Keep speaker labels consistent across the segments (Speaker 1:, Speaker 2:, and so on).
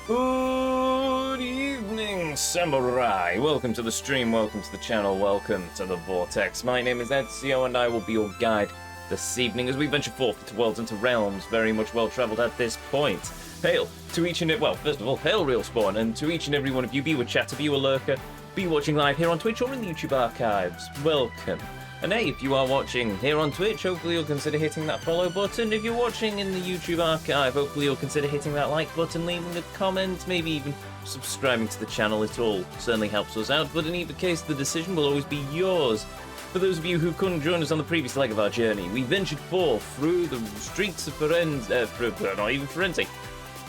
Speaker 1: Good evening, Samurai! Welcome to the stream, welcome to the channel, welcome to the Vortex. My name is Ezio and I will be your guide this evening as we venture forth into worlds, into realms very much well-travelled at this point. Hail to each and well, first of all, hail Real Spawn, and to each and every one of you, be a chatter, be a lurker, be watching live here on Twitch or in the YouTube archives. Welcome. And hey, if you are watching here on Twitch, hopefully you'll consider hitting that follow button. If you're watching in the YouTube archive, hopefully you'll consider hitting that like button, leaving a comment, maybe even subscribing to the channel. It all certainly helps us out, but in either case, the decision will always be yours. For those of you who couldn't join us on the previous leg of our journey, we ventured forth through the streets of Firenze.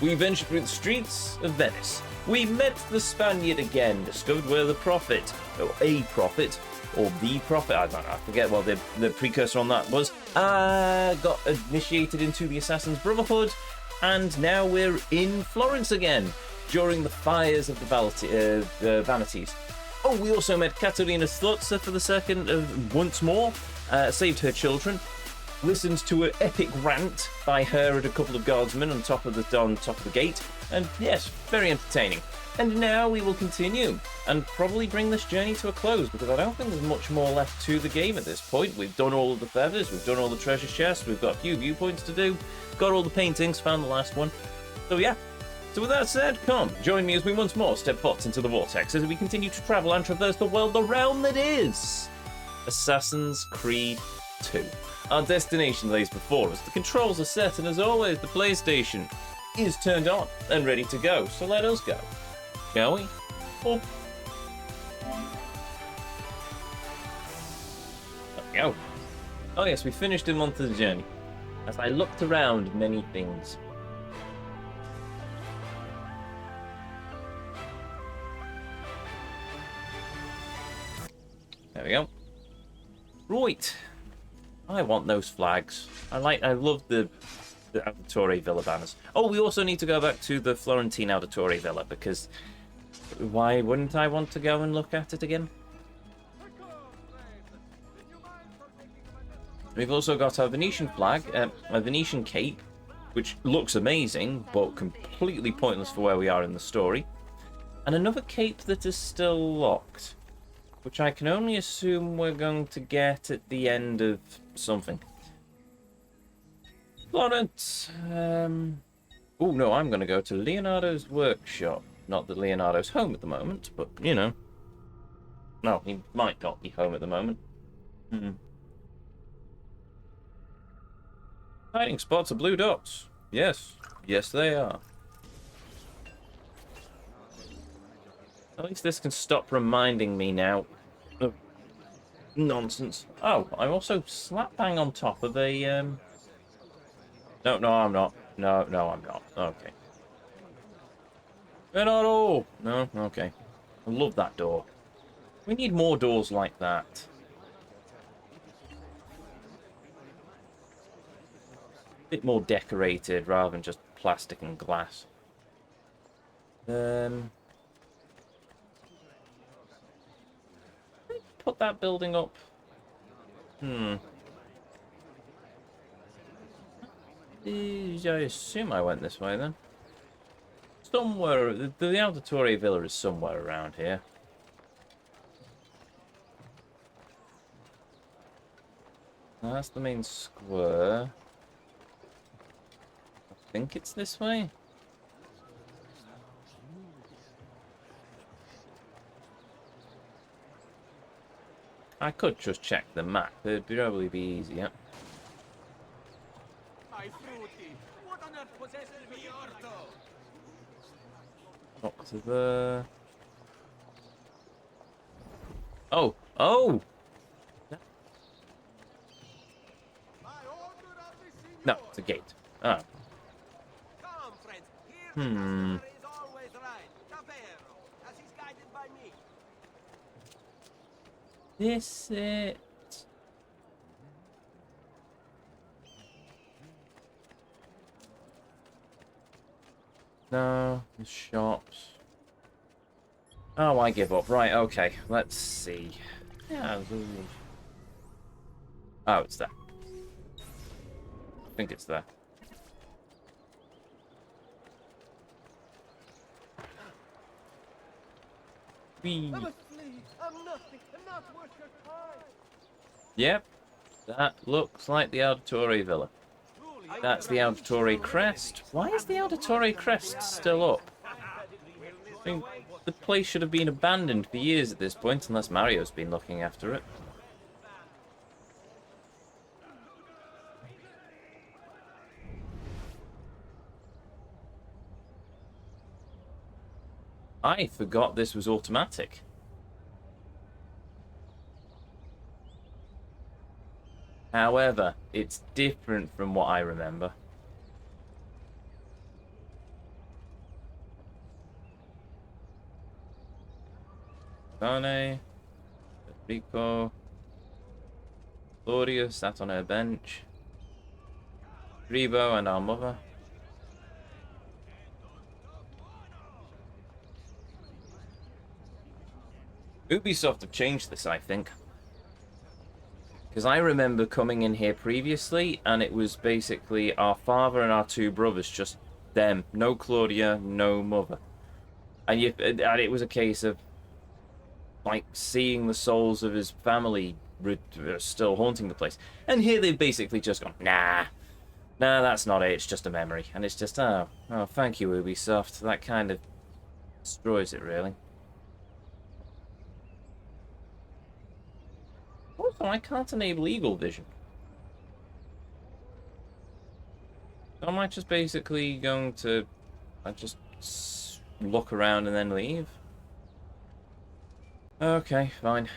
Speaker 1: We ventured through the streets of Venice. We met the Spaniard again, discovered where the prophet, or a prophet, or the prophet, I don't know, I forget what the precursor on that was, got initiated into the Assassin's Brotherhood, and now we're in Florence again, during the fires of the Vanities. Oh, we also met Caterina Slutzer for the second, once more, saved her children, listened to an epic rant by her and a couple of guardsmen on top of the gate, and yes, very entertaining. And now we will continue and probably bring this journey to a close because I don't think there's much more left to the game at this point. We've done all of the feathers, we've done all the treasure chests, we've got a few viewpoints to do, got all the paintings, found the last one. So yeah, so with that said, come, join me as we once more step forth into the Vortex as we continue to travel and traverse the world, the realm that is Assassin's Creed 2. Our destination lays before us, the controls are set, and as always, the PlayStation is turned on and ready to go, so let us go. Shall we? Oh. There we go. Oh yes, we finished a month of the journey. As I looked around many things. There we go. Right. I want those flags. I love the Auditore Villa banners. Oh, we also need to go back to the Florentine Auditore Villa because why wouldn't I want to go and look at it again? We've also got our Venetian flag, a Venetian cape, which looks amazing, but completely pointless for where we are in the story. And another cape that is still locked, which I can only assume we're going to get at the end of something. Florence! Oh no, I'm going to go to Leonardo's workshop. Not that Leonardo's home at the moment, but, you know. No, he might not be home at the moment. Hiding spots are blue dots. Yes. Yes, they are. At least this can stop reminding me now of nonsense. Oh, I'm also slap bang on top of a, No, I'm not. No, I'm not. Okay. Bernardo! No, okay. I love that door. We need more doors like that. A bit more decorated rather than just plastic and glass. Put that building up. I assume I went this way then. Somewhere, the Auditore Villa is somewhere around here. Now that's the main square. I think it's this way. I could just check the map. It'd probably be easier. Up to the... Oh! No, it's a gate. Oh. This it. No, the shops. Oh, I give up. Right, okay. Let's see. Yeah. Oh, it's there. I think it's there. Whee.
Speaker 2: I must flee. I'm nothing. I'm not worth your time.
Speaker 1: Yep, that looks like the Auditore Villa. That's the Auditore crest. Why is the Auditore crest still up? I think the place should have been abandoned for years at this point, unless Mario's been looking after it. I forgot this was automatic. However, it's different from what I remember. Tane, Rico, Claudia sat on her bench. Rebo and our mother. Ubisoft have changed this, I think. Because I remember coming in here previously, and it was basically our father and our two brothers, just them. No Claudia, no mother. And it was a case of, like, seeing the souls of his family still haunting the place. And here they've basically just gone, nah, that's not it, it's just a memory. And it's just, oh, thank you, Ubisoft. That kind of destroys it, really. Also, I can't enable Eagle Vision. So am I just basically going to... just look around and then leave? Okay, fine.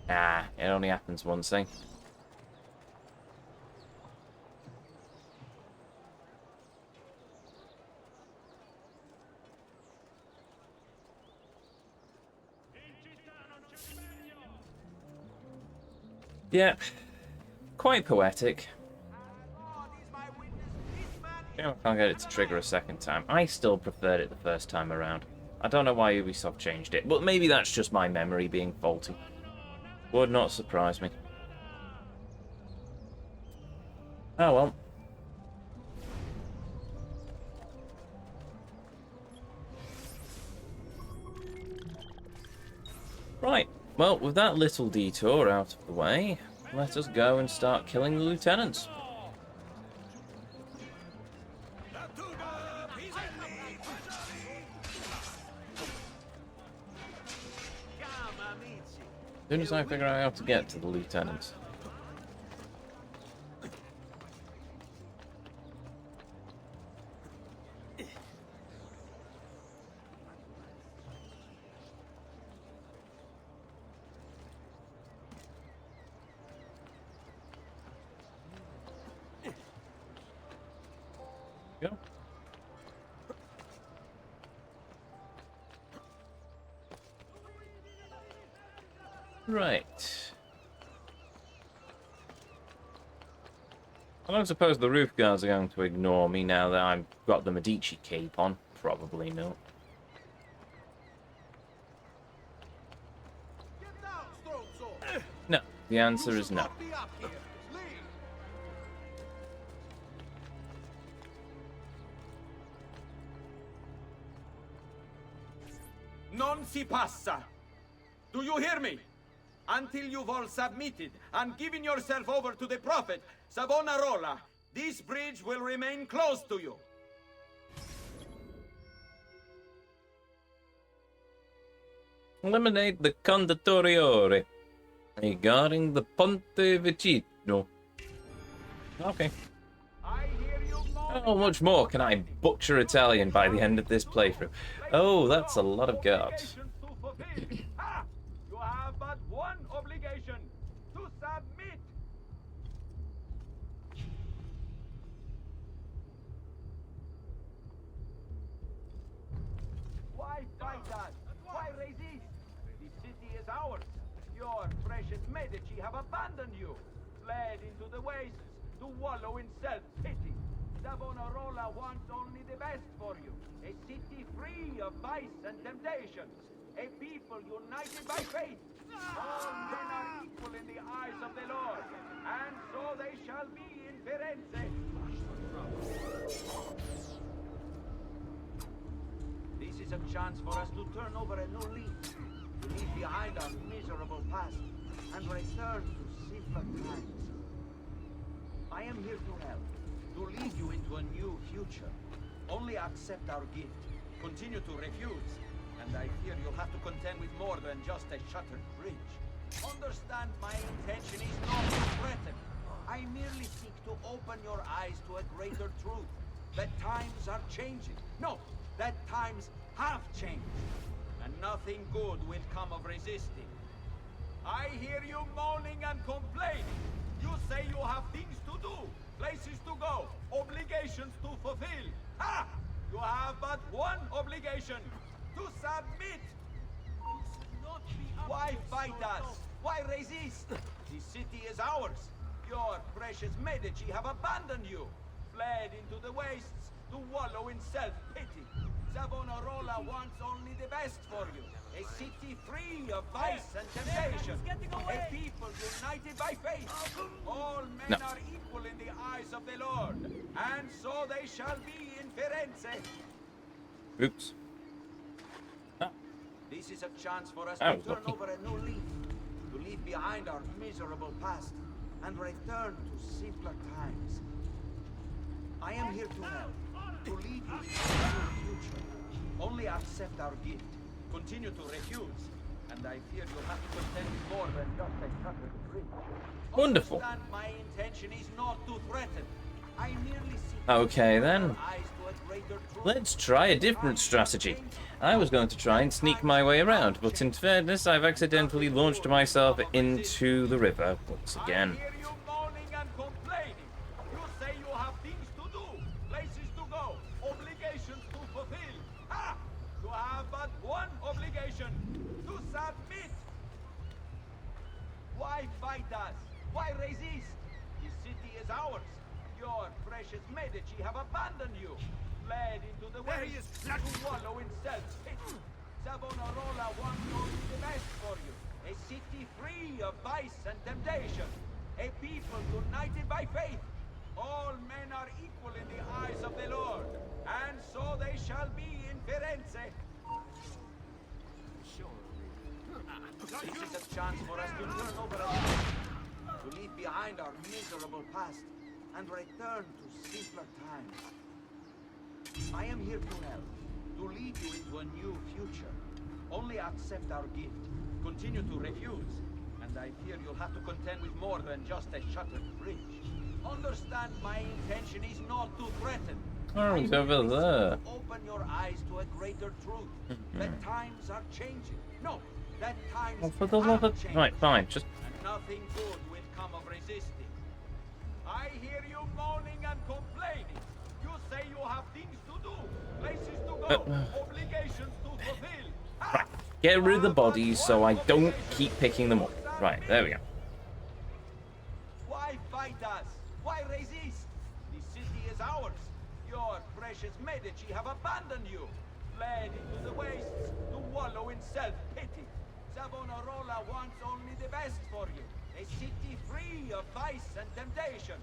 Speaker 1: Ah, it only happens once, eh? Yeah, quite poetic. I can't get it to trigger a second time. I still preferred it the first time around. I don't know why Ubisoft changed it, but maybe that's just my memory being faulty. Would not surprise me. Oh well. Right, well, with that little detour out of the way, let us go and start killing the lieutenants. As soon as I figure out how to get to the lieutenants. Go. Right. I don't suppose the roof guards are going to ignore me now that I've got the Medici cape on. Probably not. No, the answer is no.
Speaker 3: Non si passa. Do you hear me? Until you've all submitted and given yourself over to the Prophet, Savonarola, this bridge will remain closed to you.
Speaker 1: Eliminate the Conduttore Ore regarding the Ponte Vecchino. Okay. How much more can I butcher Italian by the end of this playthrough? Oh, that's a lot of guards.
Speaker 3: You have but one obligation: to submit. Why fight us? Why resist? The city is ours. Your precious Medici have abandoned you, fled into the wastes to wallow in self-pity. Savonarola wants only the best for you. A city free of vice and temptation. A people united by faith. All men are equal in the eyes of the Lord, and so they shall be in Firenze. This is a chance for us to turn over a new leaf, to leave behind our miserable past, and return to simpler times. I am here to help, to lead you into a new future. Only accept our gift. Continue to refuse, and I fear you'll have to contend with more than just a shattered bridge. Understand my intention is not to threaten. I merely seek to open your eyes to a greater truth. That times are changing. No, that times have changed. And nothing good will come of resisting. I hear you moaning and complaining. You say you have things to do, places to go, obligations to fulfill. Ha! You have but one obligation, to submit. Why fight us? Why resist? This city is ours. Your precious Medici have abandoned you, fled into the wastes to wallow in self-pity. Savonarola wants only the best for you. A city free of vice and temptation. A people united by faith. All men are equal in the eyes of the Lord, and so they shall be in Firenze.
Speaker 1: Oops.
Speaker 3: This is a chance for us to turn over a new leaf, to leave behind our miserable past, and return to simpler times. I am here to help, to lead you into a new future. Only accept our gift. Continue to refuse, and I fear you'll have to contend with more than just a shattered bridge.
Speaker 1: Wonderful.
Speaker 3: Understand my intention is not to threaten. I merely seek
Speaker 1: Okay
Speaker 3: to
Speaker 1: then.
Speaker 3: open your eyes to a greater truth.
Speaker 1: Let's try a different strategy. I was going to try and sneak my way around, but in fairness, I've accidentally launched myself into the river once again.
Speaker 3: I hear you moaning and complaining. You say you have things to do, places to go, obligations to fulfill. Ha! You have but one obligation, to submit. Why fight us? Why resist? This city is ours. Your precious Medici have abandoned you, fled into the waste to wallow in self-pity. Savonarola wants only the best for you. A city free of vice and temptation. A people united by faith. All men are equal in the eyes of the Lord, and so they shall be in Firenze. This is a chance for us to turn over a leaf, to leave behind our miserable past, and return to simpler times. I am here to help, to lead you into a new future. Only accept our gift. Continue to refuse, and I fear you'll have to contend with more than just a shattered bridge. Understand my intention is not to threaten.
Speaker 1: Arms over there.
Speaker 3: Open your eyes to a greater truth. That times are changing. No, that times
Speaker 1: Well, for the love of...
Speaker 3: have
Speaker 1: Right,
Speaker 3: changed.
Speaker 1: fine, just...
Speaker 3: And nothing good will come of resisting. I hear you moaning and complaining. You say you have things to do, places to go, obligations to fulfill.
Speaker 1: Right, get rid of the bodies so I don't keep picking them up. Right, there we go.
Speaker 3: Why fight us? Why resist? This city is ours. Your precious Medici have abandoned you, fled into the wastes to wallow in self-pity. Savonarola wants only the best for you. A city free of vice and temptation.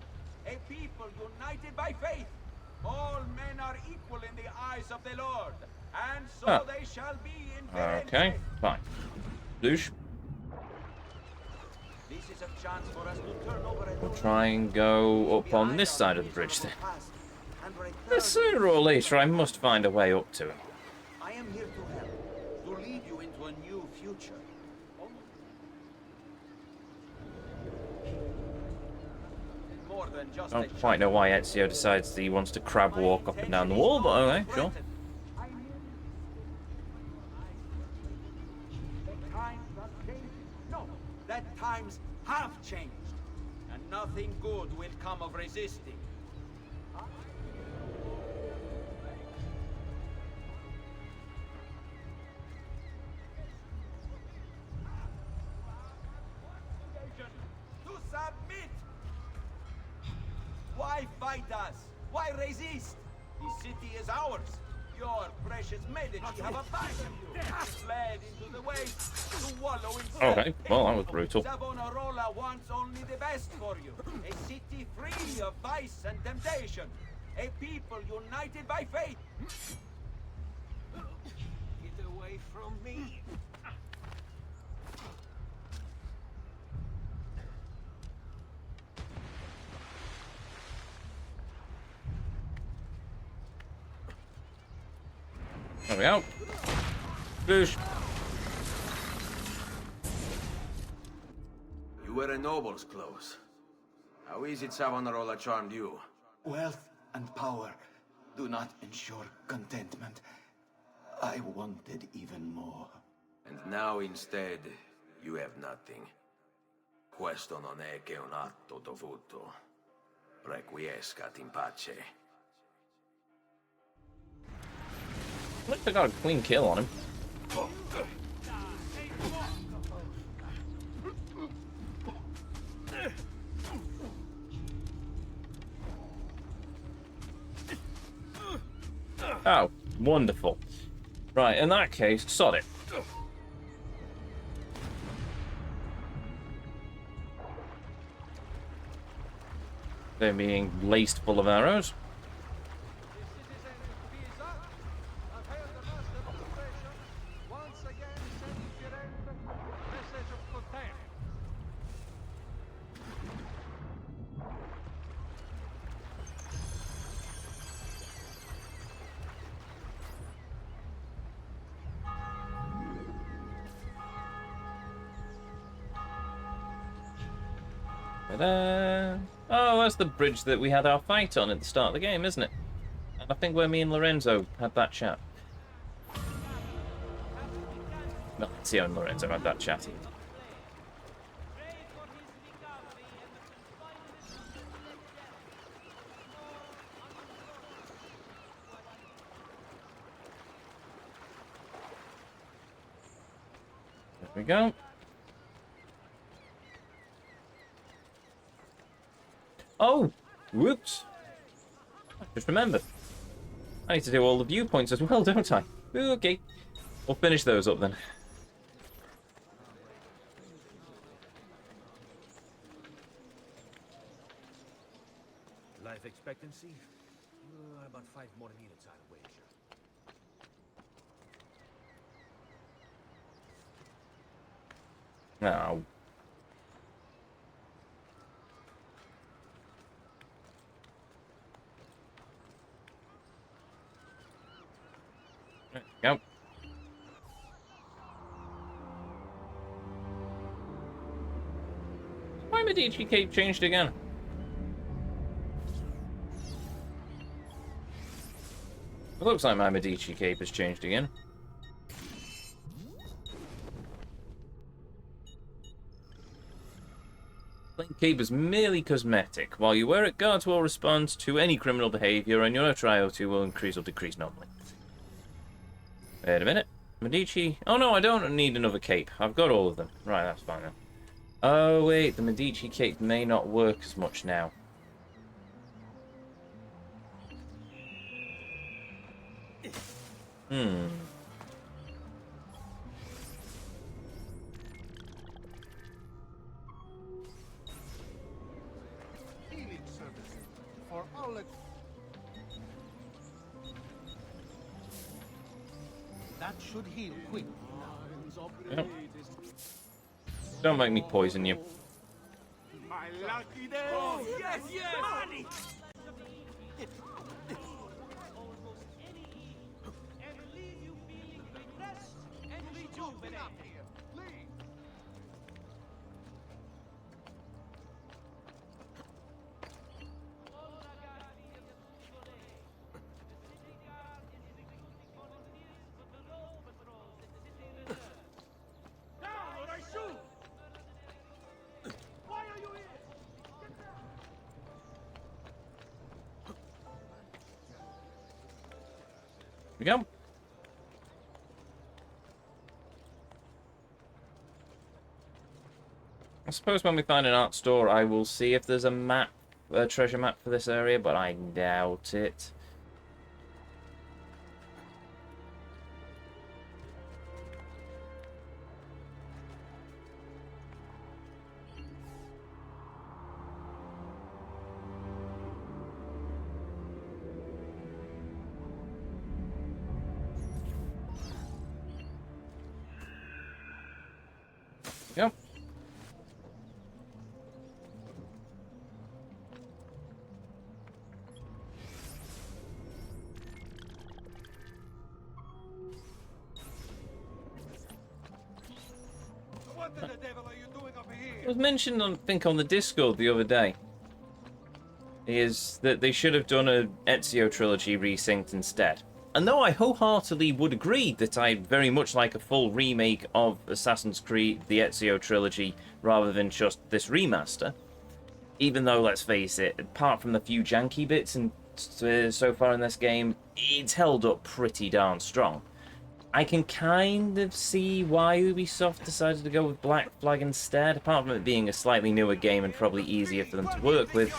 Speaker 3: A people united by faith. All men are equal in the eyes of the Lord, and so they shall be in Firenze.
Speaker 1: Okay, fine. Douche.
Speaker 3: This is a chance for us to turn over a
Speaker 1: We'll
Speaker 3: new
Speaker 1: try and go up on this side of the bridge then. Sooner or later, I must find a way up to it.
Speaker 3: I am here to help, to lead you into a new future. More than just
Speaker 1: I don't quite know why Ezio decides that he wants to crab walk up and down the wall, but okay, sure.
Speaker 3: Times are changing. No, that times have changed, and nothing good will come of resisting. To submit. Why fight us? Why resist? This city is ours. Your precious Medici have abandoned you, fled into the waste to wallow in
Speaker 1: Okay,
Speaker 3: self-pity.
Speaker 1: well, that was brutal.
Speaker 3: Savonarola wants only the best for you. A city free of vice and temptation. A people united by faith.
Speaker 2: Get away from me.
Speaker 1: There we go. Boosh.
Speaker 4: You wear a noble's clothes. How is it Savonarola charmed you?
Speaker 5: Wealth and power do not ensure contentment. I wanted even more.
Speaker 4: And now instead, you have nothing. Questo non è che un atto dovuto. Requiescat in pace.
Speaker 1: Looks like I got a clean kill on him. Oh, wonderful. Right, in that case, sod it. They're being laced full of arrows.
Speaker 2: Once again, sending Firenze message of contempt.
Speaker 1: Ta-da! Oh, that's the bridge that we had our fight on at the start of the game, isn't it? And I think where me and Lorenzo had that chat. No, Ezio and Lorenzo had that chat. There we go. Oh! Whoops! I just remembered. I need to do all the viewpoints as well, don't I? Okay. We'll finish those up then.
Speaker 6: Life expectancy? About 5 more minutes, I'll wager.
Speaker 1: Oh. There we go. Why Medici cape changed again? It looks like my Medici cape has changed again. Plain cape is merely cosmetic. While you wear it, guards will respond to any criminal behavior, and your notoriety will increase or decrease normally. Wait a minute. Medici... Oh no, I don't need another cape. I've got all of them. Right, that's fine then. Oh wait, the Medici cape may not work as much now.
Speaker 2: Healing services for all. That should heal quick.
Speaker 1: Yep. Don't make me poison you.
Speaker 2: My lucky day.
Speaker 3: Oh, yes, yes! Money!
Speaker 2: And leave you feeling refreshed and rejuvenated. Please.
Speaker 3: Down or I shoot! Why are you here?
Speaker 1: Here we go. I suppose when we find an art store, I will see if there's a map, a treasure map for this area, but I doubt it. go.
Speaker 2: What the devil are you doing up here?
Speaker 1: It was mentioned, I think, on the Discord the other day, is that they should have done a Ezio trilogy resynced instead. And though I wholeheartedly would agree that I very much like a full remake of Assassin's Creed, the Ezio trilogy, rather than just this remaster, even though, let's face it, apart from the few janky bits and so far in this game, it's held up pretty darn strong. I can kind of see why Ubisoft decided to go with Black Flag instead, apart from it being a slightly newer game and probably easier for them to work with.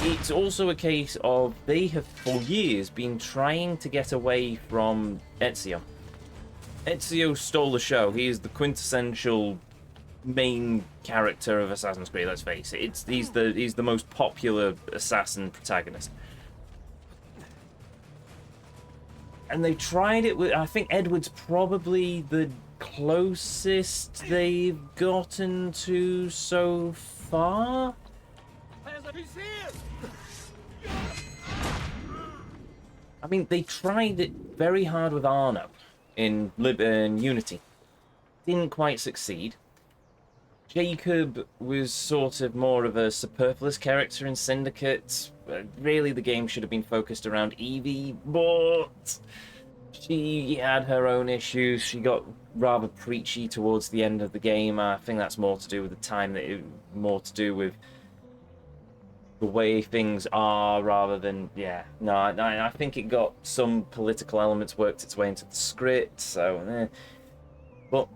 Speaker 1: It's also a case of they have for years been trying to get away from Ezio. Ezio stole the show. He is the quintessential main character of Assassin's Creed, let's face it. He's the most popular assassin protagonist. And they tried it with, I think Edward's probably the closest they've gotten to so far.
Speaker 2: He's here!
Speaker 1: I mean, they tried it very hard with Arno in Unity. Didn't quite succeed. Jacob was sort of more of a superfluous character in Syndicate. Really, the game should have been focused around Evie, but she had her own issues. She got rather preachy towards the end of the game. I think that's more to do with the time, more to do with the way things are rather than, yeah. No, I think it got some political elements worked its way into the script, so, But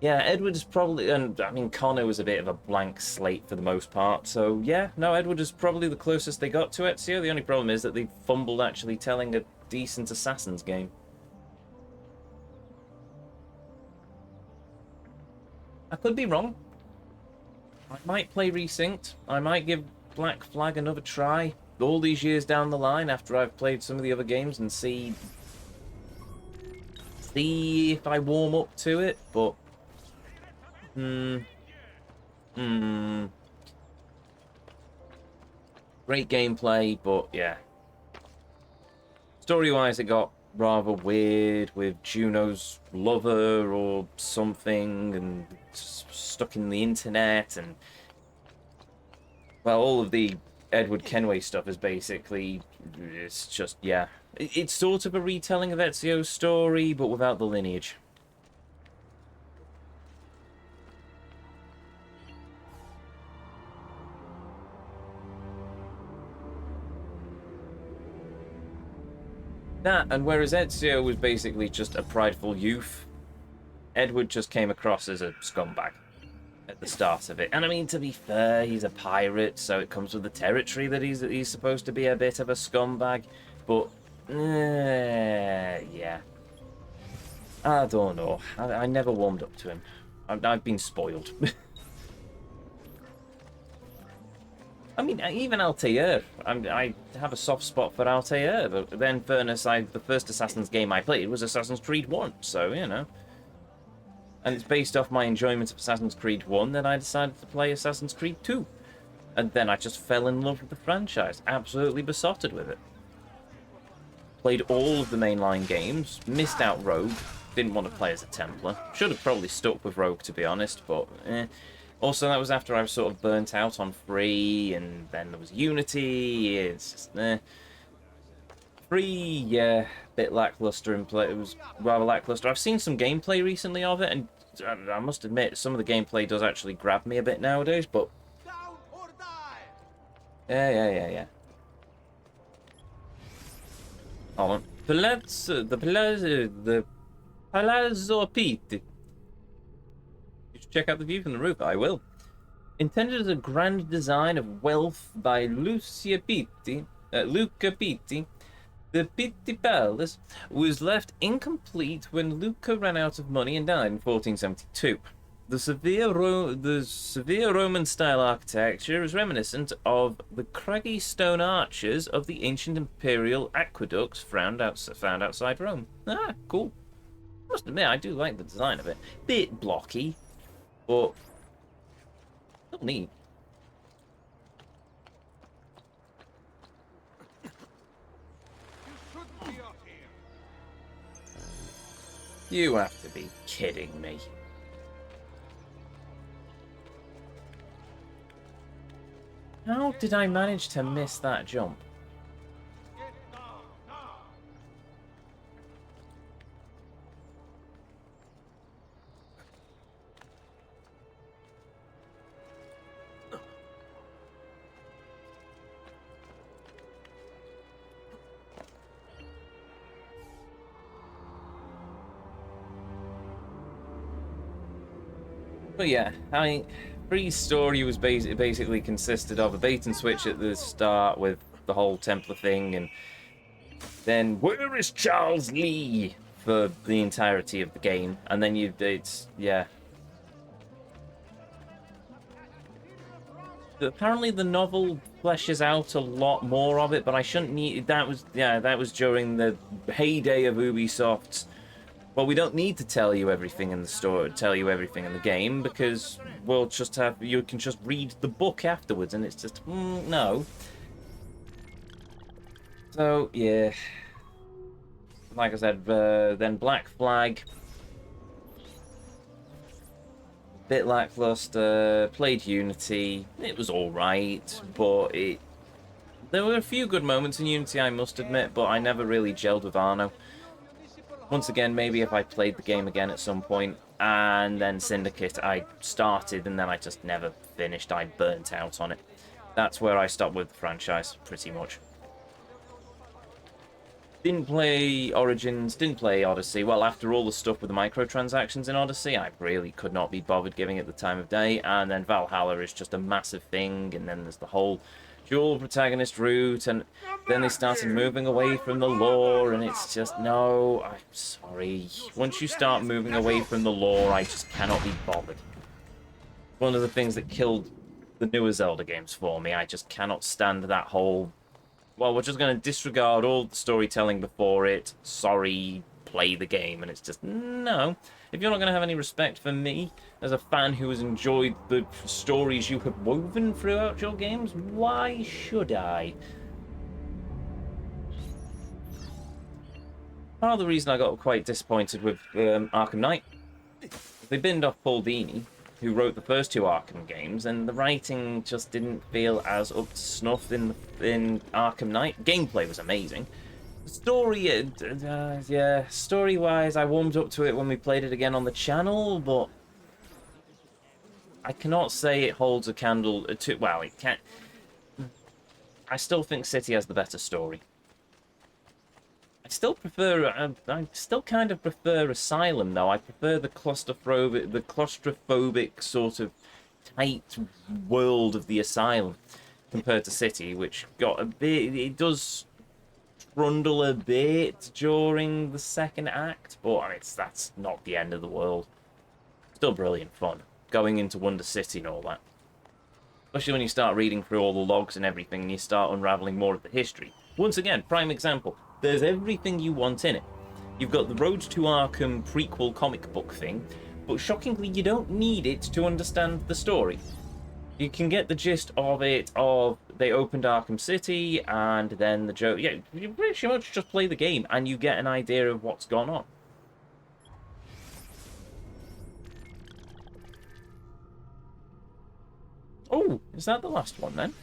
Speaker 1: yeah, Edward is probably, and I mean, Connor was a bit of a blank slate for the most part, so yeah, no, Edward is probably the closest they got to Ezio. The only problem is that they fumbled actually telling a decent Assassin's game. I could be wrong. I might play Resynced. I might give Black Flag another try all these years down the line after I've played some of the other games and see if I warm up to it, but great gameplay, but yeah. Story-wise, it got rather weird with Juno's lover or something and stuck in the internet, and well, all of the Edward Kenway stuff is basically, it's just, yeah. It's sort of a retelling of Ezio's story, but without the lineage. That, and whereas Ezio was basically just a prideful youth, Edward just came across as a scumbag at the start of it. And I mean, to be fair, he's a pirate, so it comes with the territory that he's supposed to be a bit of a scumbag. But, yeah. I don't know. I never warmed up to him. I've been spoiled. I mean, even Altair. I have a soft spot for Altair, but then, fairness, the first Assassin's game I played was Assassin's Creed 1, so, you know. And it's based off my enjoyment of Assassin's Creed 1 that I decided to play Assassin's Creed 2. And then I just fell in love with the franchise, absolutely besotted with it. Played all of the mainline games, missed out Rogue, didn't want to play as a Templar. Should have probably stuck with Rogue, to be honest, but Also, that was after I was sort of burnt out on 3, and then there was Unity. It's just, 3, yeah, bit lackluster in play. It was rather lackluster. I've seen some gameplay recently of it, and I must admit, some of the gameplay does actually grab me a bit nowadays, but
Speaker 2: Down or die!
Speaker 1: yeah. Hold on. The Palazzo Pitti. You should check out the view from the roof. I will. Intended as a grand design of wealth by Luca Pitti, the Pitti Palace was left incomplete when Luca ran out of money and died in 1472. The severe Roman-style architecture is reminiscent of the craggy stone arches of the ancient imperial aqueducts found outside Rome. Ah, cool. must admit, I do like the design of it. Bit blocky, but still neat. You have to be kidding me. How did I manage to miss that jump? But yeah, Free's story was basically consisted of a bait and switch at the start with the whole Templar thing, and then where is Charles Lee for the entirety of the game, and then yeah. Apparently the novel fleshes out a lot more of it, but I shouldn't need that was during the heyday of Ubisoft. Well, we don't need to tell you everything in the story, tell you everything in the game, because we'll just you can just read the book afterwards, and it's just, no. So, yeah. Like I said, then Black Flag. Bit lackluster, played Unity, it was alright, but there were a few good moments in Unity, I must admit, but I never really gelled with Arno. Once again, maybe if I played the game again at some point, and then Syndicate I started and then I just never finished. I burnt out on it. That's where I stopped with the franchise, pretty much. Didn't play Origins, didn't play Odyssey. Well, after all the stuff with the microtransactions in Odyssey, I really could not be bothered giving it the time of day, and then Valhalla is just a massive thing, and then there's the whole dual protagonist route, and then they started moving away from the lore, and it's just, no, I'm sorry. Once you start moving away from the lore, I just cannot be bothered. One of the things that killed the newer Zelda games for me, I just cannot stand that whole, well, we're just going to disregard all the storytelling before it, sorry, play the game, and it's just, no. If you're not going to have any respect for me as a fan who has enjoyed the stories you have woven throughout your games, why should I? Part of the reason I got quite disappointed with Arkham Knight, they binned off Paul Dini, who wrote the first two Arkham games, and the writing just didn't feel as up to snuff in Arkham Knight. Gameplay was amazing. Story, yeah, story-wise, I warmed up to it when we played it again on the channel, but I cannot say it holds a candle to, well, it can't. I still think City has the better story. I still prefer, I still kind of prefer Asylum, though. I prefer the claustrophobic sort of tight world of the Asylum compared to City, which got a bit, it does trundle a bit during the second act, but I mean, that's not the end of the world. Still brilliant fun, going into Wonder City and all that. Especially when you start reading through all the logs and everything, and you start unraveling more of the history. Once again, prime example, there's everything you want in it. You've got the Road to Arkham prequel comic book thing, but shockingly you don't need it to understand the story. You can get the gist of it, of they opened Arkham City, and then the joke. Yeah, you pretty much just play the game, and you get an idea of what's gone on. Oh, is that the last one then?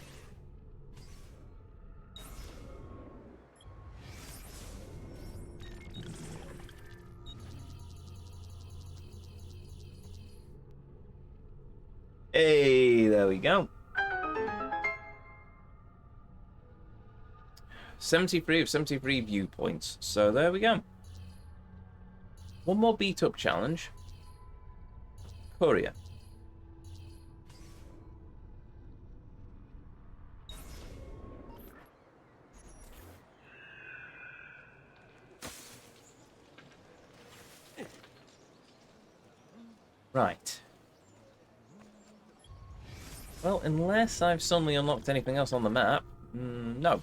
Speaker 1: Hey, there we go. 73 of 73 viewpoints. So there we go. One more beat up challenge. Courier. Right. Well, unless I've suddenly unlocked anything else on the map, no.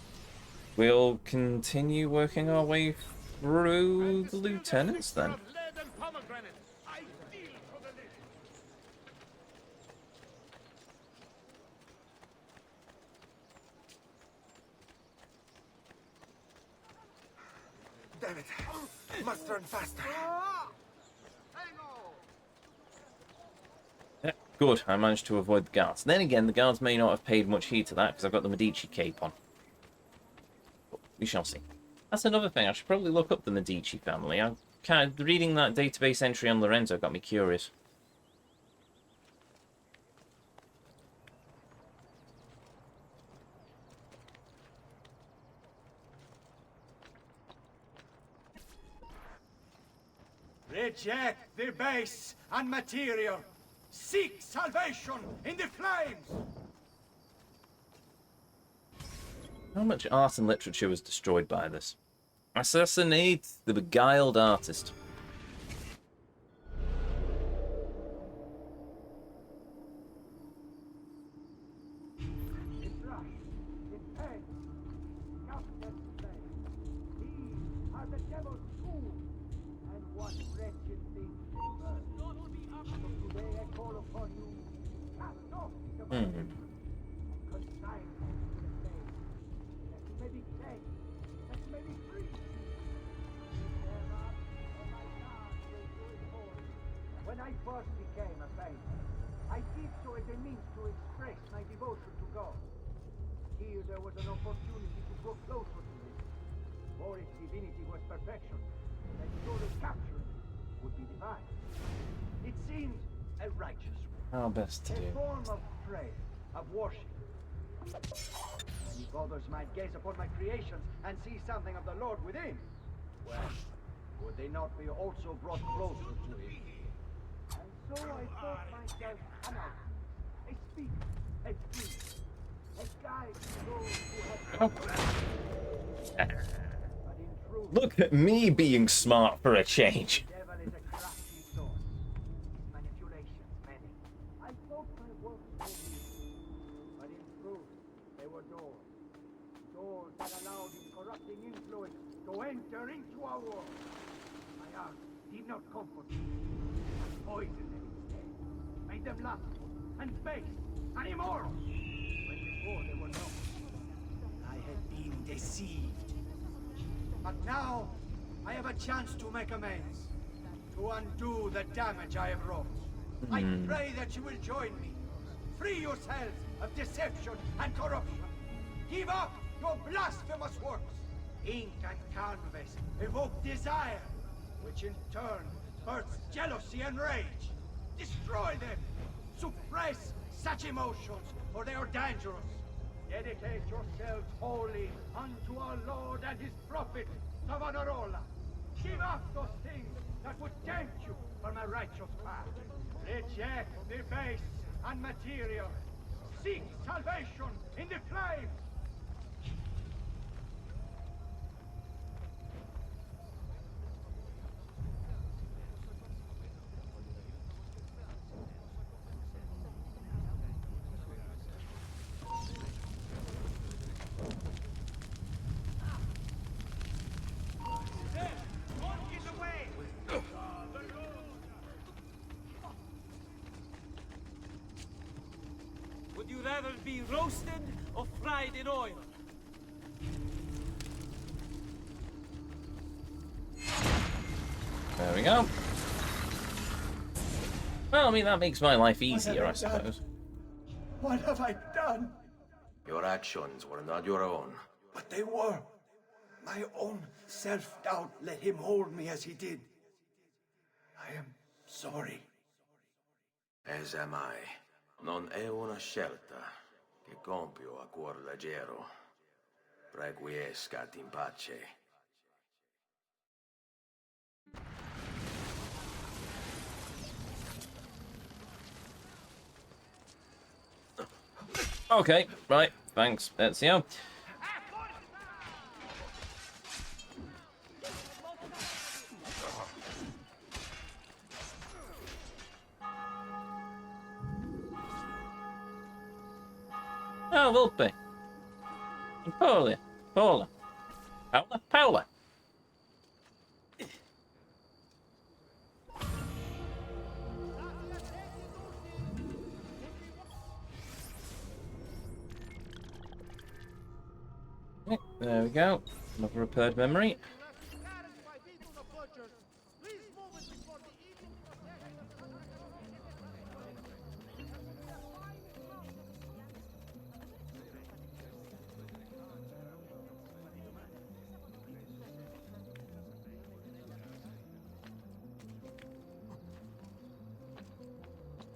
Speaker 1: We'll continue working our way through the lieutenants then.
Speaker 2: I steal for the living.
Speaker 7: Damn it. Must run faster.
Speaker 1: Yeah, good, I managed to avoid the guards. Then again, the guards may not have paid much heed to that because I've got the Medici cape on. But we shall see. That's another thing, I should probably look up the Medici family. I'm kind of reading that database entry on Lorenzo got me curious.
Speaker 5: Reject the base and material. Seek salvation in the flames.
Speaker 1: How much art and literature was destroyed by this? Assassinate the beguiled artist.
Speaker 3: In blood, in pain, countless slain. These are the devil's tools, and what wretched things they burn. So today I call upon you, cast off the burden, and consign them to the flame, that you may be cleansed, that you may be free. Prepare not, or my God will do it for you. When I first became a painter, I did so as a means to express my devotion to God. Here there was an opportunity to grow closer to Him. For His divinity was perfection, and surely capturing it would be divine. It seemed a righteous way,
Speaker 1: How best to
Speaker 3: a
Speaker 1: do.
Speaker 3: form of prayer, of worship. And if others might gaze upon my creations and see something of the Lord within, well, would they not be also brought closer to Him? And so I thought myself an outcast, a speaker, a priest, a guide to those who have but in truth,
Speaker 1: Look at me being smart for a change.
Speaker 3: the devil is a crafty source. His manipulations many. I thought my works were weak, but in truth they were doors. Doors that allowed his corrupting influence to enter into our world. My art did not comfort them. I poisoned them instead. Made them lustful and base and immoral. When before they were not. I had been deceived. But now, I have a chance to make amends. To undo the damage I have wrought. I pray that you will join me. Free yourselves of deception and corruption. Give up your blasphemous works. Ink and canvas evoke desire, which in turn births jealousy and rage. Destroy them. Suppress such emotions, for they are dangerous. Dedicate yourselves wholly unto our Lord and His prophet, Savonarola. Give up those things that would tempt you from a righteous path. Reject the base and material. Seek salvation in the flames.
Speaker 2: Would you rather be roasted or fried in oil?
Speaker 1: There we go. Well, I mean, that makes my life easier, I suppose.
Speaker 5: What have I done?
Speaker 4: Your actions were not your own.
Speaker 5: But they were. My own self-doubt let him hold me as he did. I am sorry.
Speaker 4: As am I. Non è una scelta che compio a cuor leggero. Requiescat in pace.
Speaker 1: Okay, right. Thanks, Ezio. Oh, Volpe. And Paula. Paula. Paula? Paula. There we go. Another repaired memory.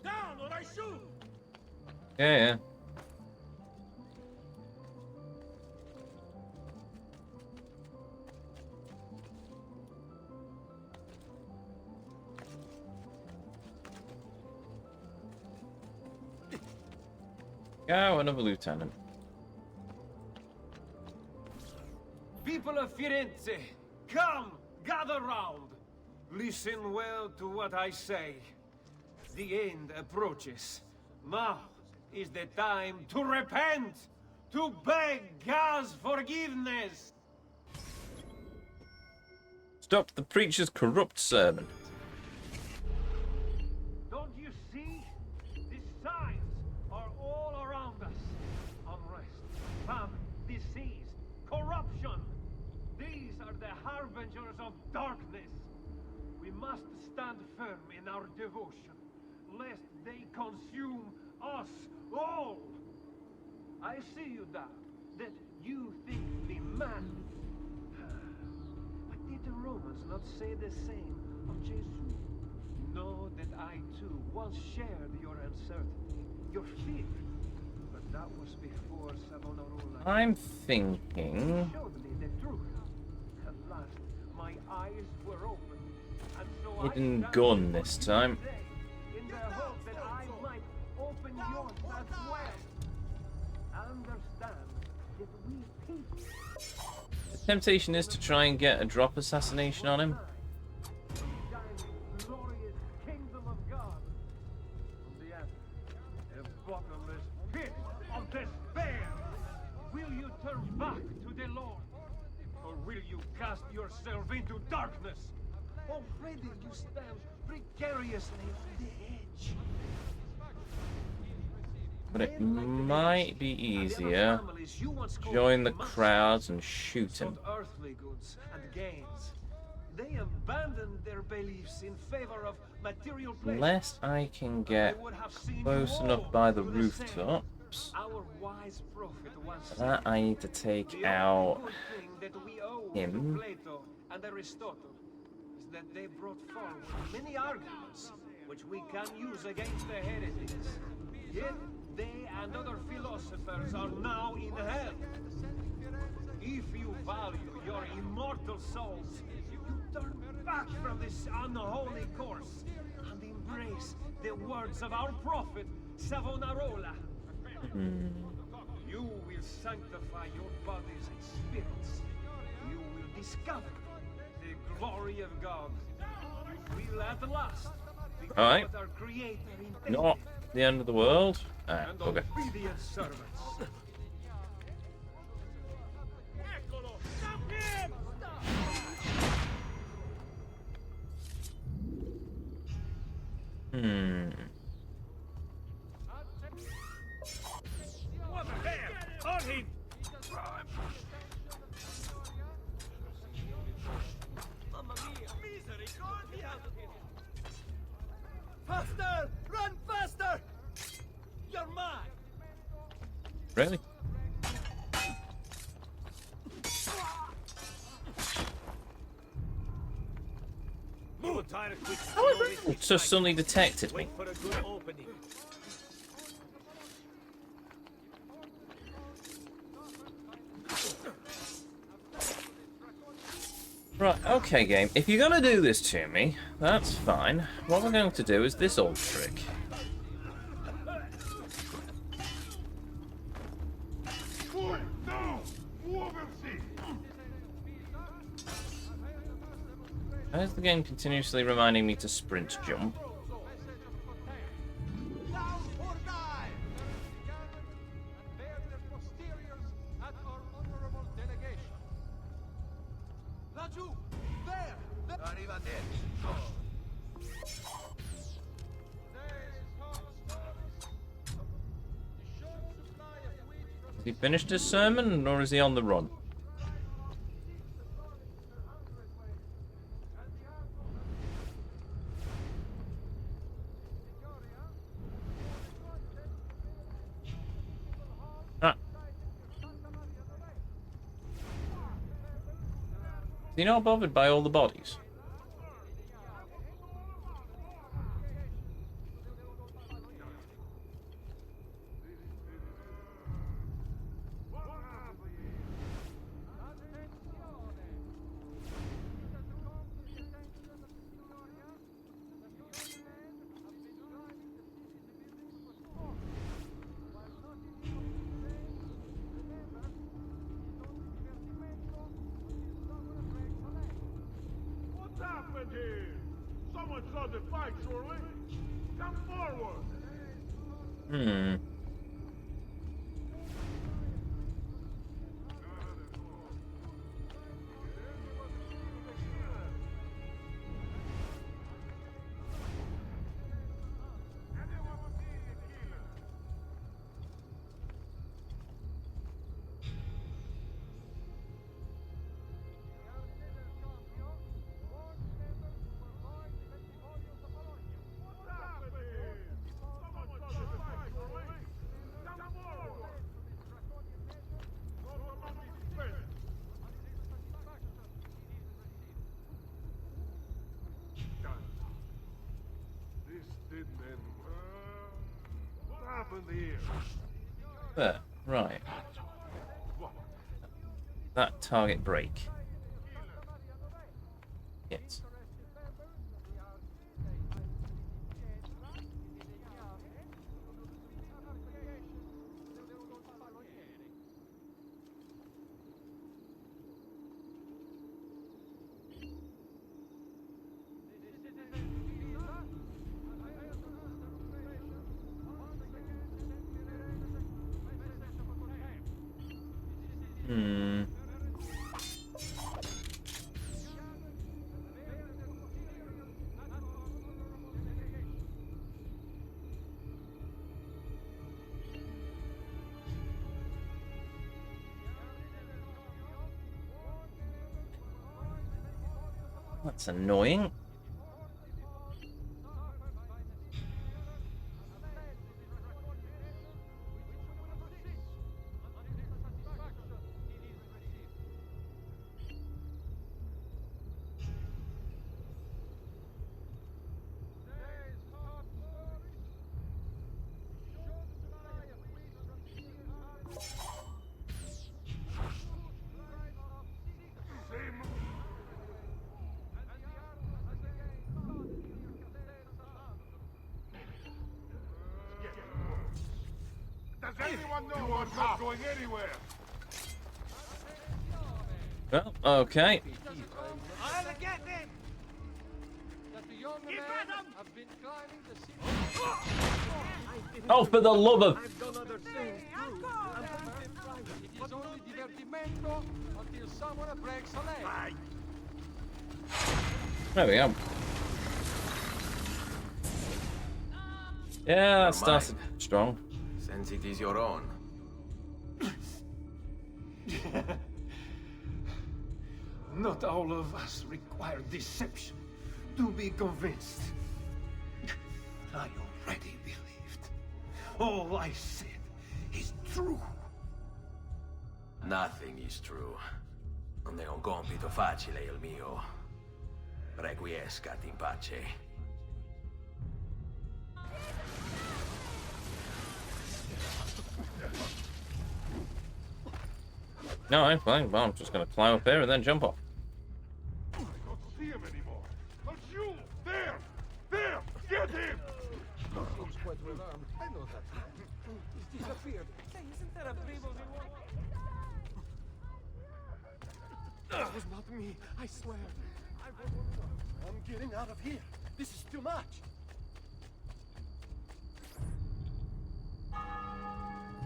Speaker 2: Down or I shoot!
Speaker 1: Yeah. Oh, another lieutenant.
Speaker 3: People of Firenze, come, gather round. Listen well to what I say. The end approaches. Now is the time to repent, to beg God's forgiveness.
Speaker 1: Stop the preacher's corrupt sermon.
Speaker 3: Don't you see? The signs are all around us. Unrest, famine, disease, corruption. These are the harbingers of darkness. We must stand firm in our devotion, lest they consume us all. I see you, Dad, that you think me mad. But did the Romans not say the same of Jesus? Know that I too once shared your uncertainty, your fear. But that was before Savonarola.
Speaker 1: I'm thinking.
Speaker 3: Showed me the truth. At last, my eyes were open, and so
Speaker 1: Hidden
Speaker 3: I
Speaker 1: gun this time.
Speaker 3: in the hope that I might open yours as well. Understand that we people.
Speaker 1: The temptation is to try and get a drop assassination on him.
Speaker 3: Glorious kingdom of God. On the other, a bottomless pit of despair. Will you turn back to the Lord? Or will you cast yourself into darkness? Already you stand precariously on the edge.
Speaker 1: But it might be easier. Join the crowds and shoot him.
Speaker 3: Earthly goods and gains. They abandoned their beliefs in favor of material pleasures.
Speaker 1: Unless I can get close enough by the rooftops.
Speaker 3: Our wise prophet once
Speaker 1: For that I need to take out him.
Speaker 3: Plato and Aristotle is that they brought forward many arguments which we can use against the heretics. Yet they and other philosophers are now in hell. If you value your immortal souls, you turn back from this unholy course and embrace the words of our prophet Savonarola. You will sanctify your bodies and spirits. You will discover the glory of God. You will at last become
Speaker 1: Alright.
Speaker 3: what our Creator intended.
Speaker 1: Not the end of the world. Ah,
Speaker 3: And
Speaker 1: okay.
Speaker 3: obedient servants.
Speaker 2: Eccolo! Stop him!
Speaker 3: What the hell? On him! Mamma mia! Misericordia! Faster! Run faster! You're mine!
Speaker 1: Really? It just suddenly detected me.
Speaker 3: For a good opening.
Speaker 1: Right, okay game, if you're gonna do this to me, that's fine. What we're going to do is this old trick. Why is the game continuously reminding me to sprint jump?
Speaker 2: Down or die! Bear their posteriors at our honorable delegation. Laggiù! There!
Speaker 7: Arrivederci.
Speaker 1: Has he finished his sermon, or is he on the run? You're not bothered by all the bodies?
Speaker 2: What's happened here? Someone saw the fight, surely? Come forward!
Speaker 1: Hmm.
Speaker 2: This didn't end well. What happened here?
Speaker 1: There. Right. That target break. Yes. Hmm. That's annoying.
Speaker 2: Does anyone know what's not going anywhere?
Speaker 1: Well, okay.
Speaker 2: I'll get them!
Speaker 3: That the young man have been climbing the city.
Speaker 1: Oh, for the love of...
Speaker 3: It is only divertimento until someone breaks a leg.
Speaker 1: There we go. Yeah, that started strong.
Speaker 4: Since it is your own.
Speaker 5: Not all of us require deception to be convinced. I already believed. All I said is true.
Speaker 4: Nothing is true. Non è un compito facile il mio. Requiescat in pace.
Speaker 1: No, I'm fine. Well, I'm just going to climb up here and then jump off.
Speaker 2: I don't see him anymore. But you! There! There! Get him!
Speaker 6: Seems quite well armed. I know that. He's disappeared. Hey, isn't that a Bible That was not me, I swear. I'm getting out of here. This is too much.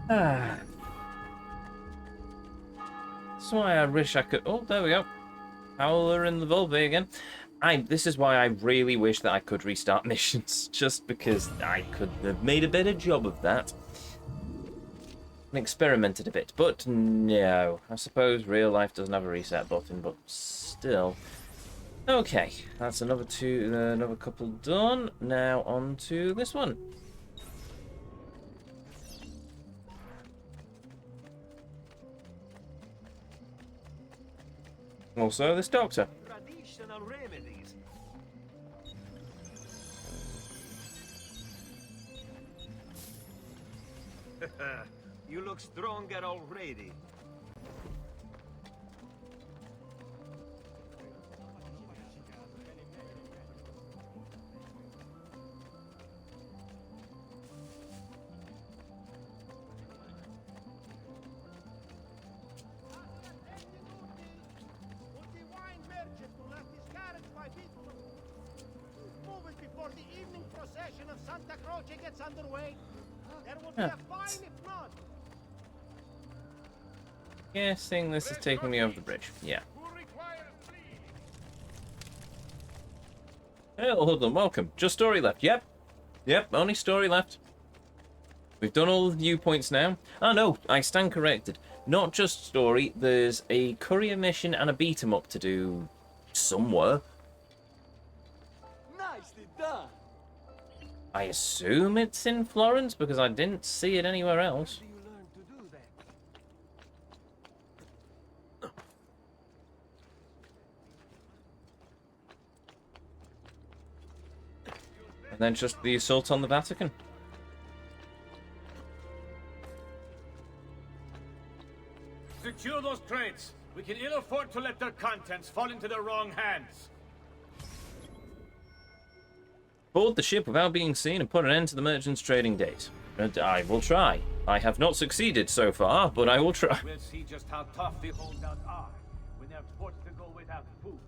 Speaker 1: That's why I wish I could... Oh, there we go. Howler in the Volve again. This is why I really wish that I could restart missions, just because I could have made a better job of that. And experimented a bit, but no. I suppose real life doesn't have a reset button, but still. Okay, that's another couple done. Now on to this one. Also, this doctor.
Speaker 2: Traditional remedies. You look stronger already.
Speaker 8: Move it before the evening procession of Santa Croce gets underway. There will be a fine if not.
Speaker 1: Guessing this is taking me over the bridge. Yeah. Hello, Hoodlum, welcome. Just story left. Yep. Yep, only story left. We've done all the viewpoints now. Oh no, I stand corrected. Not just story, there's a courier mission and a beat 'em up to do somewhere.
Speaker 2: Nicely done.
Speaker 1: I assume it's in Florence because I didn't see it anywhere else.
Speaker 2: Do you learn to do that?
Speaker 1: And then just the assault on the Vatican.
Speaker 3: Secure those crates. We can ill afford to let their contents fall into the wrong hands.
Speaker 1: Board the ship without being seen and put an end to the merchants' trading days. And I will try. I have not succeeded so far, but I will try.
Speaker 3: We'll see just how tough the holdouts are when they're forced to go without food.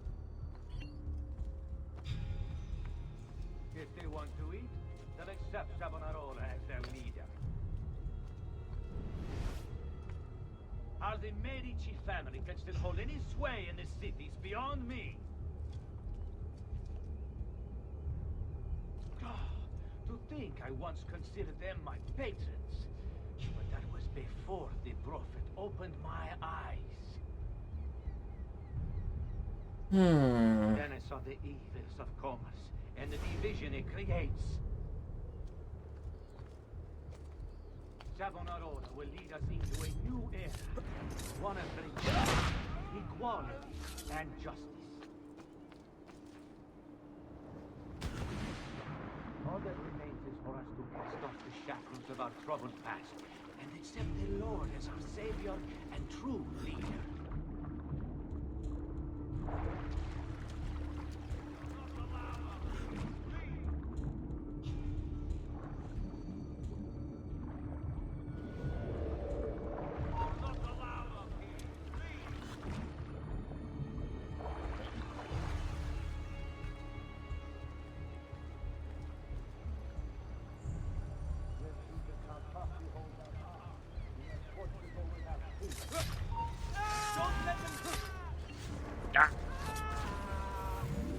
Speaker 3: If they want to eat, they'll accept Savonarola as their leader. How the Medici family can still hold any sway in this city is beyond me. To think I once considered them my patrons, but that was before the Prophet opened my eyes. Then I saw the evils of commerce and the division it creates. Savonarola will lead us into a new era, one of freedom, equality, and justice. All that remains is for us to cast off the shackles of our troubled past and accept the Lord as our savior and true leader.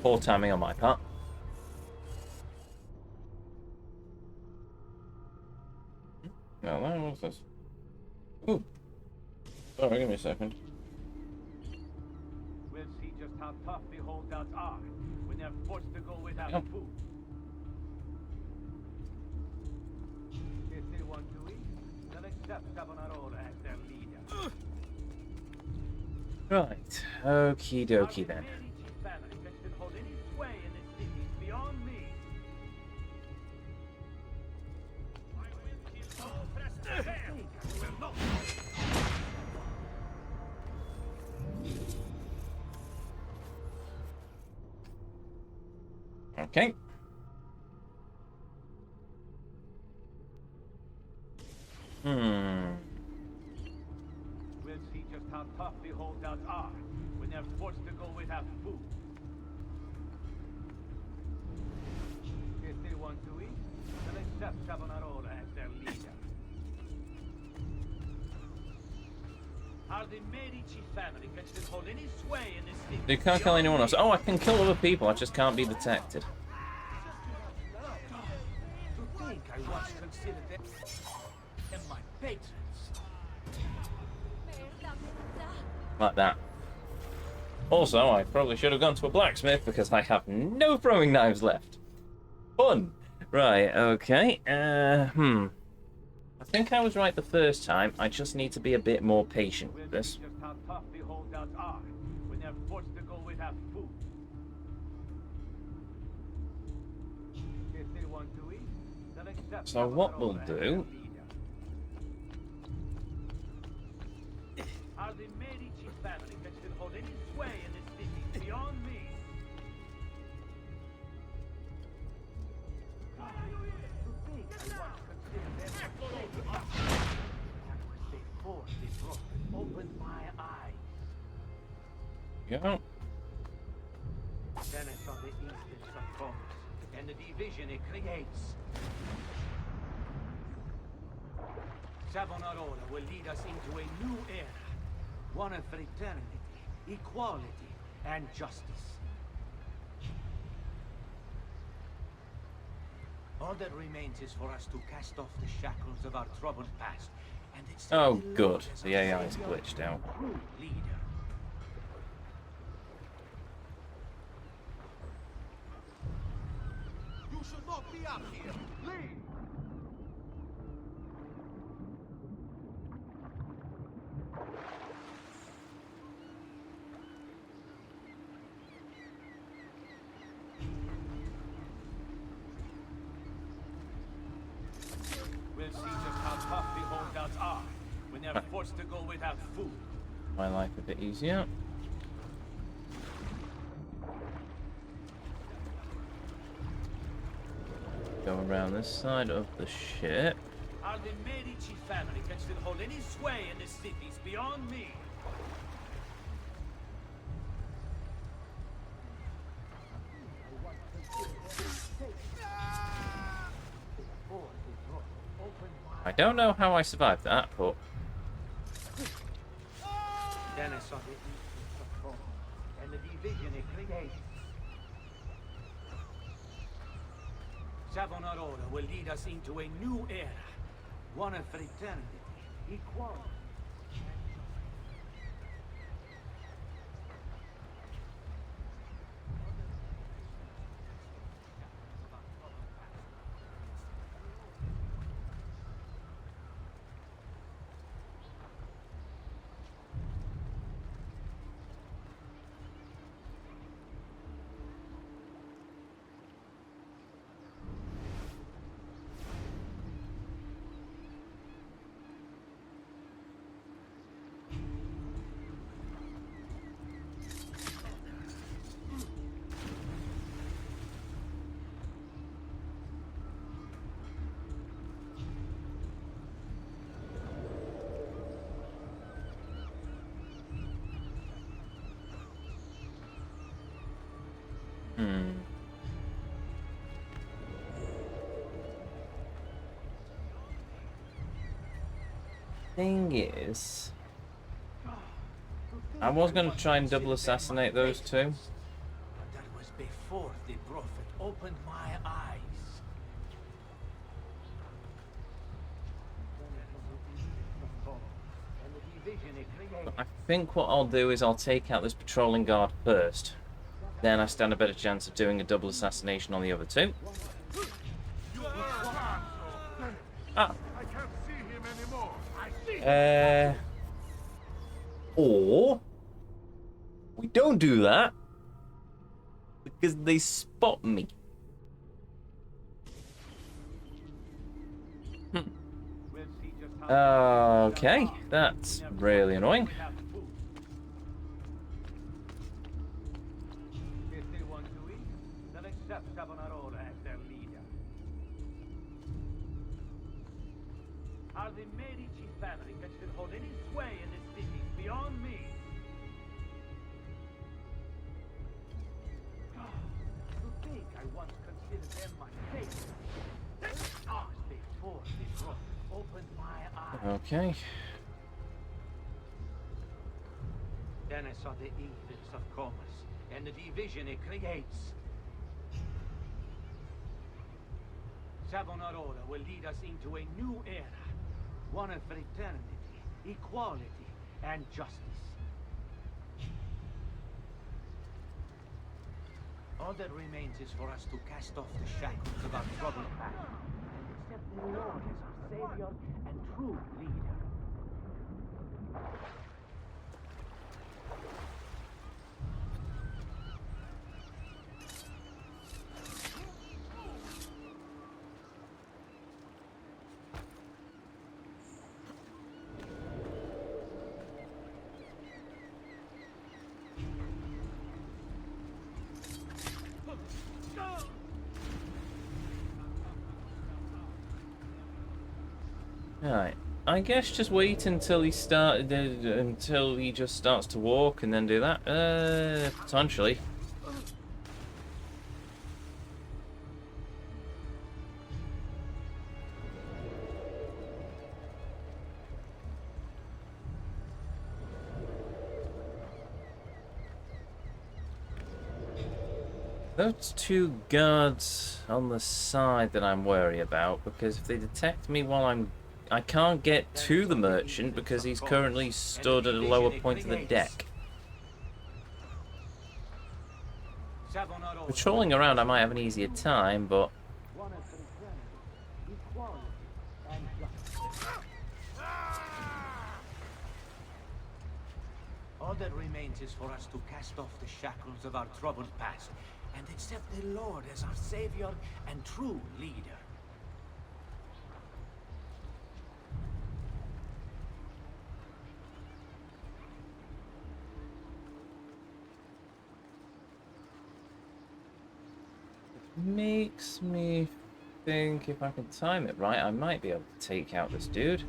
Speaker 1: Poor timing on my part. No, what's this? Ooh. Sorry, give me a second.
Speaker 3: We'll see just how tough the holdouts are when they're forced to go without food. If they want to eat, they'll accept Savonarola as their leader.
Speaker 1: Right. Okie dokie then. Okay.
Speaker 3: We'll see just how tough the holdouts are when they're forced to go without food. If they want to eat, they'll accept Savonarola as their leader. How the Medici family can still hold any sway in this city.
Speaker 1: You can't kill anyone else. Oh, I can kill other people, I just can't be detected.
Speaker 3: To think I once considered them my patrons.
Speaker 1: Like that. Also, I probably should have gone to a blacksmith because I have no throwing knives left. Fun! Right, okay. I think I was right the first time. I just need to be a bit more patient with this.
Speaker 3: Just how tough the holdouts are when they're forced
Speaker 1: So what we'll do...
Speaker 3: Are the Medici family that can hold any sway in this city beyond me? Before the prophet opened my eyes.
Speaker 1: Yeah.
Speaker 3: Then I saw the instance of commerce and the division it creates. Savonarola will lead us into a new era, one of fraternity, equality, and justice. All that remains is for us to cast off the shackles of our troubled past and accept
Speaker 1: Oh,
Speaker 3: the
Speaker 1: good.
Speaker 3: Lord as
Speaker 1: The
Speaker 3: our
Speaker 1: AI is
Speaker 3: savior
Speaker 1: glitched out.
Speaker 3: and true leader.
Speaker 6: You should not be up here. Leave.
Speaker 3: We'll see just how tough the holdouts are when they're forced to go without food.
Speaker 1: My life a bit easier. Go around this side of the ship.
Speaker 3: Are the Medici family can still hold any sway in the cities beyond me?
Speaker 1: I don't know how I survived that, but...
Speaker 3: Then I saw the instance of form and the division it creates. Savonarola will lead us into a new era, one of fraternity, equality.
Speaker 1: Thing is, I was going to try and double assassinate those two.
Speaker 3: But that was before the prophet opened my eyes. And the division it creates.
Speaker 1: I think what I'll do is I'll take out this patrolling guard first. Then I stand a better chance of doing a double assassination on the other two. Ah.
Speaker 6: I can't see him anymore.
Speaker 1: Or we don't do that because they spot me. Okay, that's really annoying.
Speaker 3: If they want to eat, they'll accept Savonarola as their leader. Are the Medici family that should hold any sway in this city beyond me? To think I once considered them my favorite. Before the prophet opened my eyes.
Speaker 1: Okay.
Speaker 3: Then I saw the evils of commerce and the division it creates. Savonarola will lead us into a new era, one of fraternity, equality, and justice. All that remains is for us to cast off the shackles of our troubled past and accept the Lord as our savior and true leader.
Speaker 1: Right. I guess just wait until he until he just starts to walk and then do that. Potentially. Those two guards on the side that I'm worried about, because if they detect me while I can't get to the merchant because he's currently stood at a lower point of the deck. Patrolling around I might have an easier time, but...
Speaker 8: All that remains is for us to cast off the shackles of our troubled past and accept the Lord as our savior and true leader.
Speaker 1: Makes me think if I can time it right, I might be able to take out this dude.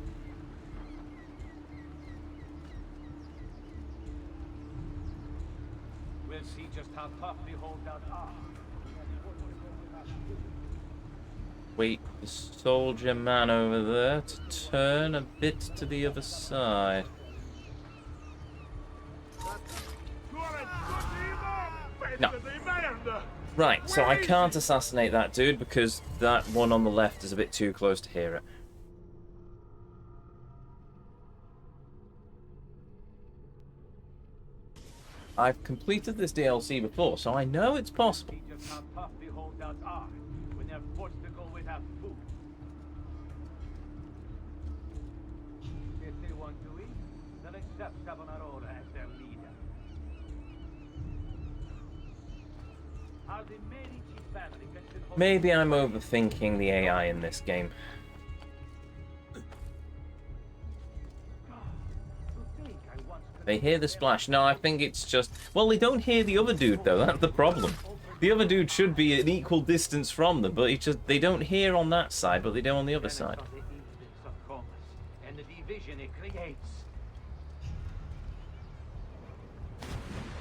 Speaker 3: We'll see just how tough the holdouts are.
Speaker 1: Wait the soldier man over there to turn a bit to the other side. No. Right, so I can't assassinate that dude because that one on the left is a bit too close to hear it. I've completed this DLC before, so I know it's possible.
Speaker 3: See just how tough the holdouts are when they're forced to go without food. If they want to eat, they'll accept Savonarola as their leader. How the Medici family can still hold...
Speaker 1: Maybe I'm overthinking the AI in this game. They hear the splash. No, I think it's just... Well, they don't hear the other dude, though. That's the problem. The other dude should be an equal distance from them, but it's just... They don't hear on that side, but they do on the other side.
Speaker 3: And the division it creates.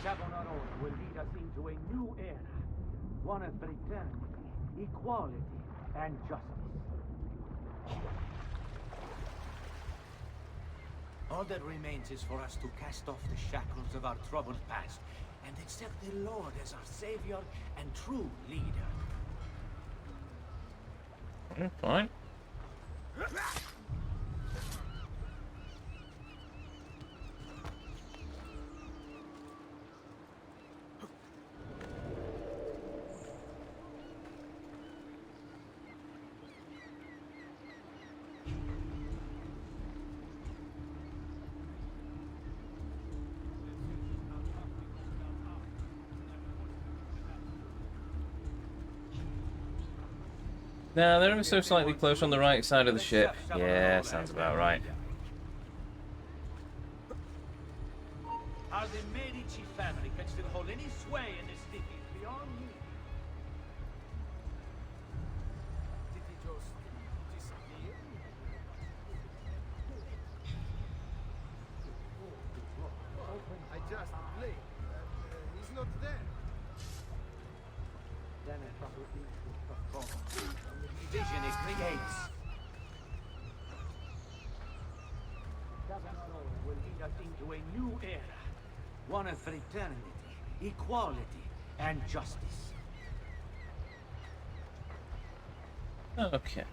Speaker 3: Savonarola will lead us into a new era. One of fraternity, equality, and justice.
Speaker 8: All that remains is for us to cast off the shackles of our troubled past and accept the Lord as our savior and true leader.
Speaker 1: Fine. Now, they're ever so slightly close on the right side of the ship. Yeah, sounds about right.
Speaker 3: How the Medici family can still hold any sway in this city is beyond me.
Speaker 6: Did he just disappear? I just blinked. He's not there.
Speaker 3: Then it probably is the division it creates. Savonarola will lead us into a new era. One of fraternity, equality, and justice.
Speaker 1: Okay.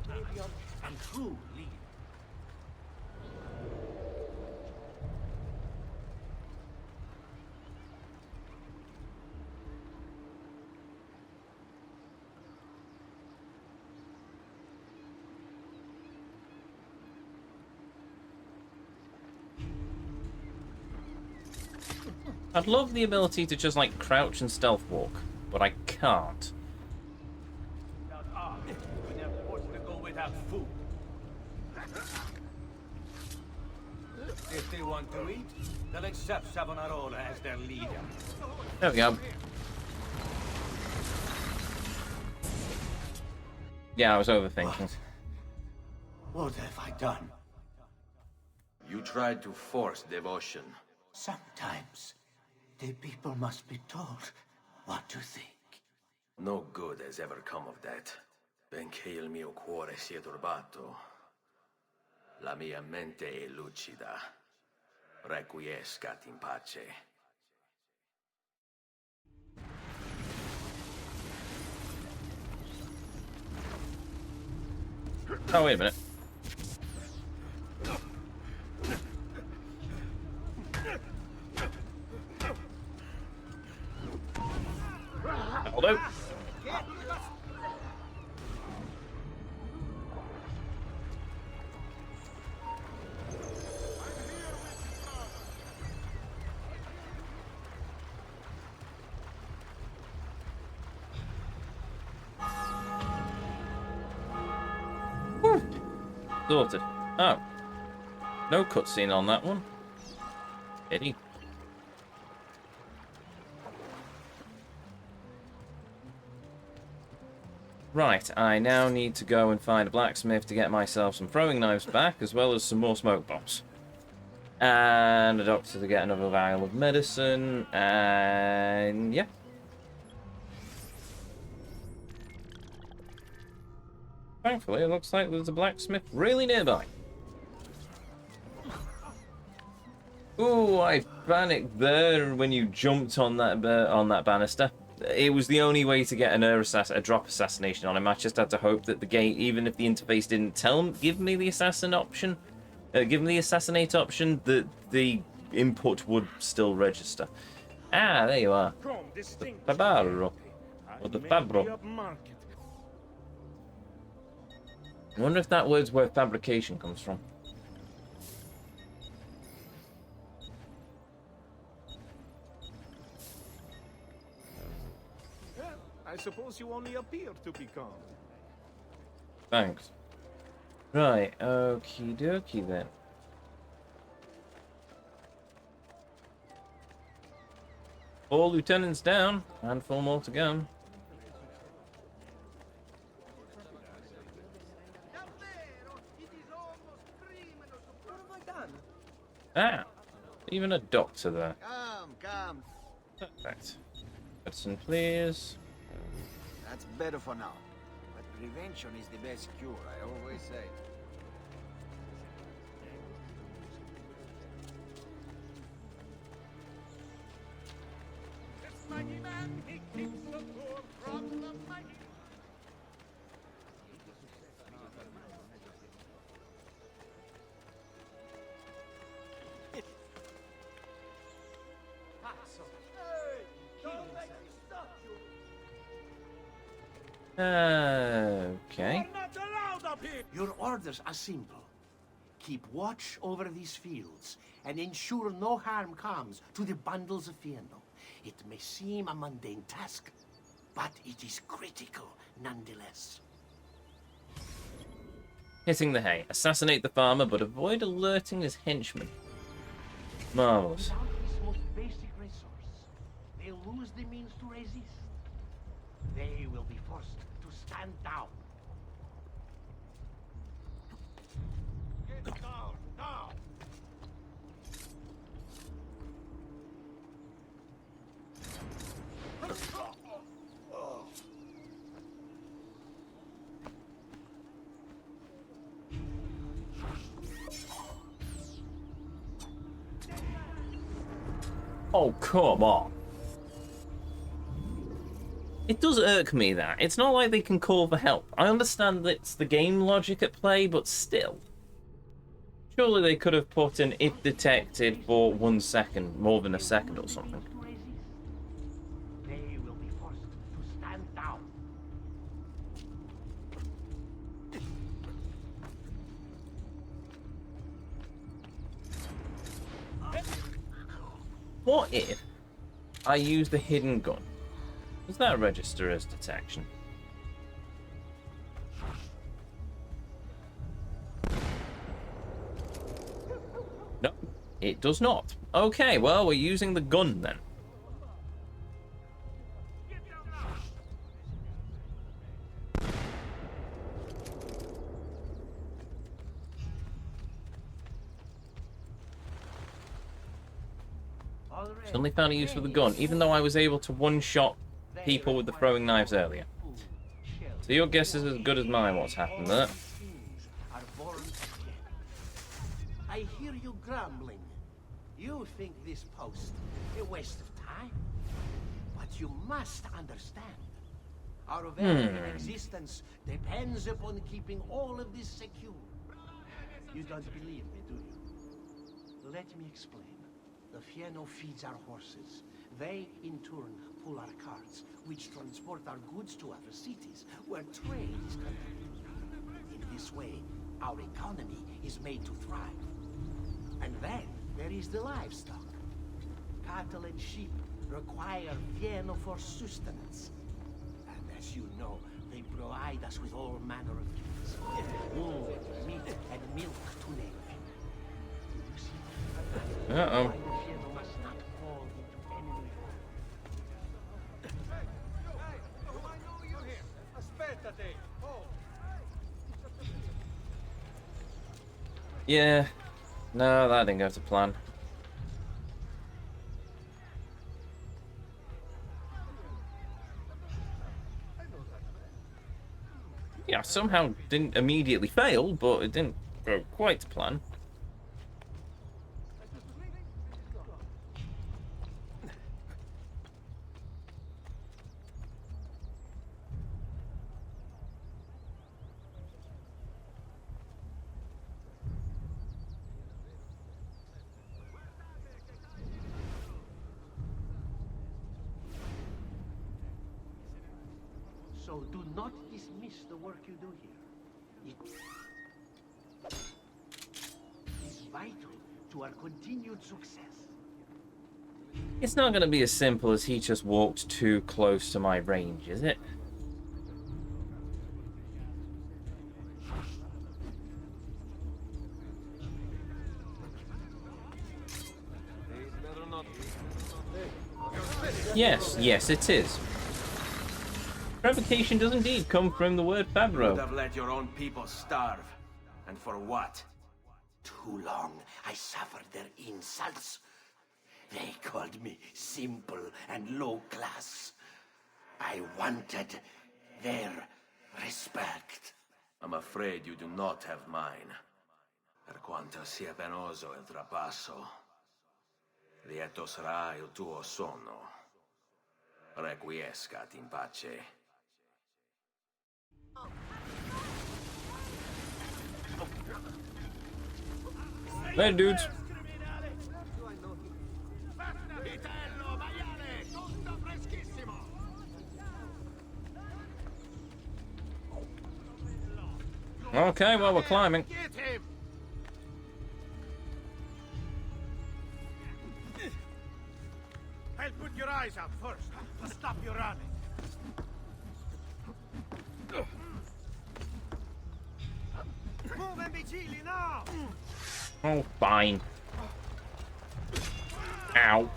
Speaker 3: Savior and true leader.
Speaker 1: I'd love the ability to just like crouch and stealth walk, but I can't.
Speaker 3: When they're forced to go without food. If they want to eat, they'll accept Savonarola as their leader.
Speaker 1: There we go. Yeah, I was overthinking.
Speaker 8: What have I done?
Speaker 4: You tried to force devotion.
Speaker 8: Sometimes the people must be told what to think.
Speaker 4: No good has ever come of that. Benché il mio cuore sia turbato, la mia mente è lucida. Requiescat in pace.
Speaker 1: Oh, wait a minute. Although. Sorted. Oh. No cutscene on that one. Pity. Right, I now need to go and find a blacksmith to get myself some throwing knives back, as well as some more smoke bombs. And a doctor to get another vial of medicine, and yeah. Thankfully, it looks like there's a blacksmith really nearby. Ooh, I panicked there when you jumped on that banister. It was the only way to get a drop assassination on him. I just had to hope that the game, even if the interface didn't give me the assassinate option, that the input would still register. Ah, there you are. The Fabaro. Or the Fabro. I wonder if that word's where fabrication comes from.
Speaker 6: I suppose you only appear to be calm.
Speaker 1: Thanks. Right, okie dokie then. Four lieutenants down, handful more to go. Ah, even a doctor there.
Speaker 9: Come.
Speaker 1: Perfect. Medicine, please.
Speaker 9: That's better for now. But prevention is the best cure, I always say.
Speaker 2: This mighty man, he keeps the poor from the mighty.
Speaker 1: Okay.
Speaker 8: Your orders are simple. Keep watch over these fields and ensure no harm comes to the bundles of Fiendo. It may seem a mundane task, but it is critical nonetheless.
Speaker 1: Hitting the hay. Assassinate the farmer, but avoid alerting his henchmen. Marvelous.
Speaker 8: Without this most basic resource, they lose the means to resist. They will be forced to stand down.
Speaker 2: Get down, now!
Speaker 1: Oh, come on. It does irk me that. It's not like they can call for help. I understand that it's the game logic at play, but still. Surely they could have put an if detected for 1 second, more than a second or something.
Speaker 8: They will be forced to stand down.
Speaker 1: What if I use the hidden gun? Does that register as detection? No, it does not. Okay, well, we're using the gun then. Suddenly found a use for the gun, even though I was able to one-shot people with the throwing knives earlier. So your guess is as good as mine what's happened there.
Speaker 8: I hear you grumbling. You think this post a waste of time? But you must understand. Our very existence depends upon keeping all of this secure. You don't believe me, do you? Let me explain. The Fieno feeds our horses. They, in turn, pull our carts, which transport our goods to other cities, where trade is conducted. In this way, our economy is made to thrive. And then there is the livestock. Cattle and sheep require Fieno for sustenance. And as you know, they provide us with all manner of things. Wool, meat, and milk, to name a few. You see,
Speaker 1: Uh-oh.
Speaker 8: why the Fieno must not fall into enemy
Speaker 1: Yeah. No, that didn't go to plan. Yeah, somehow didn't immediately fail, but it didn't go quite to plan.
Speaker 8: So do not dismiss the work you do here. It is vital to our continued success.
Speaker 1: It's not going to be as simple as he just walked too close to my range, is it? Yes, yes, it is. Provocation does indeed come from the word
Speaker 4: You
Speaker 1: Fabro.
Speaker 4: would have let your own people starve. And for what?
Speaker 8: Too long I suffered their insults. They called me simple and low class. I wanted their respect.
Speaker 4: I'm afraid you do not have mine. Per quanto sia penoso il trapasso, lieto sarà il tuo sonno. Requiescat in pace.
Speaker 1: Hey, dudes. Okay, well, we're climbing.
Speaker 6: I'll put your eyes out first to stop you running. Move and be chilly now!
Speaker 1: Oh, fine. Ow.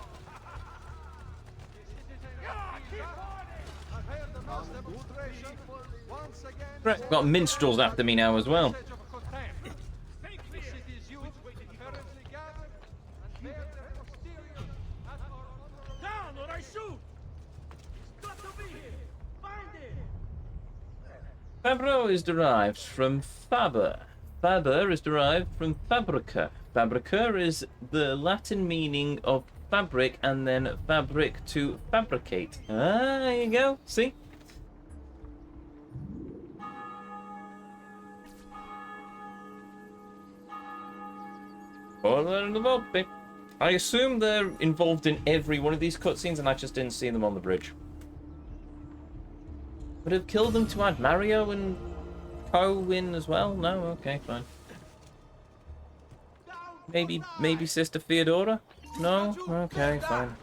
Speaker 1: Right, got minstrels after me now as well.
Speaker 6: Down or I shoot! It's got to be here! Find it!
Speaker 1: Fabro is derived from faber. Faber is derived from fabrica. Fabrica is the Latin meaning of fabric and then fabric to fabricate. Ah, there you go. See? I assume they're involved in every one of these cutscenes and I just didn't see them on the bridge. Would have killed them to add Mario and Co in as well? No? Okay, fine. Maybe Sister Theodora? No? Okay, fine.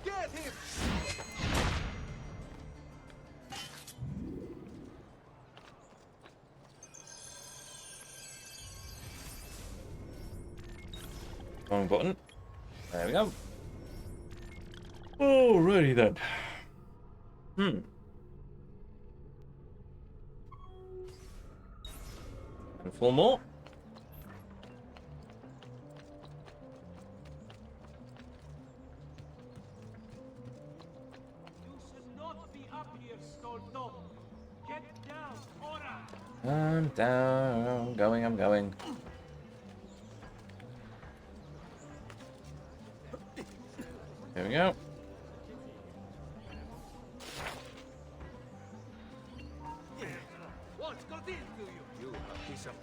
Speaker 1: Wrong button. There we go. Alrighty then. And 4 more.
Speaker 2: Get down, ora!
Speaker 1: I'm down. I'm going. I'm going. Here we go.
Speaker 2: What's got into you?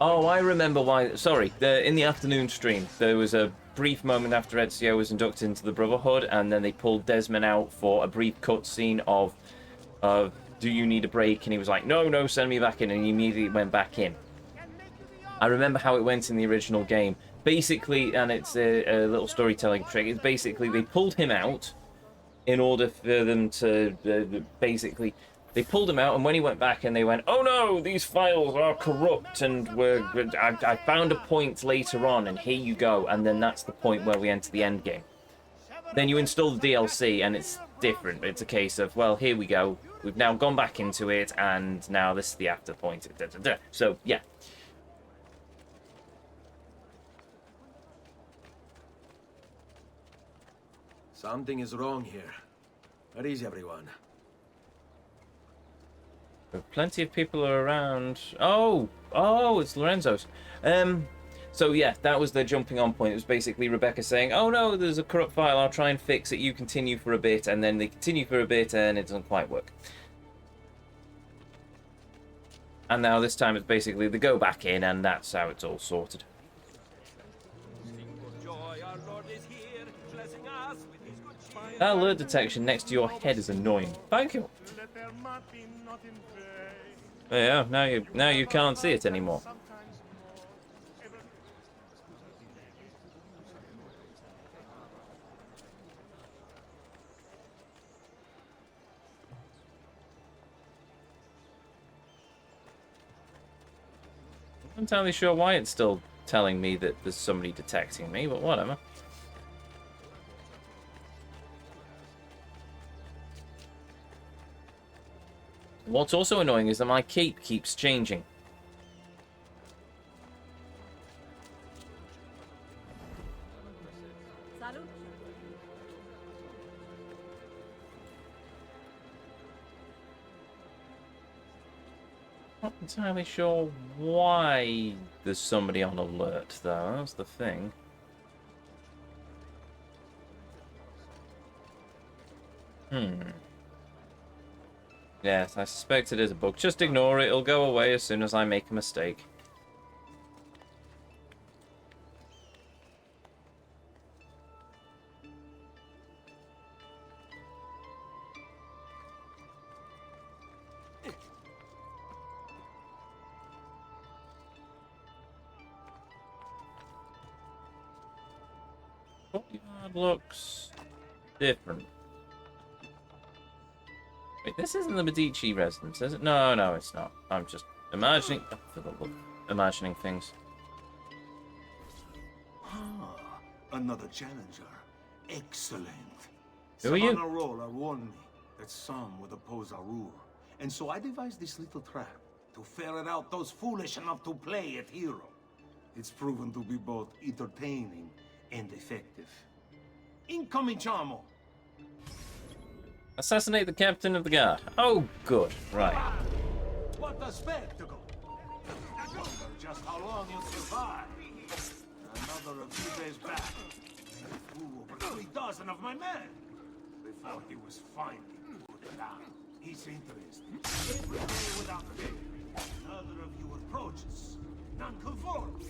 Speaker 1: Oh, I remember why. Sorry, in the afternoon stream, there was a brief moment after Ezio was inducted into the Brotherhood, and then they pulled Desmond out for a brief cutscene of, do you need a break? And he was like, no, no, send me back in, and he immediately went back in. I remember how it went in the original game. Basically, and it's a little storytelling trick, it's basically they pulled him out in order for them to basically... They pulled him out, and when he went back and they went, oh no, these files are corrupt, and I found a point later on, and here you go, and then that's the point where we enter the end game. Then you install the DLC, and it's different. It's a case of, well, here we go. We've now gone back into it, and now this is the after point. So, yeah.
Speaker 4: Something is wrong here. Where is everyone?
Speaker 1: Plenty of people are around. Oh, it's Lorenzo's. So yeah, that was the jumping on point. It was basically Rebecca saying, oh no, there's a corrupt file, I'll try and fix it, you continue for a bit, and then they continue for a bit and it doesn't quite work. And now this time it's basically they go back in and that's how it's all sorted. That alert detection next to your head is annoying. Thank you. Yeah, now you can't see it anymore. I'm not entirely sure why it's still telling me that there's somebody detecting me, but whatever. What's also annoying is that my cape keeps changing. Not entirely sure why there's somebody on alert, though. That's the thing. Yes, I suspect it is a bug. Just ignore it. It'll go away as soon as I make a mistake. Courtyard looks different. Wait, this isn't the Medici residence, is it? No, no, it's not. I'm just imagining... Oh, for the love, imagining things.
Speaker 10: Ah, another challenger. Excellent.
Speaker 1: Who are you?
Speaker 10: Savonarola warned me that some would oppose our rule. And so I devised this little trap to ferret out those foolish enough to play at hero. It's proven to be both entertaining and effective. Incoming, Chamo!
Speaker 1: Assassinate the captain of the guard. Oh, good. Right.
Speaker 10: What a spectacle! I wonder just how long you'll survive. Another a few days back, I threw over 3 dozen of my men before he was finally put down. His interest every day without fail. Another of you approaches, non-conform.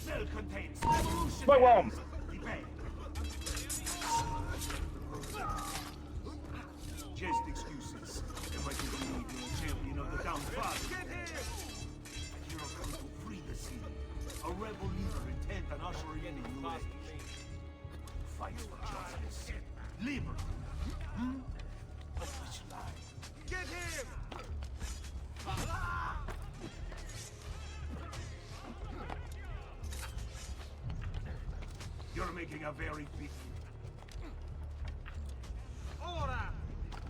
Speaker 10: Self-contained revolutionaries debate. Just excuses. Am I going to be the champion of the downtrodden? Get here! A hero coming to free the sea. A rebel leader intent on ushering in a new age. Fight for justice. Liberty. Which lie?
Speaker 2: Get him!
Speaker 10: You're making a very big...
Speaker 2: Ora!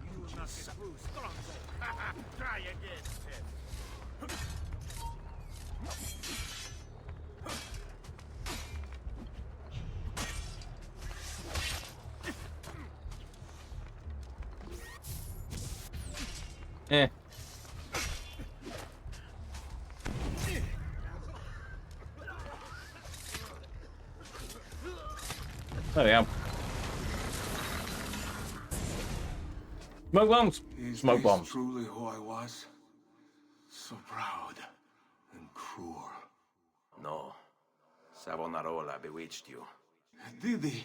Speaker 2: You not get through, Stronzo. Try again, Ted.
Speaker 1: Eh. There we go. Smoke bombs! Smoke
Speaker 6: Is
Speaker 1: bombs.
Speaker 6: truly who I was? So proud and cruel.
Speaker 4: No. Savonarola bewitched you.
Speaker 6: Did he?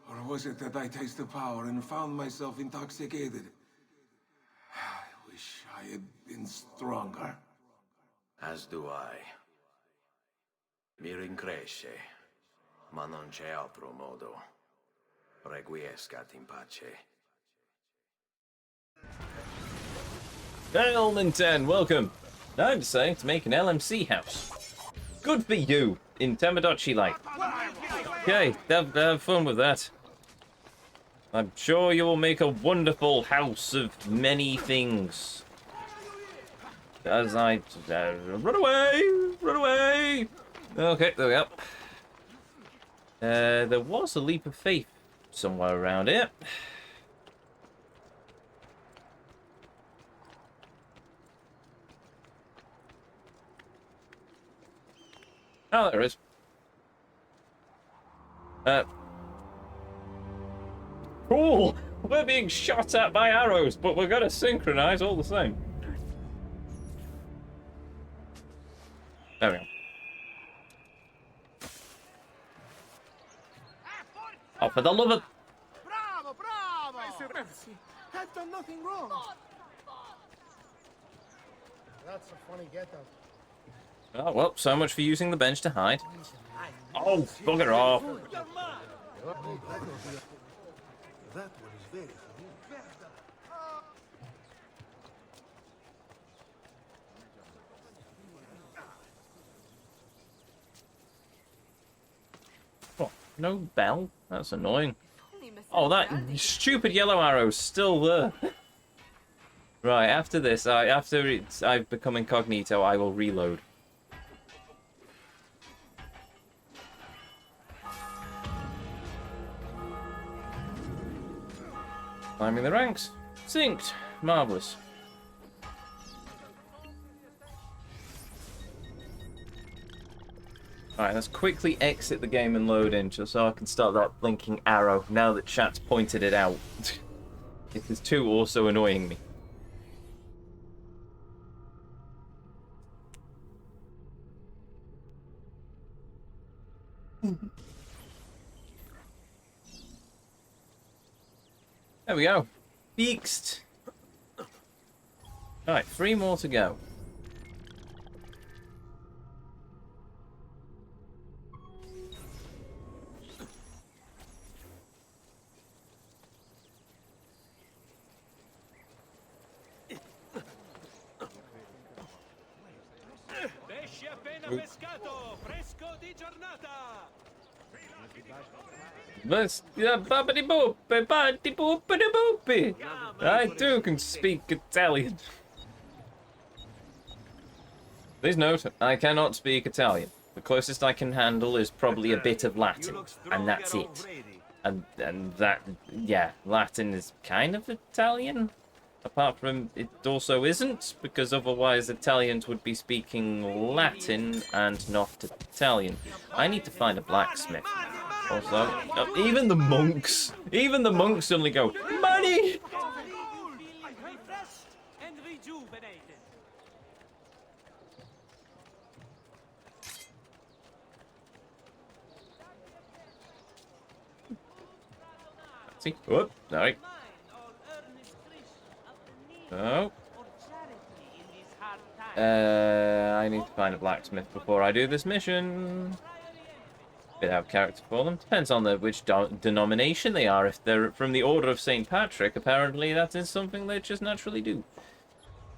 Speaker 6: Or was it that I tasted power and found myself intoxicated? I wish I had been stronger.
Speaker 4: As do I. Mi rincresce, ma non c'è altro modo. Requiescat in pace.
Speaker 1: Elman 10, welcome. I'm deciding to make an LMC house. Good for you, in Tamagotchi like. Okay, have fun with that. I'm sure you will make a wonderful house of many things. As I... run away! Run away! Okay, there we go. There was a leap of faith somewhere around here. Oh, there is. Cool! We're being shot at by arrows, but we're gonna synchronize all the same. There we go. Oh, for the love of...
Speaker 7: Bravo, bravo! I've done nothing wrong. That's a funny get-up.
Speaker 1: Oh, well, so much for using the bench to hide. Oh, bugger off.
Speaker 7: That one is very familiar.
Speaker 1: Oh, no bell? That's annoying. Oh, that stupid yellow arrow's still there. Right, after this, after I've become incognito, I will reload. Climbing the ranks. Synced. Marvellous. Alright, let's quickly exit the game and load in, just so I can start that blinking arrow, now that chat's pointed it out. It is too also annoying me. There we go. Fixed. Alright, 3 more to go.
Speaker 2: Pesce appena pescato, fresco di giornata.
Speaker 1: I too can speak Italian. Please note, I cannot speak Italian. The closest I can handle is probably a bit of Latin, and that's it. And that, yeah, Latin is kind of Italian. Apart from it also isn't, because otherwise Italians would be speaking Latin and not Italian. I need to find a blacksmith. Also, even the monks suddenly go, money!
Speaker 2: Refreshed and rejuvenated.
Speaker 1: See? Whoop, sorry. Oh. I need to find a blacksmith before I do this mission. Bit out of character for them. Depends on which denomination they are. If they're from the Order of St. Patrick, apparently that is something they just naturally do.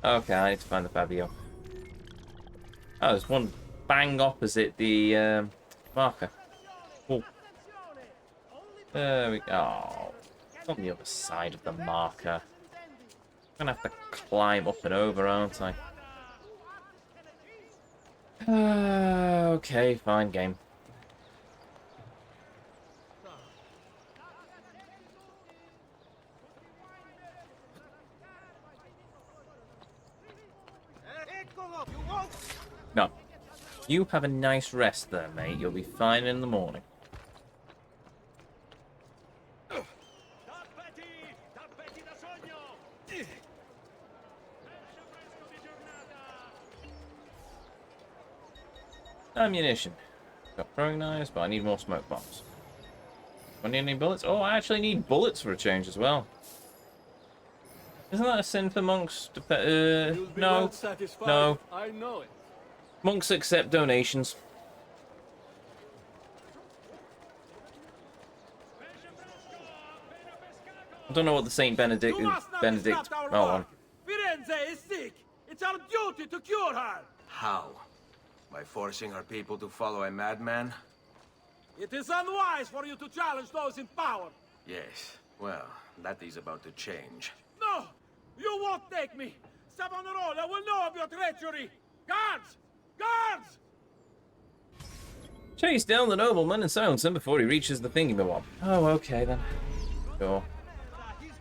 Speaker 1: Okay, I need to find the Fabio. Oh, there's one bang opposite the marker. Oh. There we go. Oh, it's on the other side of the marker. I'm gonna have to climb up and over, aren't I? Okay, fine, game. No. You have a nice rest there, mate. You'll be fine in the morning. Ammunition. Got throwing knives, but I need more smoke bombs. Do I need any bullets? Oh, I actually need bullets for a change as well. Isn't that a sin for monks? No. No.
Speaker 7: I know it.
Speaker 1: Monks accept donations. I don't know what the Saint Benedict
Speaker 10: You must not
Speaker 1: Benedict.
Speaker 10: disrupt our
Speaker 1: Oh,
Speaker 10: work.
Speaker 1: on.
Speaker 10: Firenze is sick. It's our duty to cure her.
Speaker 4: How? By forcing our people to follow a madman?
Speaker 10: It is unwise for you to challenge those in power.
Speaker 4: Yes. Well, that is about to change.
Speaker 10: No! You won't take me! Savonarola will know of your treachery! Guards! Guards!
Speaker 1: Chase down the nobleman and silence him before he reaches the thingamabob. Oh, okay then. Sure.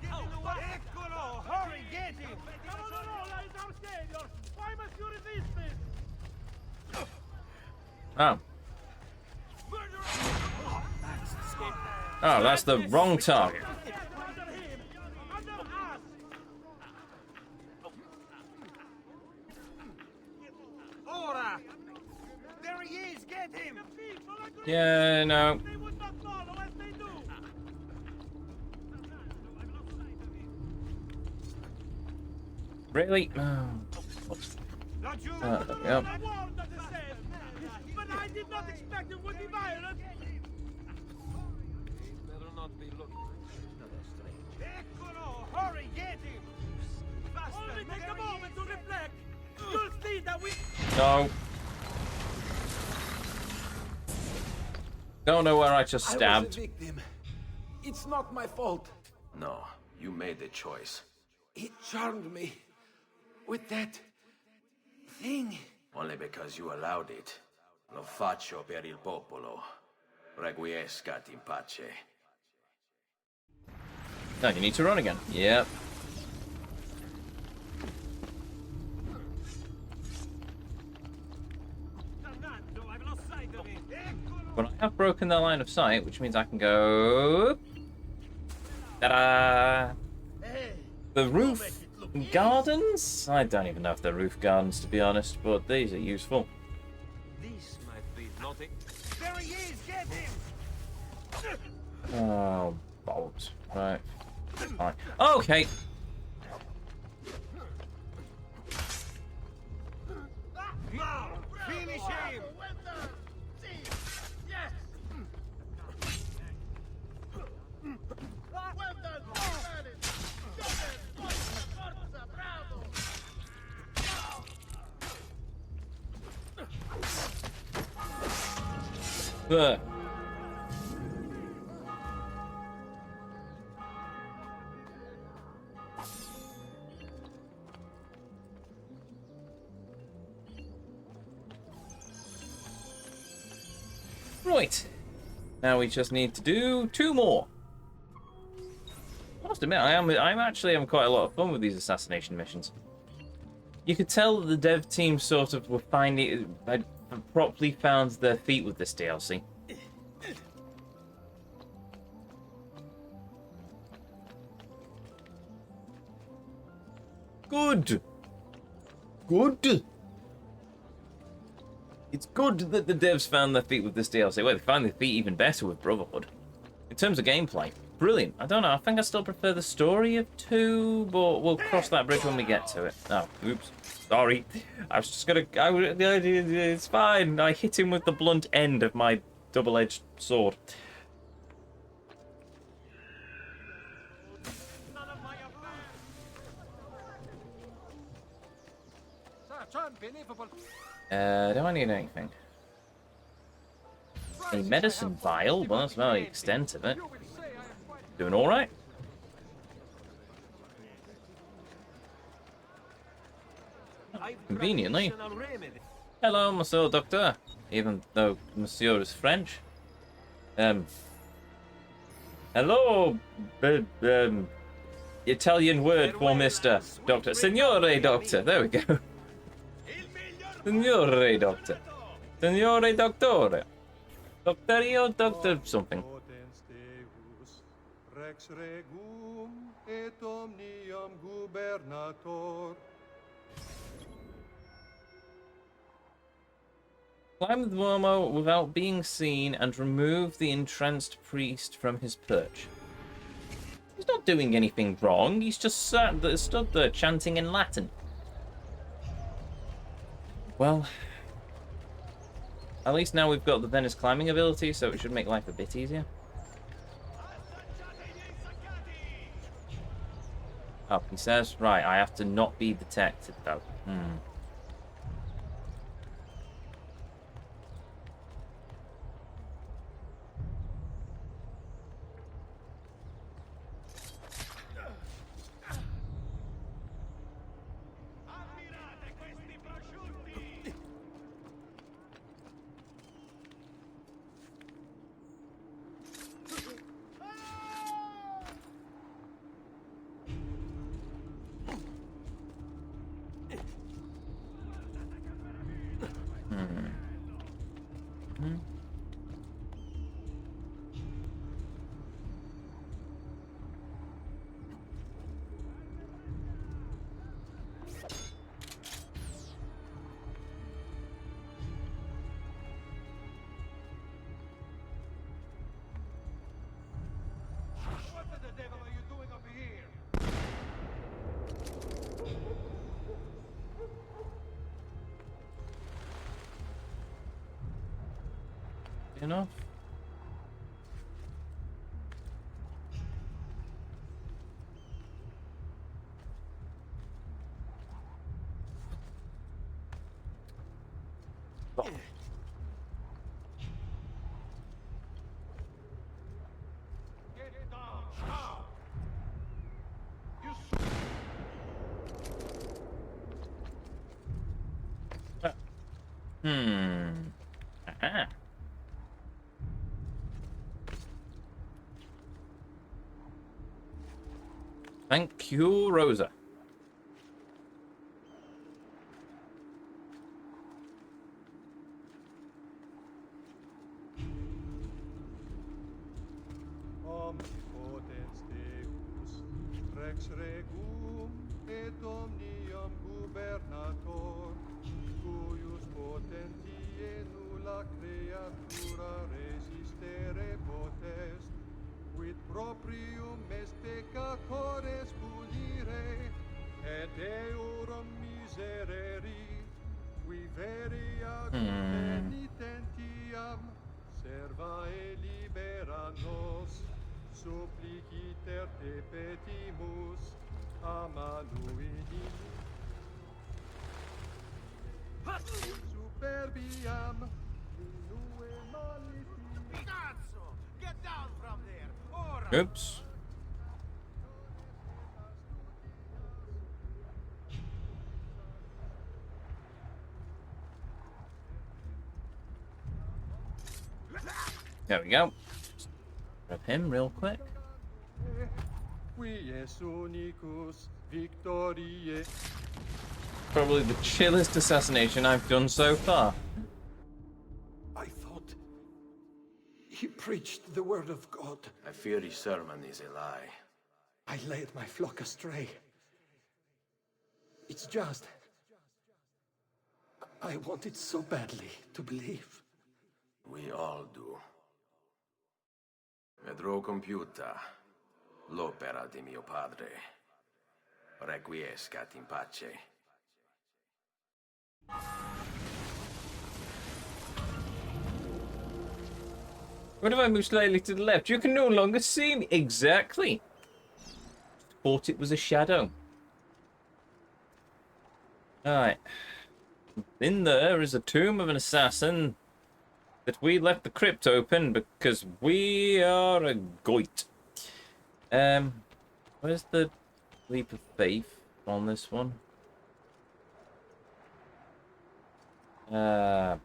Speaker 10: Eccolo! Hurry, get him! Savonarola is our savior! Why must you resist this?
Speaker 1: Oh. Oh, that's the wrong target.
Speaker 10: Ora! There he is! Get him!
Speaker 1: Yeah, no.
Speaker 10: They would not follow as they do!
Speaker 1: Really? Oh.
Speaker 10: Not you!
Speaker 1: Yep.
Speaker 10: I warned that the same! But I did not expect it would be violent! Better not be looking. Eccolo! Hurry, get him! Faster! Only take a moment to reflect! You'll see that we...
Speaker 1: No. Don't know where I just
Speaker 6: I was
Speaker 1: stabbed.
Speaker 6: a victim. It's not my fault.
Speaker 4: No, you made the choice.
Speaker 6: It charmed me with that thing.
Speaker 4: Only because you allowed it. Lo faccio per il popolo. Requiescat in pace.
Speaker 1: No, you need to run again. Yep. But I have broken their line of sight, which means I can go... Ta-da! The roof gardens? I don't even know if they're roof gardens, to be honest, but these are useful.
Speaker 10: This might be nothing. There he is! Get him!
Speaker 1: Oh, bolt. Right. Fine. Okay.
Speaker 10: Now! Finish him!
Speaker 1: There. Right. Now we just need to do 2 more. I must admit, I'm actually having quite a lot of fun with these assassination missions. You could tell that the dev team sort of were finding, had properly found their feet with this DLC. Good. Good. It's good that the devs found their feet with this DLC. Well, they found their feet even better with Brotherhood. In terms of gameplay, brilliant. I don't know, I think I still prefer the story of 2, but we'll cross that bridge when we get to it. Oh, oops. Sorry. I was just gonna... it's fine. I hit him with the blunt end of my double-edged sword. Do I need anything? A medicine vial? Well, that's about the extent of it. Doing alright? Conveniently. Hello, Monsieur Doctor. Even though Monsieur is French. Hello, Italian word for Mr. Doctor. Signore Doctor. There we go. Signore Doctor. Signore Doctore. Doctorio Doctor something.
Speaker 11: Rex regum et omnium gubernator.
Speaker 1: Climb the Duomo without being seen and remove the entranced priest from his perch. He's not doing anything wrong. He's just stood there chanting in Latin. Well, at least now we've got the Venice climbing ability, so it should make life a bit easier. Oh, he says, right, I have to not be detected, though.
Speaker 11: What the devil are you doing over here?
Speaker 1: Enough. Oh.
Speaker 11: Get down now!
Speaker 1: Aha. Thank you, Rosa.
Speaker 11: Omnipotens Deus, Rex regum et omnium gubernator, cuius potentie nulla creatura resistere potest, quid proprium est peccatores punire, et eurum miserere, qui veria penitentiam serva e libera nos, suppliciter te petimus, amanuini. Superbiam, minue maliti.
Speaker 7: Cazzo! Get down from there! Ora!
Speaker 1: Oops. There we go. Grab him real quick.
Speaker 11: Qui es unicus victoriae.
Speaker 1: Probably the chillest assassination I've done so far.
Speaker 5: I thought he preached the word of God.
Speaker 4: I fear his sermon is a lie.
Speaker 5: I led my flock astray. It's just... I wanted so badly to believe.
Speaker 4: We all do. Vedrò compiuta l'opera di mio padre. Requiescat in pace.
Speaker 1: What if I move slightly to the left? You can no longer see me. Exactly. Thought it was a shadow. Alright. In there is a tomb of an assassin that we left the crypt open because we are a goit. Where's the leap of faith on this one? I'm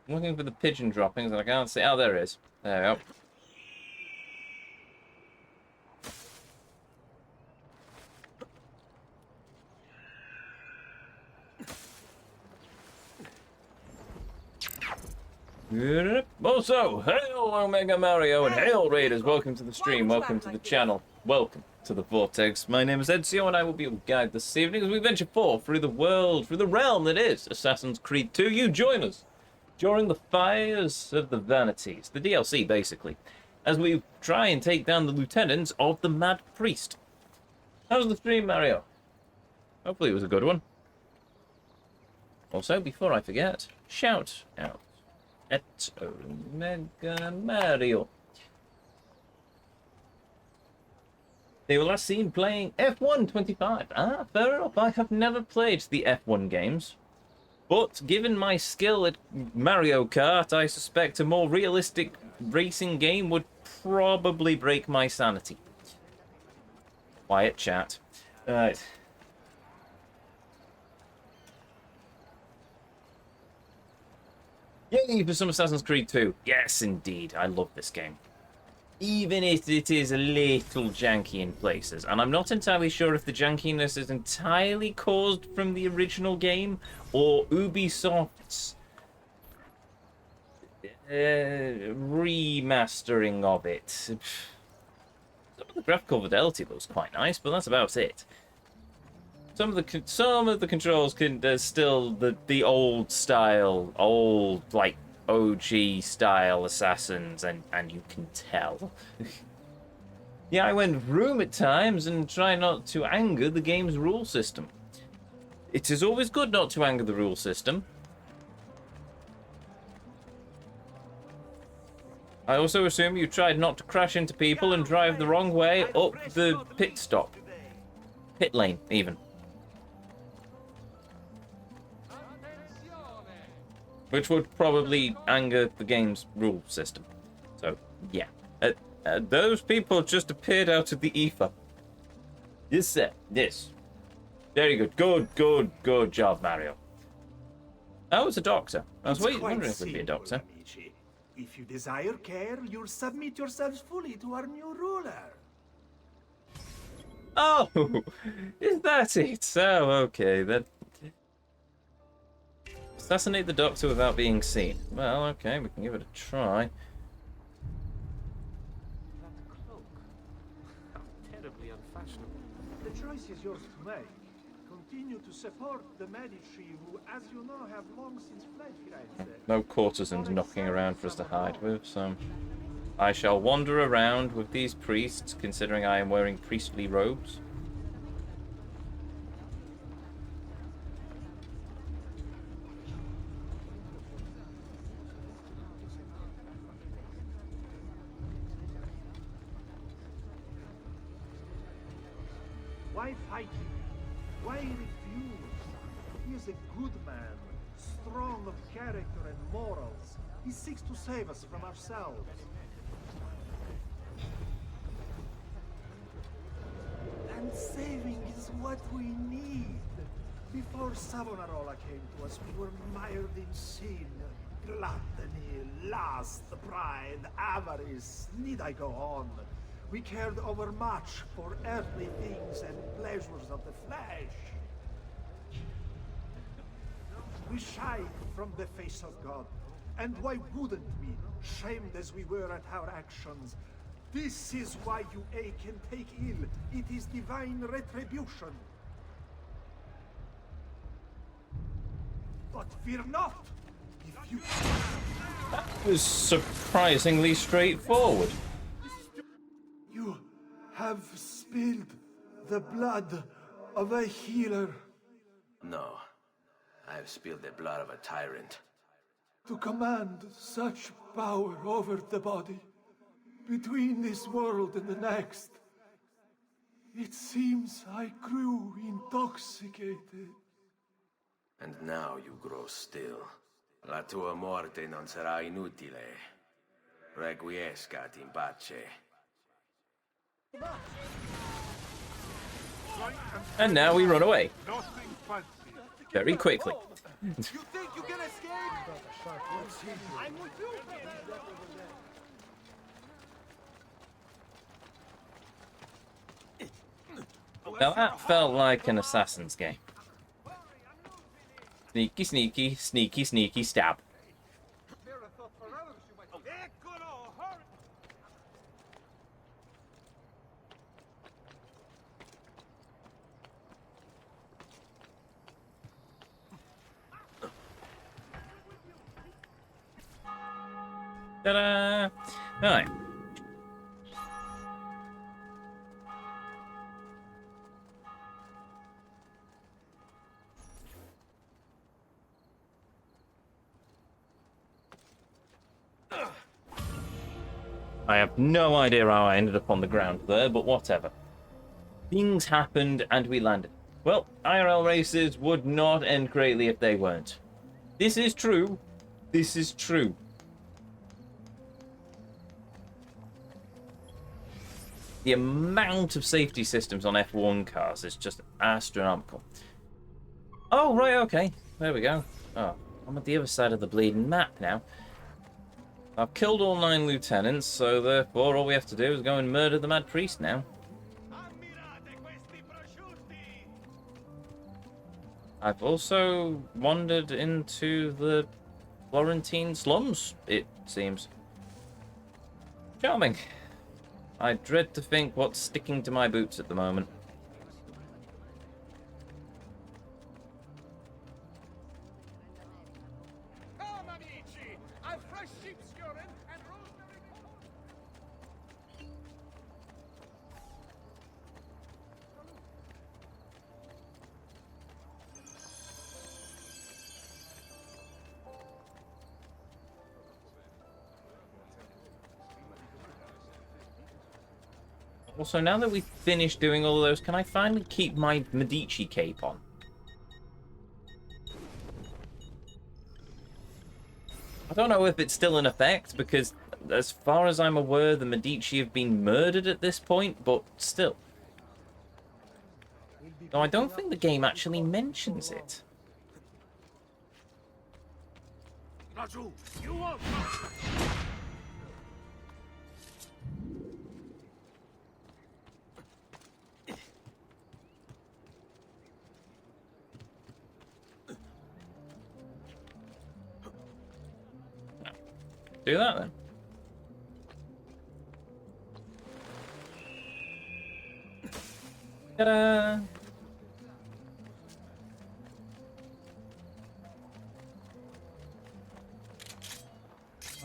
Speaker 1: looking for the pigeon droppings and I can't see. Oh, there it is. There we go. Also, hail Omega Mario and hail Raiders. Welcome to the stream, welcome to the channel, welcome to the Vortex. My name is Ezio and I will be your guide this evening as we venture forth through the world, through the realm that is Assassin's Creed 2. You join us during the Fires of the Vanities, the DLC basically, as we try and take down the lieutenants of the Mad Priest. How's the stream, Mario? Hopefully it was a good one. Also, before I forget, shout out at Omega Mario. They were last seen playing F1 25. Ah, fair enough. I have never played the F1 games. But given my skill at Mario Kart, I suspect a more realistic racing game would probably break my sanity. Quiet chat. Alright. Yay for some Assassin's Creed 2. Yes, indeed. I love this game. Even if it is a little janky in places. And I'm not entirely sure if the jankiness is entirely caused from the original game or Ubisoft's remastering of it. Some of the graphical fidelity looks quite nice, but that's about it. Some of the controls there's still the old style, like OG style assassins, and you can tell. Yeah, I went room at times and try not to anger the game's rule system. It is always good not to anger the rule system. I also assume you tried not to crash into people and drive the wrong way up the pit stop. Pit lane, even. Which would probably anger the game's rule system. So, yeah. Those people just appeared out of the ether. Yes, sir. Yes. Very good. Good job, Mario. Oh, it's a doctor. I was wondering if it'd be a doctor.
Speaker 10: Amici. If you desire care, you'll submit yourselves fully to our new ruler.
Speaker 1: Oh! Is that it? Oh, okay. Assassinate the doctor without being seen. Well, okay, we can give it a try.
Speaker 10: That cloak. How terribly unfashionable. The choice is yours to make. Continue to support the Medici, who, as you know, have long since fled Firenze.
Speaker 1: No courtesans knocking around for us to hide with, so... I shall wander around with these priests, considering I am wearing priestly robes.
Speaker 10: Why fight him? Why refuse? He is a good man, strong of character and morals. He seeks to save us from ourselves. And saving is what we need. Before Savonarola came to us, we were mired in sin, gluttony, lust, pride, avarice. Need I go on? We cared overmuch for earthly things and pleasures of the flesh. We shied from the face of God. And why wouldn't we, shamed as we were at our actions? This is why you ache and take ill. It is divine retribution. But fear not. If you...
Speaker 1: That was surprisingly straightforward.
Speaker 10: You have spilled the blood of a healer.
Speaker 4: No. I've spilled the blood of a tyrant.
Speaker 10: To command such power over the body, between this world and the next. It seems I grew intoxicated.
Speaker 4: And now you grow still. La tua morte non sarà inutile. Requiescat in pace.
Speaker 1: And now we run away. Very quickly.
Speaker 7: You think you can escape? I'm with you.
Speaker 1: Now that felt like an assassin's game. Sneaky, sneaky, sneaky, sneaky stab. Ta-da! Right. I have no idea how I ended up on the ground there, but whatever. Things happened and we landed. Well, IRL races would not end greatly if they weren't. This is true. This is true. The amount of safety systems on F1 cars is just astronomical. Oh, right, okay. There we go. Oh, I'm at the other side of the bleeding map now. I've killed all 9 lieutenants, so therefore all we have to do is go and murder the Mad Priest now. I've also wandered into the Florentine slums, it seems. Charming. I dread to think what's sticking to my boots at the moment.
Speaker 7: Come, amici! I've fresh sheep's urine and rosemary.
Speaker 1: Also, now that we've finished doing all of those, can I finally keep my Medici cape on? I don't know if it's still in effect, because as far as I'm aware, the Medici have been murdered at this point, but still. No, I don't think the game actually mentions it.
Speaker 10: Raju, you won't.
Speaker 1: Do that then. Ta-da!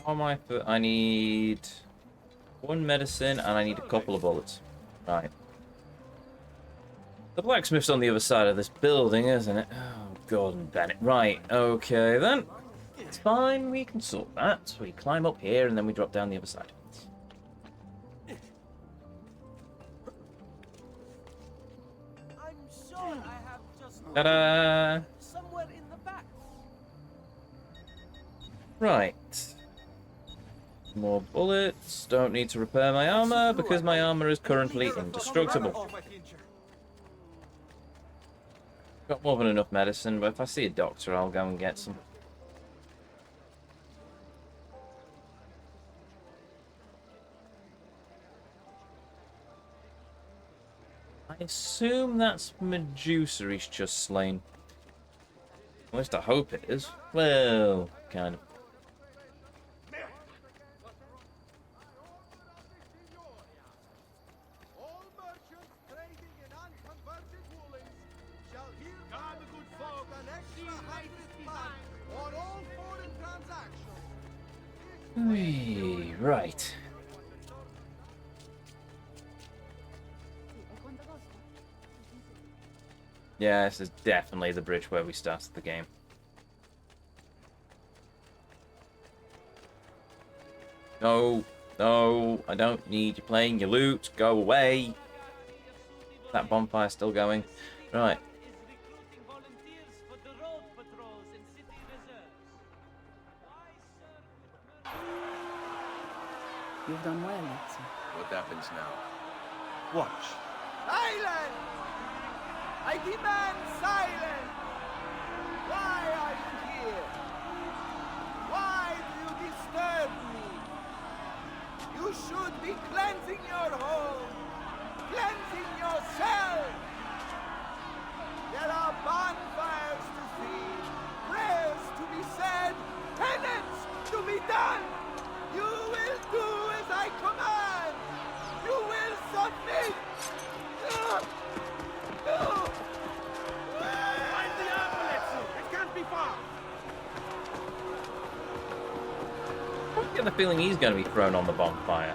Speaker 1: How am I for? I need 1 medicine and I need a couple of bullets. Right. The blacksmith's on the other side of this building, isn't it? Oh, Gordon Bennett. Right, okay then. It's fine, we can sort that. We climb up here and then we drop down the other side.
Speaker 2: I'm sure I have just
Speaker 1: Ta-da!
Speaker 2: somewhere in the back.
Speaker 1: Right. More bullets. Don't need to repair my armor because my armor is currently indestructible. Got more than enough medicine, but if I see a doctor, I'll go and get some. I assume that's Medusa he's just slain. At least I hope it is. Well, kind of.
Speaker 7: All merchants trading in unconverted woolens shall hereby good folk an extra 100 pounds on all foreign transactions.
Speaker 1: Right. Yeah, this is definitely the bridge where we started the game. No, no, I don't need you playing your loot. Go away. That bonfire's still going. Right.
Speaker 12: You've done well, Ezio.
Speaker 4: What happens now?
Speaker 7: Watch. Silence! I demand silence! Why are you here? Why do you disturb me? You should be cleansing your home, cleansing yourself. There are bonfires to see, prayers to be said, penance to be done. You will do as I command. You will submit. Find the armor, Ezio. It can't be far.
Speaker 1: the feeling he's going to be thrown on the bonfire.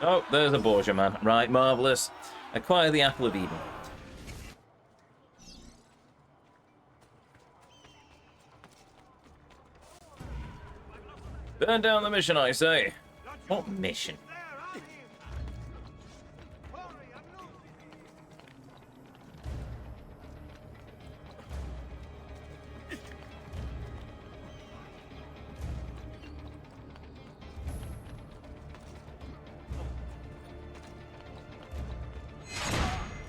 Speaker 1: Oh, there's a Borgia man. Right, marvellous. Acquire the Apple of Eden. Burn down the mission, I say. What mission?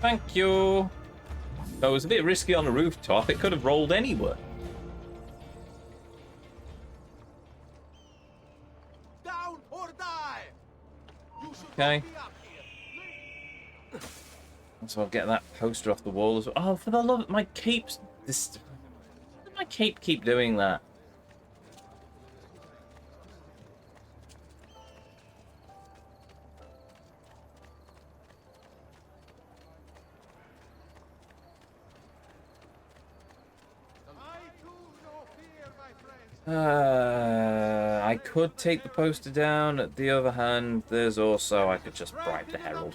Speaker 1: Thank you. That was a bit risky on the rooftop. It could have rolled anywhere.
Speaker 7: Down or die. You should
Speaker 1: Okay.
Speaker 7: not be up here.
Speaker 1: So I'll get that poster off the wall as well. Oh, for the love of my cape's this. Why does my cape keep doing that? I could take the poster down. At the other hand, there's also I could just bribe the Herald.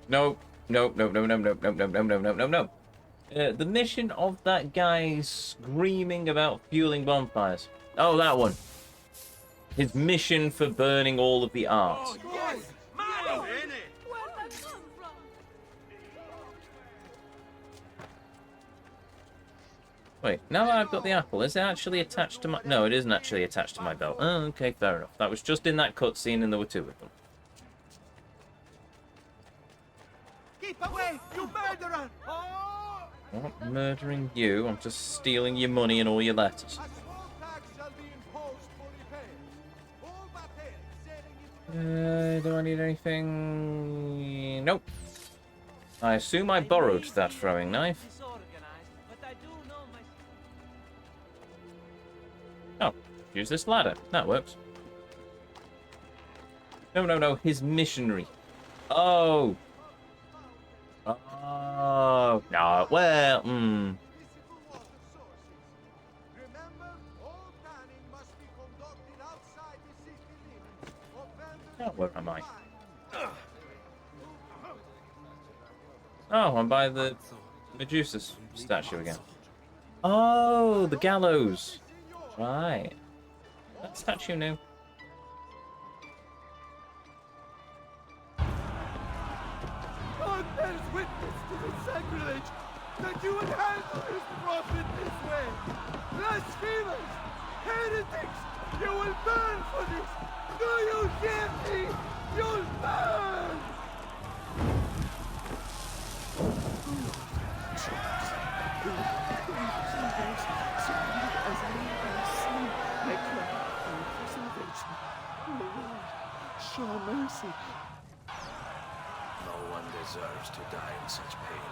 Speaker 1: No, no, no, no, no, no, no, no, no, no, no, no, no. The mission of that guy screaming about fueling bonfires. Oh, that one. His mission for burning all of the art.
Speaker 3: Oh, yes! Mine!
Speaker 2: Where'd that come from?
Speaker 1: Wait, now that I've got the apple, is it actually attached to my... No, it isn't actually attached to my belt. Oh, okay, fair enough. That was just in that cutscene and there were two of them.
Speaker 7: Keep away, you murderer! Oh!
Speaker 1: I'm not murdering you, I'm just stealing your money and all your letters.
Speaker 7: A small tax shall be imposed for repair. All material selling it.
Speaker 1: Do I need anything? Nope. I assume I borrowed that throwing knife. Oh, use this ladder. That works. No, no, no. His missionary. Oh. Oh. No. Well.
Speaker 7: Remember, all canning must be conducted outside the city limits.
Speaker 1: Oh, where am I? Oh, I'm by the Medusa's statue again. Oh, the gallows. Right. That statue new.
Speaker 7: God bears witness to the sacrilege that you would handle this prophet this way. Blasphemers! Heretics! You will burn for this! Do you hear me? You'll burn! Show mercy.
Speaker 4: No one deserves to die in such pain.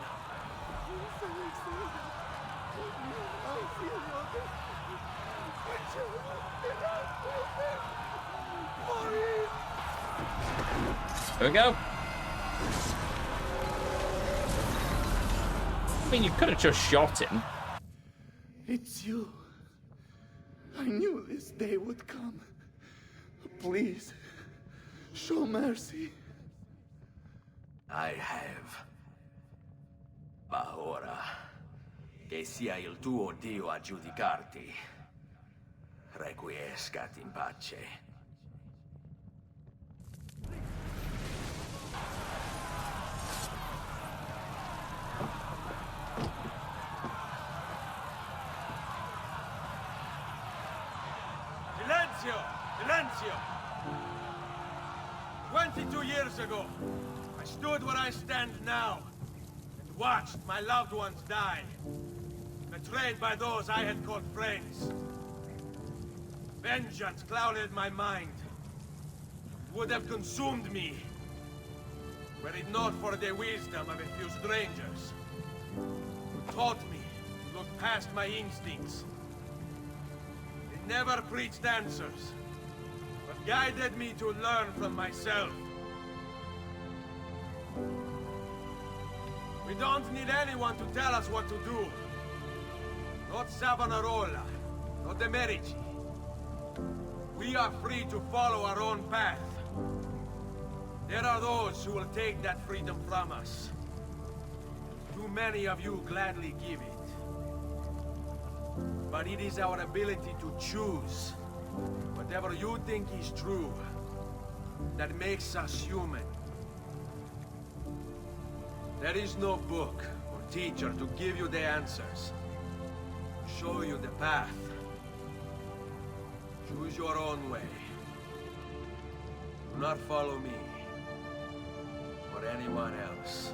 Speaker 1: There we go. I mean, you could have just shot him.
Speaker 5: It's you. I knew this day would come. Please, show mercy.
Speaker 4: I have. Ma ora, che sia il tuo Dio a giudicarti. Requiescat in pace.
Speaker 3: Silenzio! Silenzio! 22 years ago, I stood where I stand now and watched my loved ones die, betrayed by those I had called friends. Vengeance clouded my mind, would have consumed me, were it not for the wisdom of a few strangers who taught me to look past my instincts. They never preached answers, but guided me to learn from myself. We don't need anyone to tell us what to do. Not Savonarola, not the Medici. We are free to follow our own path. There are those who will take that freedom from us. Too many of you gladly give it. But it is our ability to choose whatever you think is true that makes us human. There is no book or teacher to give you the answers, show you the path. Choose your own way. Do not follow me or anyone else.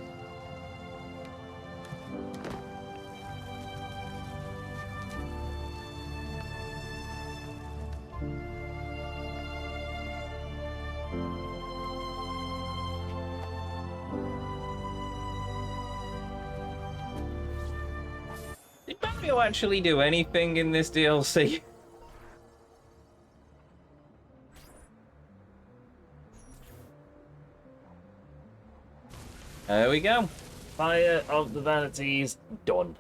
Speaker 1: Did Mario actually do anything in this DLC? There we go. Fire of the Vanities done.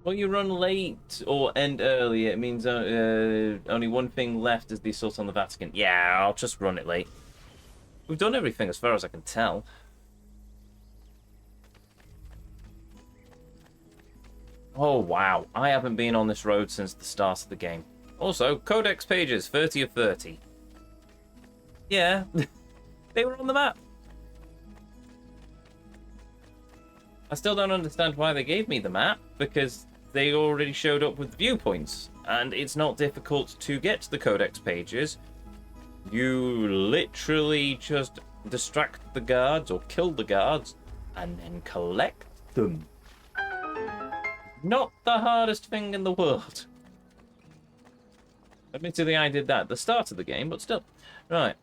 Speaker 1: When you run late or end early, it means only one thing left is the assault on the Vatican. Yeah, I'll just run it late. We've done everything as far as I can tell. Oh, wow. I haven't been on this road since the start of the game. Also, codex pages, 30 of 30. Yeah, they were on the map. I still don't understand why they gave me the map, because they already showed up with viewpoints. And it's not difficult to get to the codex pages. You literally just distract the guards or kill the guards and then collect them. Not the hardest thing in the world. Admittedly, I did that at the start of the game, but still. Right.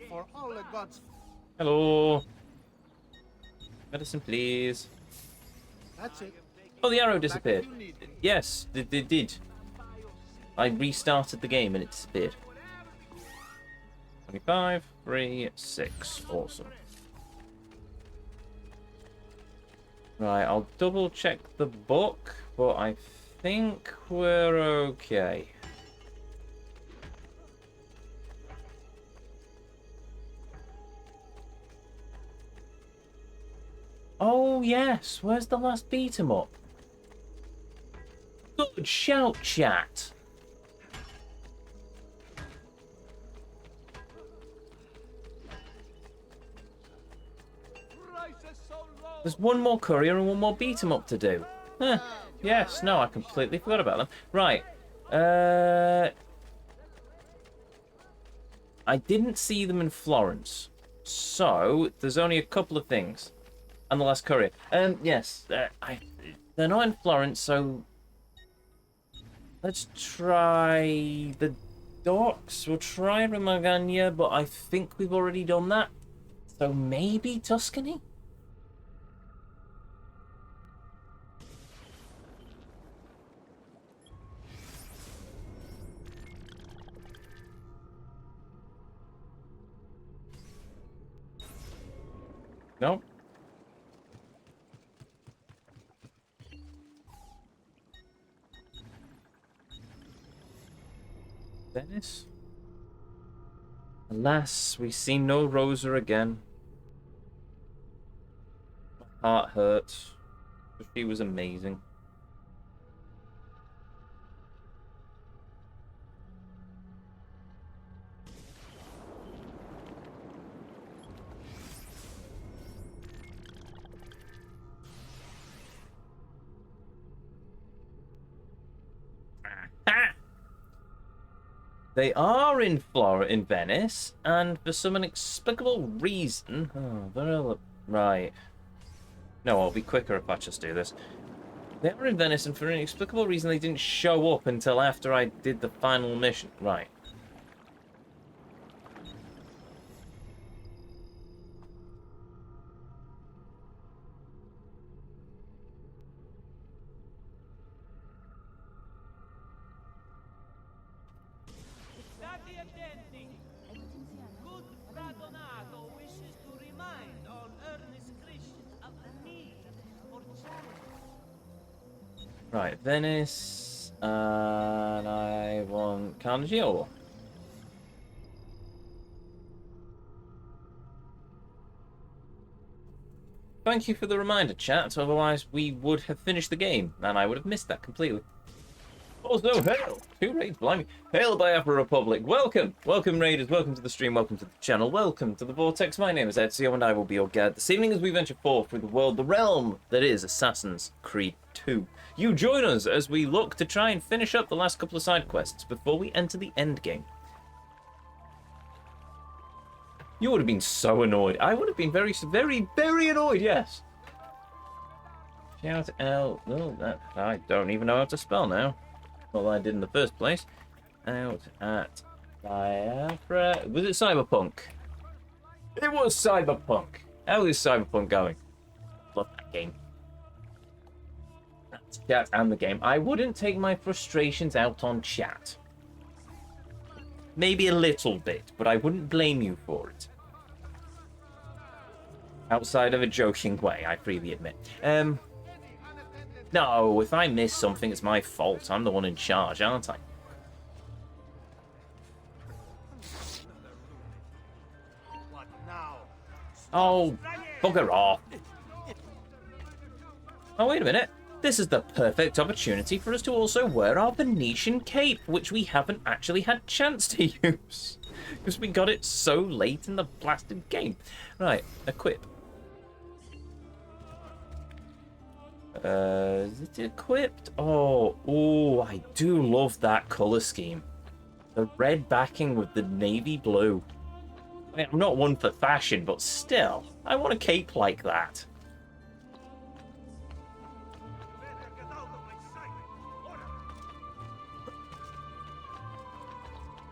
Speaker 7: For all the gods.
Speaker 1: Hello. Medicine, please.
Speaker 7: That's it.
Speaker 1: Oh, the arrow disappeared. Yes, it did. I restarted the game and it disappeared. 25, 3, 6. Awesome. Right, I'll double check the book, but I think we're okay. Oh yes, where's the last beat 'em up? Good shout, chat. There's one more courier and one more beat 'em up to do. Huh. Yes, no, I completely forgot about them. Right. I didn't see them in Florence. So, there's only a couple of things. And the last courier. Yes, they're not in Florence, so let's try the docks. We'll try Romagna, but I think we've already done that. So maybe Tuscany? Nope. Venice? Alas, we see no Rosa again. My heart hurts. But she was amazing. They are in Venice, and for some inexplicable reason... Oh, they're right. No, I'll be quicker if I just do this. They are in Venice, and for an inexplicable reason they didn't show up until after I did the final mission. Right.
Speaker 2: the attending. Good Radonato wishes to remind all earnest Christians of the need for charity.
Speaker 1: Right, Venice, and I want Carnegie. Thank you for the reminder, chat, otherwise we would have finished the game, and I would have missed that completely. Also, hail! 2 raids, blimey. Hail by Upper Republic. Welcome! Welcome, raiders. Welcome to the stream. Welcome to the channel. Welcome to the Vortex. My name is Ezio, and I will be your guide this evening as we venture forth through the world, the realm that is Assassin's Creed 2. You join us as we look to try and finish up the last couple of side quests before we enter the end game. You would have been so annoyed. I would have been very, very, very annoyed, yes. Shout out. No, that I don't even know how to spell now. Well, I did in the first place. Out at Biafra. Was it Cyberpunk? It was Cyberpunk. How is Cyberpunk going? Love that game. That's chat and the game. I wouldn't take my frustrations out on chat. Maybe a little bit, but I wouldn't blame you for it. Outside of a joking way, I freely admit. No, if I miss something, it's my fault. I'm the one in charge, aren't I?
Speaker 2: What now?
Speaker 1: Oh, bugger off. Oh, wait a minute. This is the perfect opportunity for us to also wear our Venetian cape, which we haven't actually had chance to use. Because we got it so late in the blasted game. Right, equip. Is it equipped? Oh, I do love that color scheme. The red backing with the navy blue. I mean, I'm not one for fashion, but still, I want a cape like that.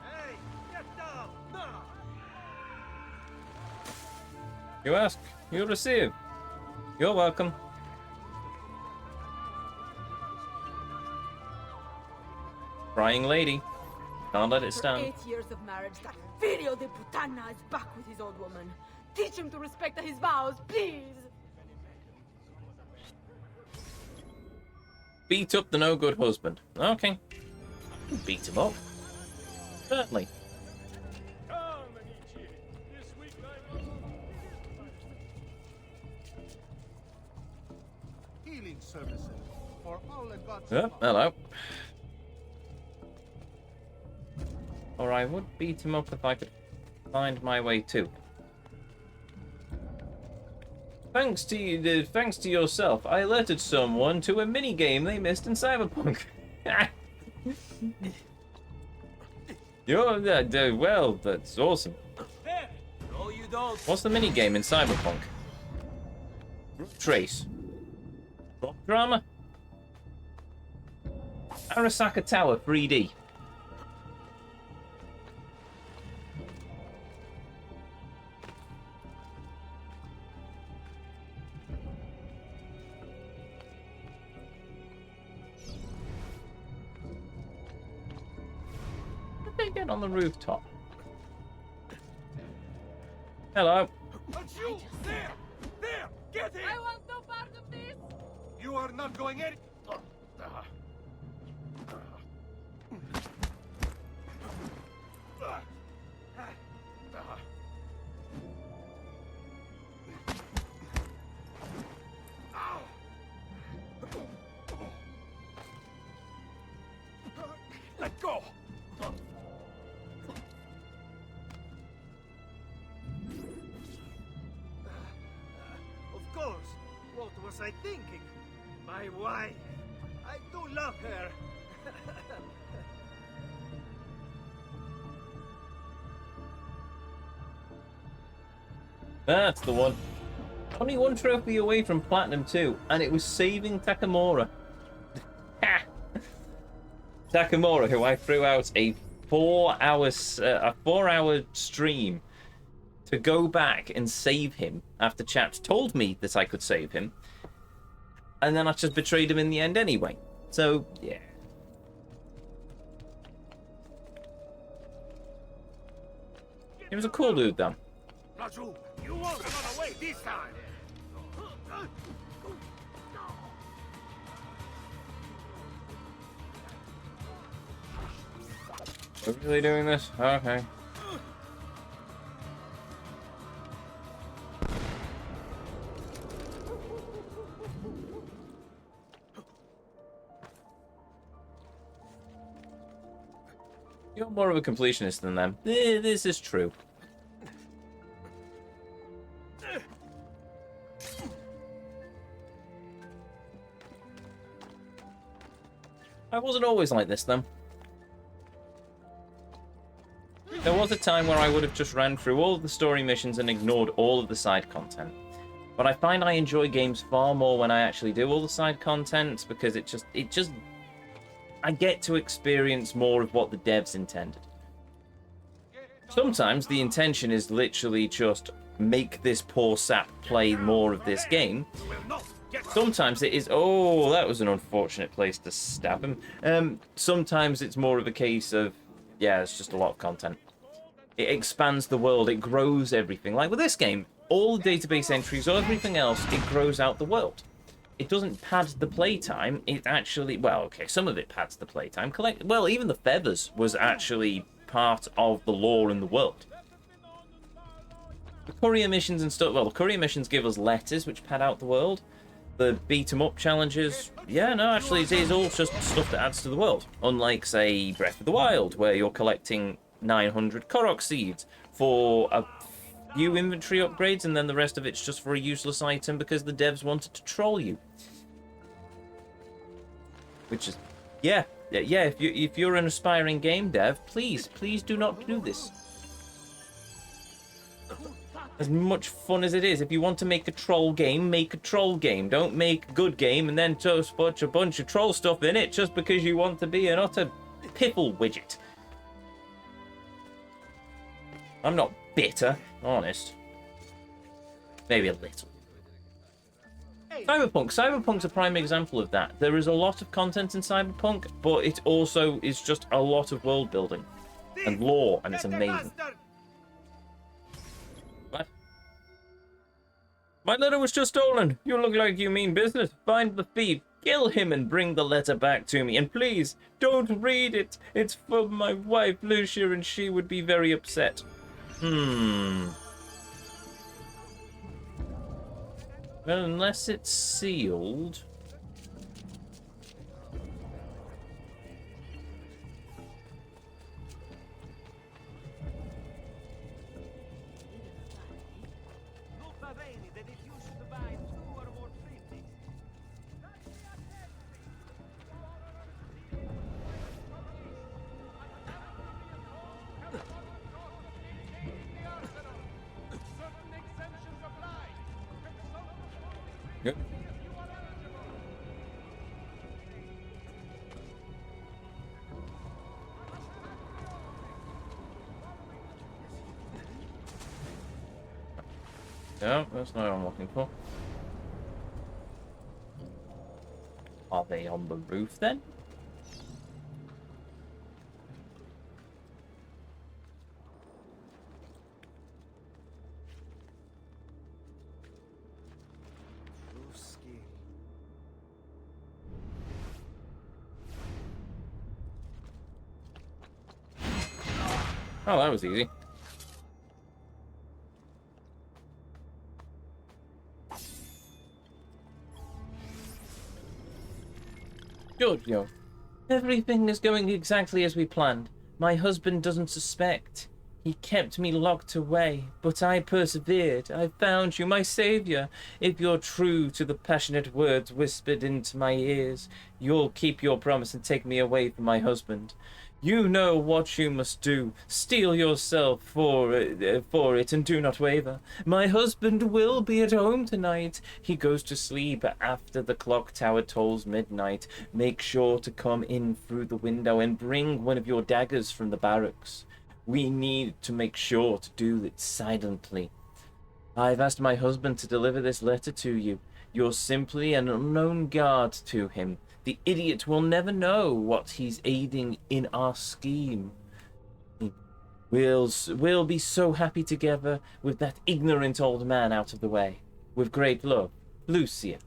Speaker 2: Hey, get down now!
Speaker 1: You ask, you receive. You're welcome. Crying lady. Can't let it stand.
Speaker 13: After 8 years of marriage, that Figlio de Putana is back with his old woman. Teach him to respect his vows, please.
Speaker 1: Beat up the no-good husband. Okay. Beat him up. Certainly.
Speaker 2: Healing services for all the gods.
Speaker 1: Oh, hello. Or I would beat him up if I could find my way too. Thanks to you, thanks to yourself, I alerted someone to a mini game they missed in Cyberpunk. You're well, that's awesome.
Speaker 2: No, you don't.
Speaker 1: What's the mini game in Cyberpunk? Trace. Rock drama. Arasaka Tower 3D. They get on the rooftop. Hello.
Speaker 2: That's you! There! There! Get him!
Speaker 13: I want no part of this!
Speaker 2: You are not going any... Let go! Of course. What was I thinking? My wife. I do love her.
Speaker 1: That's the one. Only one trophy away from Platinum 2, and it was saving Takamura. Takamura, who I threw out a 4-hour stream to go back and save him after chat told me that I could save him, and then I just betrayed him in the end anyway. So yeah. He was a cool dude, though.
Speaker 10: Raju, you won't run away this time.
Speaker 1: We're really doing this? Okay. You're more of a completionist than them. This is true. I wasn't always like this, though. There was a time where I would have just ran through all of the story missions and ignored all of the side content. But I find I enjoy games far more when I actually do all the side content, because it just I get to experience more of what the devs intended. Sometimes the intention is literally just make this poor sap play more of this game. Sometimes it is, oh, that was an unfortunate place to stab him. Sometimes it's more of a case of, yeah, it's just a lot of content. It expands the world, it grows everything. Like with this game, all the database entries, everything else, it grows out the world. It doesn't pad the playtime, it actually, well, okay, some of it pads the playtime. Well, even the feathers was actually part of the lore in the world. The courier missions and stuff, well, the courier missions give us letters which pad out the world. The beat 'em up challenges, yeah, no, actually, it is all just stuff that adds to the world. Unlike, say, Breath of the Wild, where you're collecting 900 Korok seeds for a few inventory upgrades, and then the rest of it's just for a useless item because the devs wanted to troll you. Which is, yeah. If you're an aspiring game dev, please do not do this. As much fun as it is, if you want to make a troll game, make a troll game. Don't make a good game and then just put a bunch of troll stuff in it just because you want to be an utter piffle widget. I'm not bitter, honest. Maybe a little. Cyberpunk's a prime example of that. There is a lot of content in Cyberpunk, but it also is just a lot of world building and lore, and it's amazing. What? My letter was just stolen. You look like you mean business. Find the thief, kill him, and bring the letter back to me. And please, don't read it. It's for my wife, Lucia, and she would be very upset. Well, unless it's sealed. Yep. No, that's not what I'm looking for. Are they on the roof then? Oh, that was easy. Giorgio, everything is going exactly as we planned. My husband doesn't suspect. He kept me locked away, but I persevered. I found you, my savior. If you're true to the passionate words whispered into my ears, you'll keep your promise and take me away from my husband. You know what you must do. Steel yourself for it and do not waver. My husband will be at home tonight. He goes to sleep after the clock tower tolls midnight. Make sure to come in through the window and bring one of your daggers from the barracks. We need to make sure to do it silently. I've asked my husband to deliver this letter to you. You're simply an unknown guard to him. The idiot will never know what he's aiding in our scheme. We'll be so happy together with that ignorant old man out of the way. With great love, Lucia.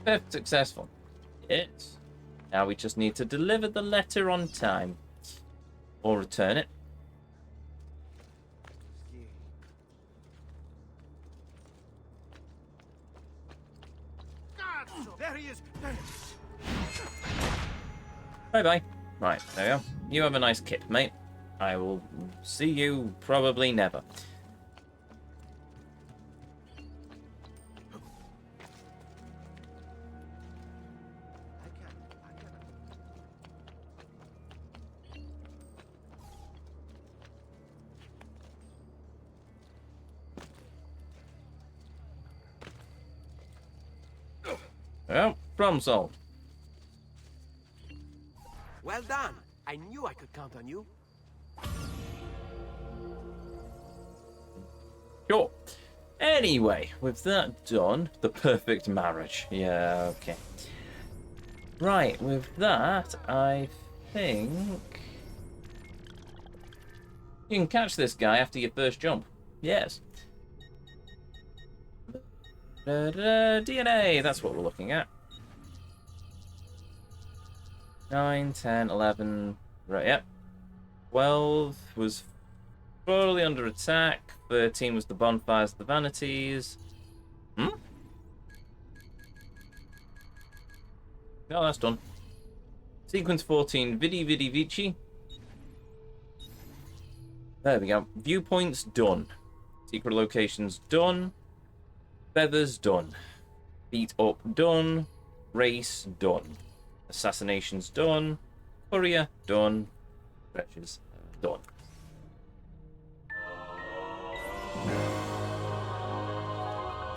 Speaker 1: Perfect, successful. Yes. Now we just need to deliver the letter on time. Or return it.
Speaker 8: There he is!
Speaker 1: Bye-bye. Right, there we go. You have a nice kip, mate. I will see you probably never. Well, problem solved.
Speaker 8: Well done. I knew I could count on you.
Speaker 1: Sure. Anyway, with that done, the perfect marriage. Yeah, okay. Right, with that, I think you can catch this guy after your first jump. Yes. DNA, that's what we're looking at. 9, 10, 11, right, yep. 12 was thoroughly under attack. 13 was the bonfires of the vanities. Hmm? Oh, that's done. Sequence 14, Vidi Vidi Vici. There we go. Viewpoints done. Secret locations done. Feathers done. Beat up done. Race done. Assassinations done. Courier done. Wretches done.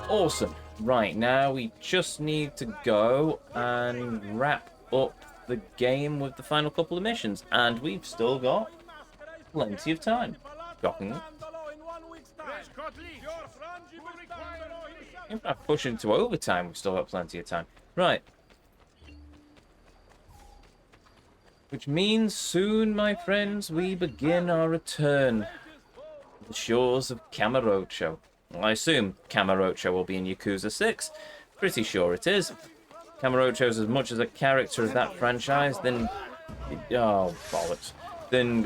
Speaker 1: Awesome. Right, now we just need to go and wrap up the game with the final couple of missions. And we've still got plenty of time. Shockingly. If I push into overtime, we've still got plenty of time. Right. Which means soon, my friends, we begin our return to the shores of Camarocho. Well, I assume Camarocho will be in Yakuza 6. Pretty sure it is. Camarocho's as much as a character of that franchise, then... Oh, bollocks. Then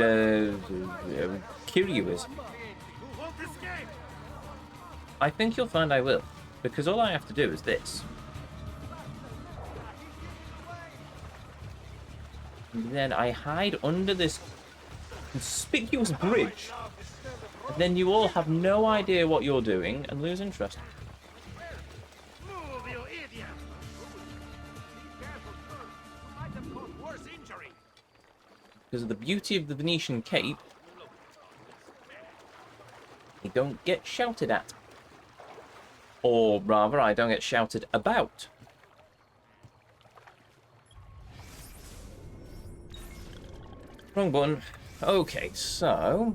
Speaker 1: Kiryu is. I think you'll find I will, because all I have to do is this. And then I hide under this conspicuous bridge. And then you all have no idea what you're doing and lose interest. Because of the beauty of the Venetian Cape, you don't get shouted at. Or rather, I don't get shouted about. Wrong button. Okay, so...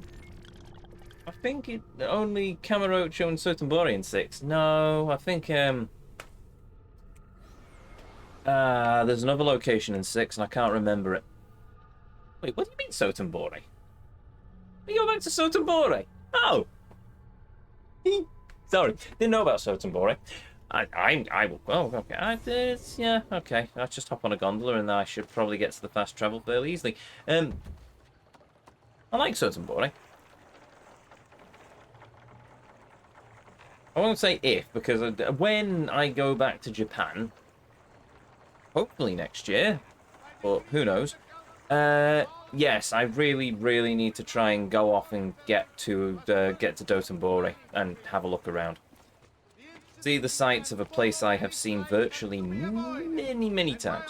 Speaker 1: I think it only Camarocho and Sotombori in 6. No, I think, there's another location in 6, and I can't remember it. Wait, what do you mean Sotombori? We go back to Sotombori? Oh! Sorry, didn't know about Sotombori. I will. Oh, okay. Yeah, okay. I'll just hop on a gondola and I should probably get to the fast travel fairly easily. I like Sotombori. I won't say if, because when I go back to Japan, hopefully next year, but who knows, yes, I really, really need to try and go off and get to Dotonbori and have a look around. See the sights of a place I have seen virtually many, many times.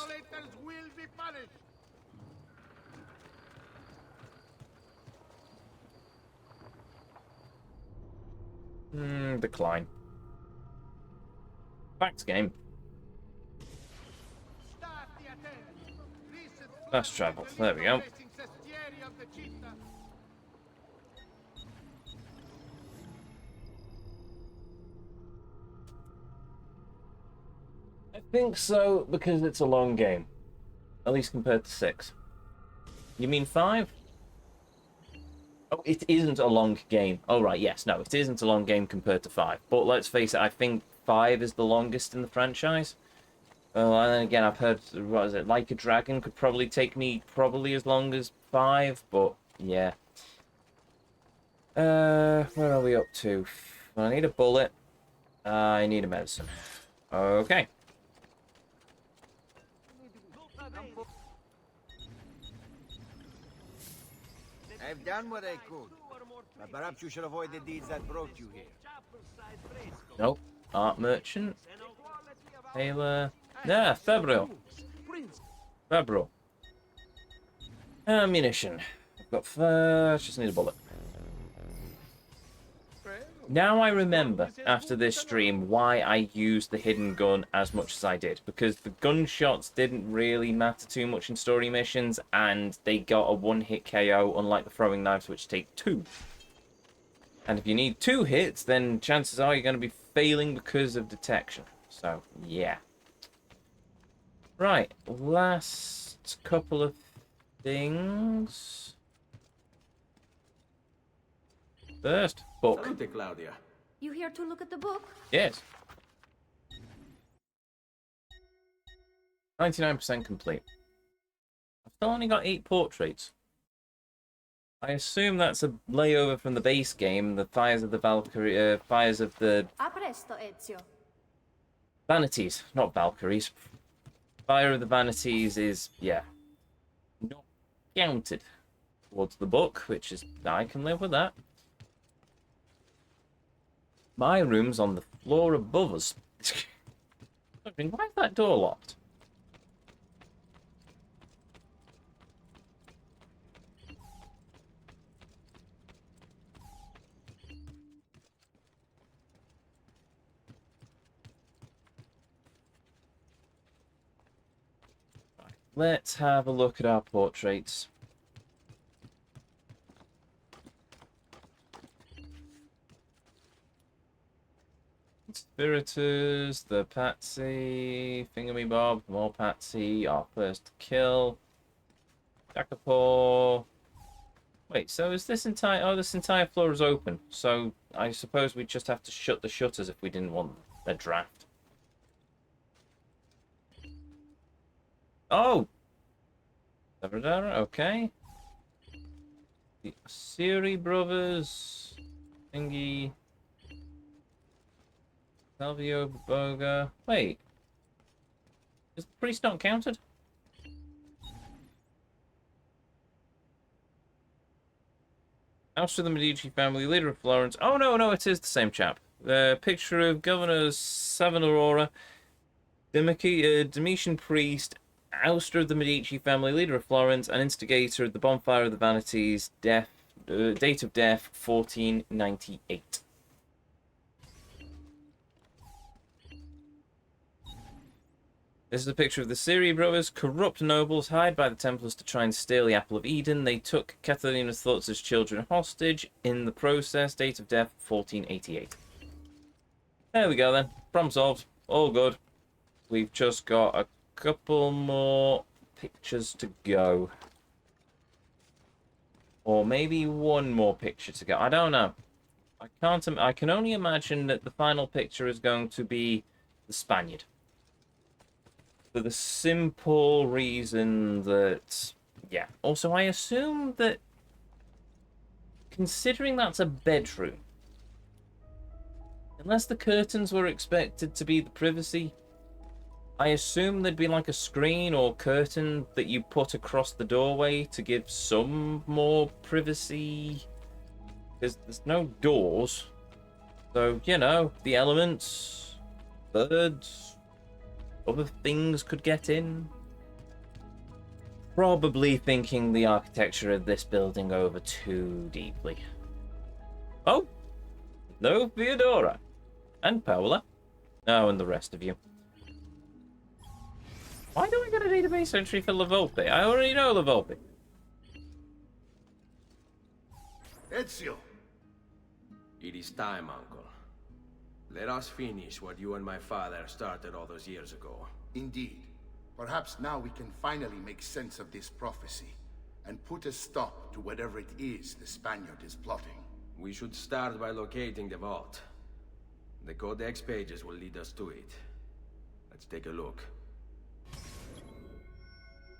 Speaker 1: Decline. Facts game. Fast travel. There we go. I think so, because it's a long game. At least compared to 6. You mean 5? Oh, it isn't a long game. Oh, right, yes. No, it isn't a long game compared to 5. But let's face it, I think 5 is the longest in the franchise. Well, and then again, I've heard, what is it, Like a Dragon could probably take me as long as 5, but yeah. Where are we up to? Well, I need a bullet. I need a medicine. Okay.
Speaker 9: I've done what I could. But perhaps you should avoid the deeds that brought you here.
Speaker 1: Nope. Art merchant. Taylor. Yeah, February. February. Ammunition. I've got first. Just need a bullet. Now I remember, after this stream, why I used the hidden gun as much as I did. Because the gunshots didn't really matter too much in story missions, and they got a one-hit KO, unlike the throwing knives, which take 2. And if you need 2 hits, then chances are you're going to be failing because of detection. So, yeah. Right, last couple of things. First, book.
Speaker 4: Salute, Claudia.
Speaker 14: You here to look at the book?
Speaker 1: Yes. 99% complete. I've still only got 8 portraits. I assume that's a layover from the base game, the Fires of the Valkyrie, Fires of the...
Speaker 14: A presto, Ezio.
Speaker 1: Vanities, not Valkyries. Fire of the Vanities is, yeah, not counted towards the book, which is, I can live with that. My room's on the floor above us. Why is that door locked? Right, let's have a look at our portraits. Spiritus, the Patsy, Fingamy Bob, more Patsy, our first kill. Jackapaw. Wait, so is this entire... Oh, this entire floor is open. So I suppose we just have to shut the shutters if we didn't want a draft. Oh! Okay. The Siri brothers. Thingy. Salvio Boga. Wait. Is the priest not counted? House of the Medici family, leader of Florence. Oh, no, it is the same chap. The picture of Governor Savonarola, Domitian priest, ouster of the Medici family, leader of Florence, and instigator of the bonfire of the vanities, date of death, 1498. This is a picture of the Siri brothers, corrupt nobles hired by the Templars to try and steal the Apple of Eden. They took Catalina's thoughts as children hostage. In the process, date of death, 1488. There we go then. Problem solved. All good. We've just got a couple more pictures to go. Or maybe one more picture to go. I don't know. I can only imagine that the final picture is going to be the Spaniard. For the simple reason that, yeah. Also, I assume that, considering that's a bedroom, unless the curtains were expected to be the privacy, I assume there'd be like a screen or curtain that you put across the doorway to give some more privacy. Because there's no doors. So, you know, the elements, birds, other things could get in. Probably thinking the architecture of this building over too deeply. Oh! No, Theodora. And Paola. Oh, and the rest of you. Why do I get a database entry for La Volpe? I already know La Volpe.
Speaker 4: Ezio! It is time, Uncle. Let us finish what you and my father started all those years ago.
Speaker 15: Indeed. Perhaps now we can finally make sense of this prophecy. and put a stop to whatever it is the Spaniard is plotting.
Speaker 4: We should start by locating the vault. The Codex pages will lead us to it. Let's take a look.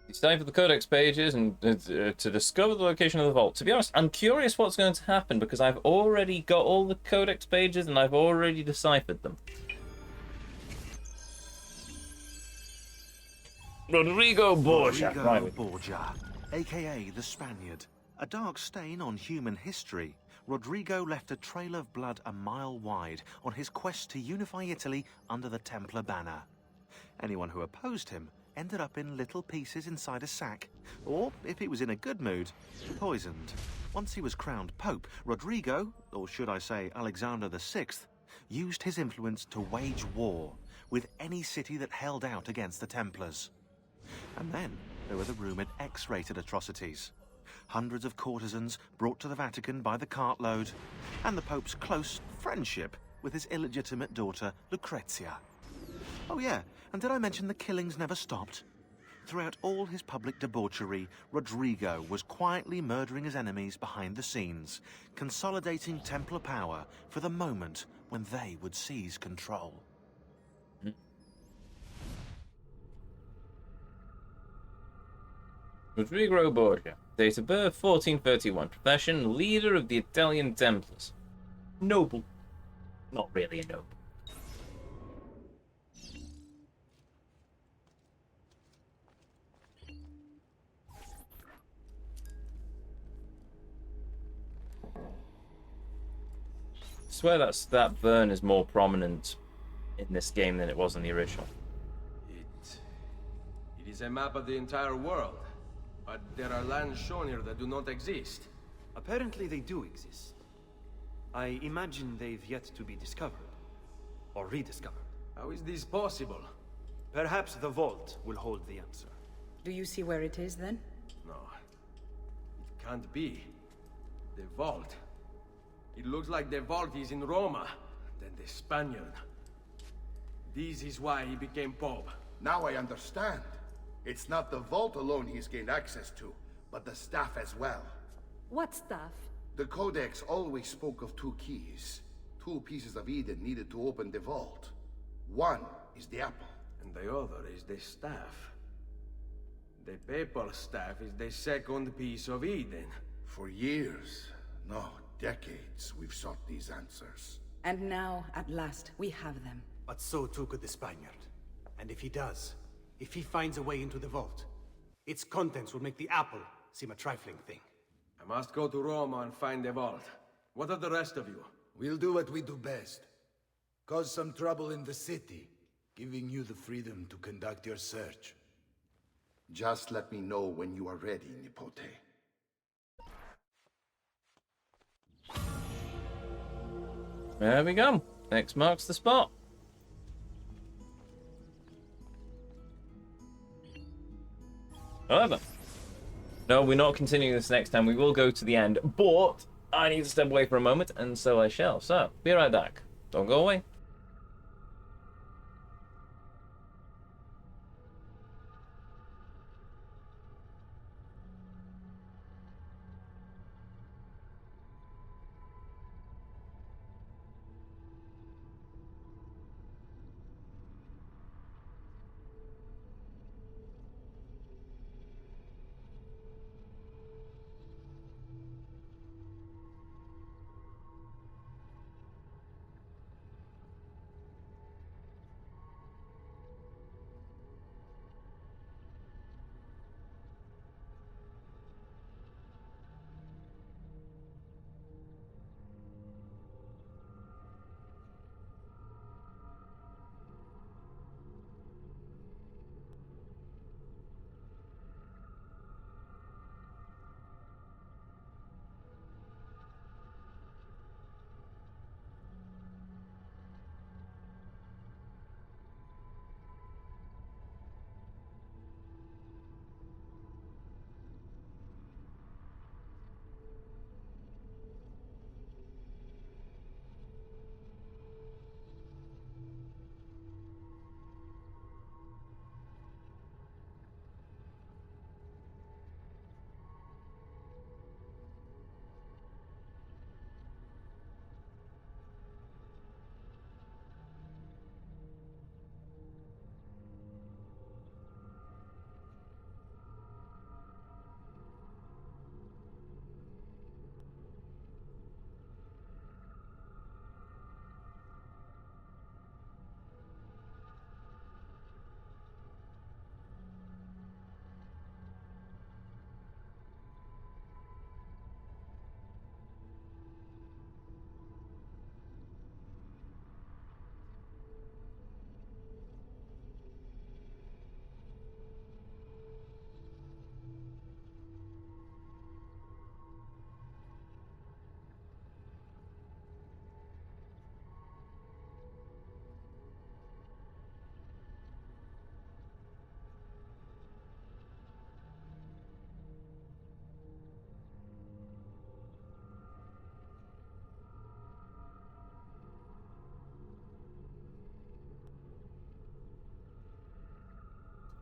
Speaker 1: It's time for the Codex pages and to discover the location of the vault. To be honest, I'm curious what's going to happen because I've already got all the Codex pages and I've already deciphered them. Rodrigo Borgia.
Speaker 16: Borgia, aka the Spaniard. A dark stain on human history, Rodrigo left a trail of blood a mile wide on his quest to unify Italy under the Templar banner. Anyone who opposed him ended up in little pieces inside a sack, or, if he was in a good mood, poisoned. Once he was crowned Pope, Rodrigo, or should I say Alexander VI, used his influence to wage war with any city that held out against the Templars. And then there were the rumoured X-rated atrocities. Hundreds of courtesans brought to the Vatican by the cartload, and the Pope's close friendship with his illegitimate daughter, Lucrezia. Oh yeah, and did I mention the killings never stopped? Throughout all his public debauchery, Rodrigo was quietly murdering his enemies behind the scenes, consolidating Templar power for the moment when they would seize control.
Speaker 1: Rodrigo Borgia. Date of birth 1431. Profession leader of the Italian Templars. Noble. Not really a noble. I swear that burn is more prominent in this game than it was in the original.
Speaker 4: It is a map of the entire world, but there are lands shown here that do not exist.
Speaker 17: Apparently they do exist. I imagine they've yet to be discovered. Or rediscovered.
Speaker 4: How is this possible?
Speaker 17: Perhaps the vault will hold the answer.
Speaker 12: Do you see where it is, then?
Speaker 4: No. It can't be. The vault. It looks like the vault is in Roma, then the Spaniard. This is why he became Pope.
Speaker 15: Now I understand. It's not the vault alone he's gained access to, but the staff as well.
Speaker 13: What staff?
Speaker 15: The Codex always spoke of two keys. Two pieces of Eden needed to open the vault. One is the apple.
Speaker 4: And the other is the staff. The papal staff is the second piece of Eden.
Speaker 15: For years, no, decades, we've sought these answers.
Speaker 12: And now, at last, we have them.
Speaker 8: But so too could the Spaniard. And if he does, if he finds a way into the vault, its contents will make the apple seem a trifling thing.
Speaker 4: I must go to Roma and find the vault. What of the rest of you?
Speaker 5: We'll do what we do best. Cause some trouble in the city, giving you the freedom to conduct your search.
Speaker 15: Just let me know when you are ready, Nipote.
Speaker 1: There we go. X marks the spot. However, no, we're not continuing this next time. We will go to the end, but I need to step away for a moment, and so I shall. So, be right back. Don't go away.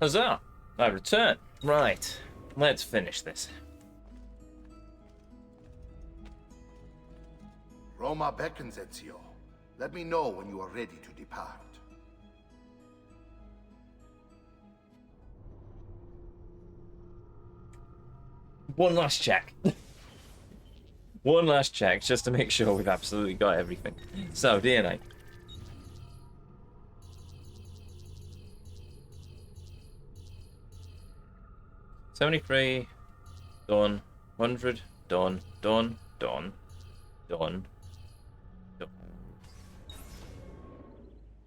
Speaker 1: Huzzah! I return. Right, let's finish this.
Speaker 15: Roma beckons, Ezio. Let me know when you are ready to depart.
Speaker 1: One last check. One last check, just to make sure we've absolutely got everything. So, DNA. $73, done. 100, done. Done. Done. Done. Done.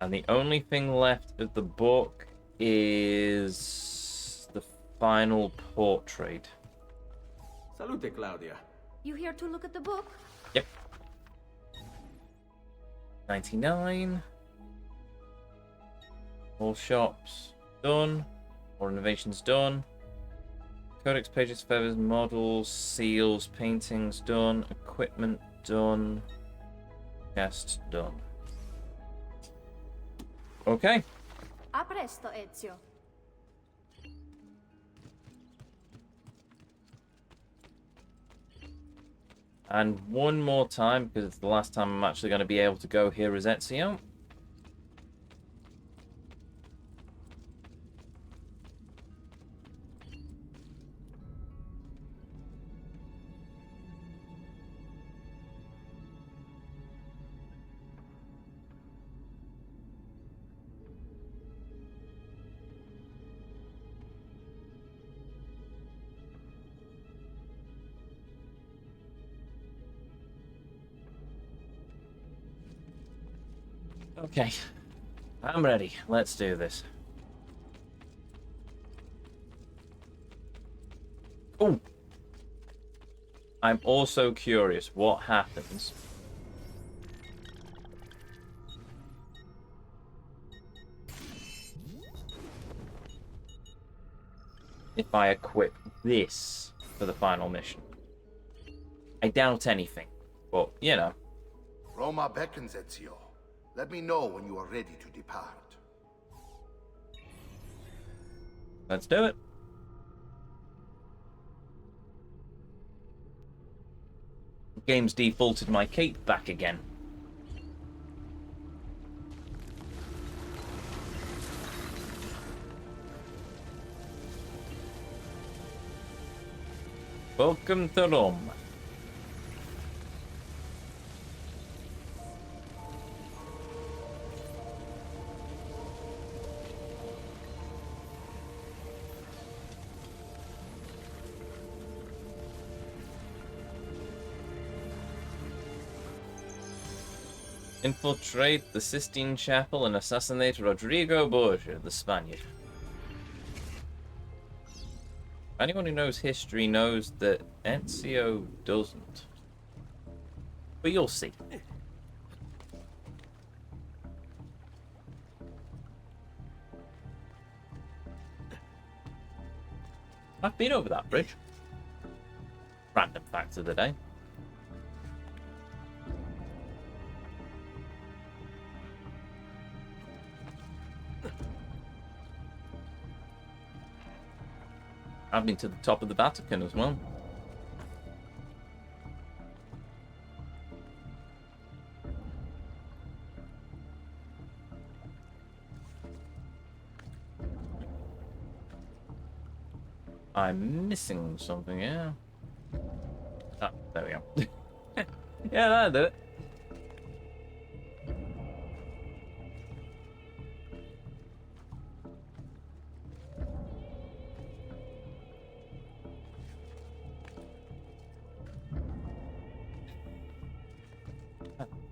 Speaker 1: And the only thing left of the book is the final portrait.
Speaker 4: Salute, Claudia.
Speaker 14: You here to look at the book?
Speaker 1: Yep. 99. All shops done. All renovations done. Codex pages, feathers, models, seals, paintings done. Equipment done. Cast done. Okay.
Speaker 14: A presto, Ezio.
Speaker 1: And one more time, because it's the last time I'm actually going to be able to go here as Ezio. Okay, I'm ready. Let's do this. Oh! I'm also curious what happens if I equip this for the final mission. I doubt anything, but, you know.
Speaker 15: Roma beckons, Ezio. Let me know when you are ready to depart.
Speaker 1: Let's do it. The game's defaulted my cape back again. Welcome to Rome. Infiltrate the Sistine Chapel and assassinate Rodrigo Borgia, the Spaniard. Anyone who knows history knows that Ezio doesn't. But you'll see. I've been over that bridge. Random fact of the day. I've been to the top of the Vatican as well. I'm missing something, yeah. Ah, there we go. Yeah, that'll do it.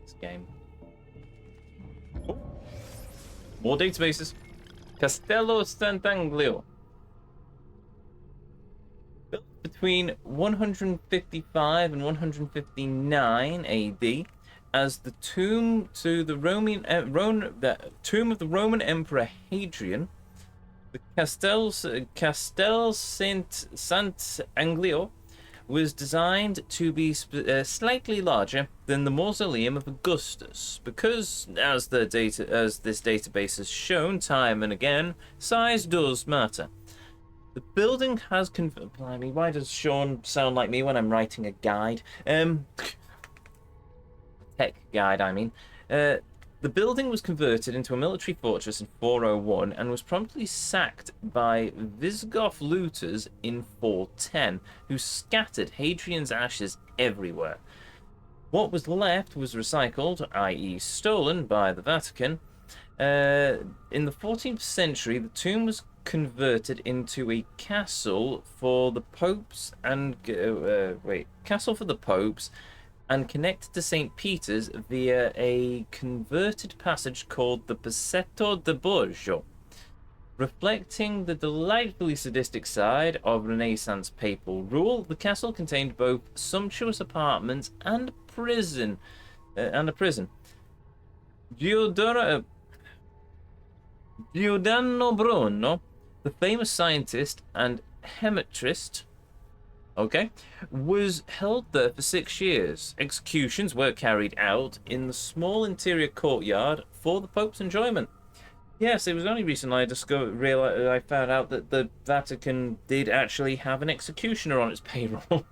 Speaker 1: This game. Oh. More databases. Castello Sant'Anglio. Built between 155 and 159 AD as the tomb to the tomb of the Roman Emperor Hadrian, the Castel Sant'Anglio was designed to be slightly larger than the mausoleum of Augustus, because, as this database has shown time and again, size does matter. The building has I mean, why does Sean sound like me when I'm writing a guide? Tech guide, I mean. The building was converted into a military fortress in 401 and was promptly sacked by Visigoth looters in 410, who scattered Hadrian's ashes everywhere. What was left was recycled, i.e. stolen, by the Vatican. In the 14th century, the tomb was converted into a castle for the popes and and connected to St. Peter's via a converted passage called the Passetto de Borgio. Reflecting the delightfully sadistic side of Renaissance papal rule, the castle contained both sumptuous apartments and a prison. Giordano Bruno, the famous scientist and hemetrist, was held there for 6 years. Executions were carried out in the small interior courtyard for the Pope's enjoyment. Yes, it was only recently I found out that the Vatican did actually have an executioner on its payroll.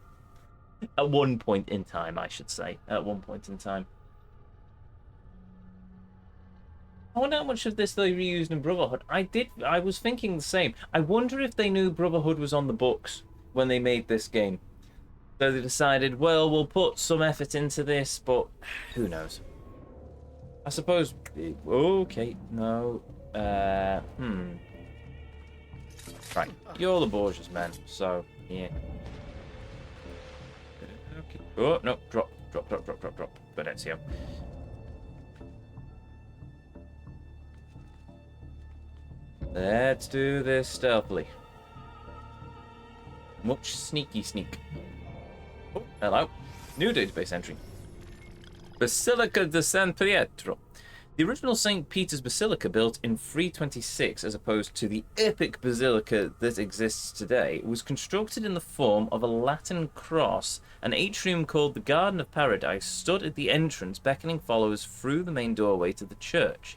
Speaker 1: At one point in time, I should say. At one point in time. I wonder how much of this they reused in Brotherhood. I was thinking the same. I wonder if they knew Brotherhood was on the books when they made this game. So they decided, well, we'll put some effort into this, but who knows? I suppose... Okay, no. Right, you're the Borgia's men, so, yeah. Okay. Oh, no, drop. But Ezio. Let's do this stealthily. Much sneaky sneak. Oh, hello. New database entry. Basilica de San Pietro. The original St. Peter's Basilica, built in 326 as opposed to the epic basilica that exists today, was constructed in the form of a Latin cross. An atrium called the Garden of Paradise stood at the entrance, beckoning followers through the main doorway to the church.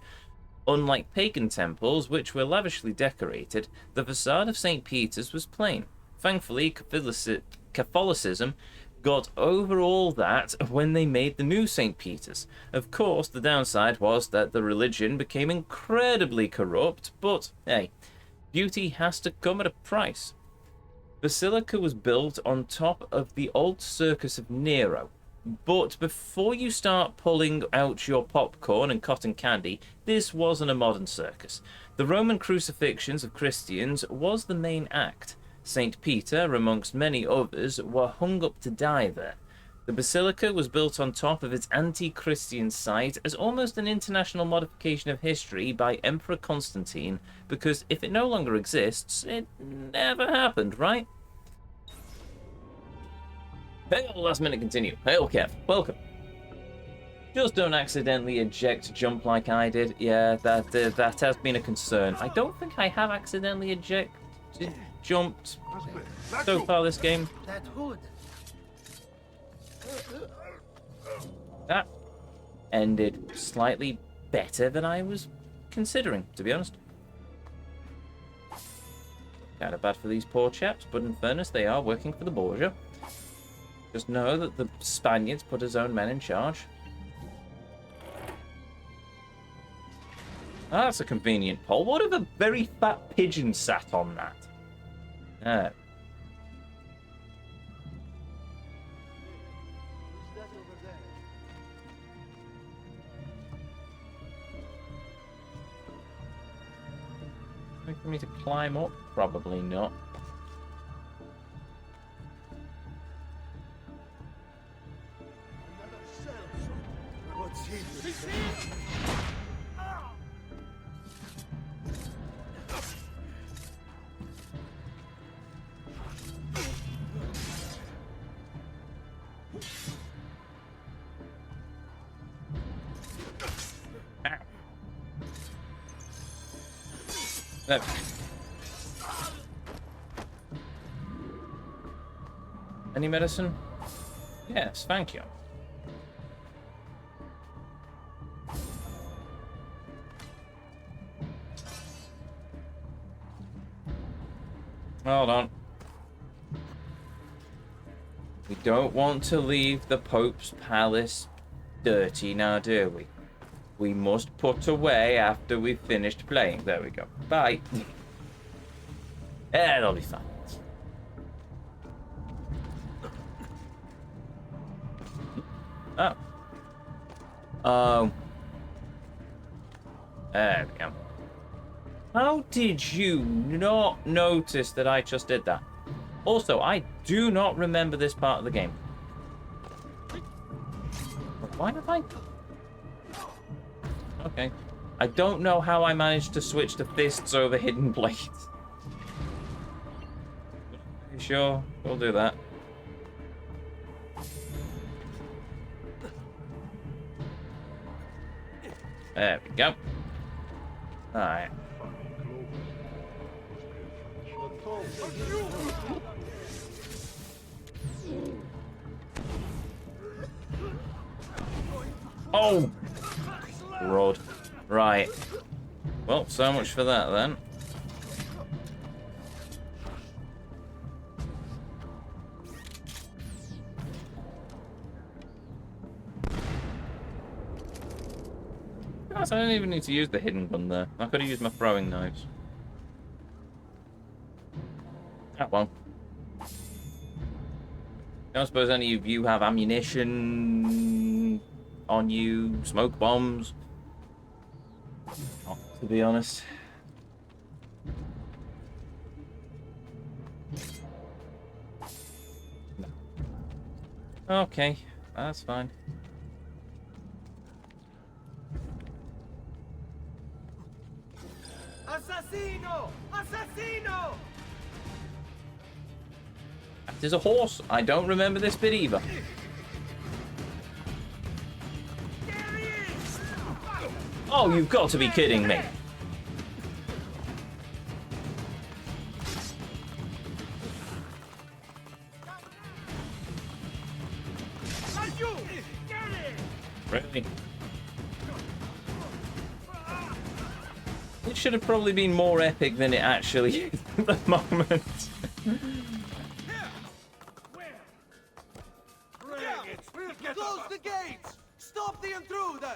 Speaker 1: Unlike pagan temples, which were lavishly decorated, the facade of St. Peter's was plain. Thankfully, Catholicism got over all that when they made the new St. Peter's. Of course, the downside was that the religion became incredibly corrupt, but hey, beauty has to come at a price. Basilica was built on top of the old circus of Nero. But before you start pulling out your popcorn and cotton candy, this wasn't a modern circus. The Roman crucifixions of Christians was the main act. St. Peter, amongst many others, were hung up to die there. The basilica was built on top of its anti-Christian site as almost an international modification of history by Emperor Constantine, because if it no longer exists, it never happened, right? Hail, last minute continue. Hail, Kev. Welcome. Just don't accidentally eject jump like I did. Yeah, that has been a concern. I don't think I have accidentally jumped so far this game.
Speaker 9: That hood.
Speaker 1: That ended slightly better than I was considering, to be honest. Kind of bad for these poor chaps, but in fairness, they are working for the Borgia. Just know that the Spaniards put his own men in charge. Ah, that's a convenient pole. What if a very fat pigeon sat on that? Ah. Something for me to climb up? Probably not. Any medicine? Yes, thank you. Hold on. We don't want to leave the Pope's palace dirty now, do we? We must put away after we've finished playing. There we go. Bye. Yeah, that'll be fine. Oh. Oh. There we go. How did you not notice that I just did that? Also, I do not remember this part of the game. Why have I... Okay. I don't know how I managed to switch to fists over hidden blades. You sure? We'll do that. There we go. Alright. Oh! Rod. Right. Well, so much for that then. Gosh, I don't even need to use the hidden gun there. I could have used my throwing knives. Ah, well. I don't suppose any of you have ammunition on you, smoke bombs. Not, to be honest. No. Okay, that's fine.
Speaker 7: Assassino! Assassino!
Speaker 1: There's a horse. I don't remember this bit either. Oh, you've got to be kidding me. Really? It should have probably been more epic than it actually is at the moment.
Speaker 7: Close the gates! Stop the intruder!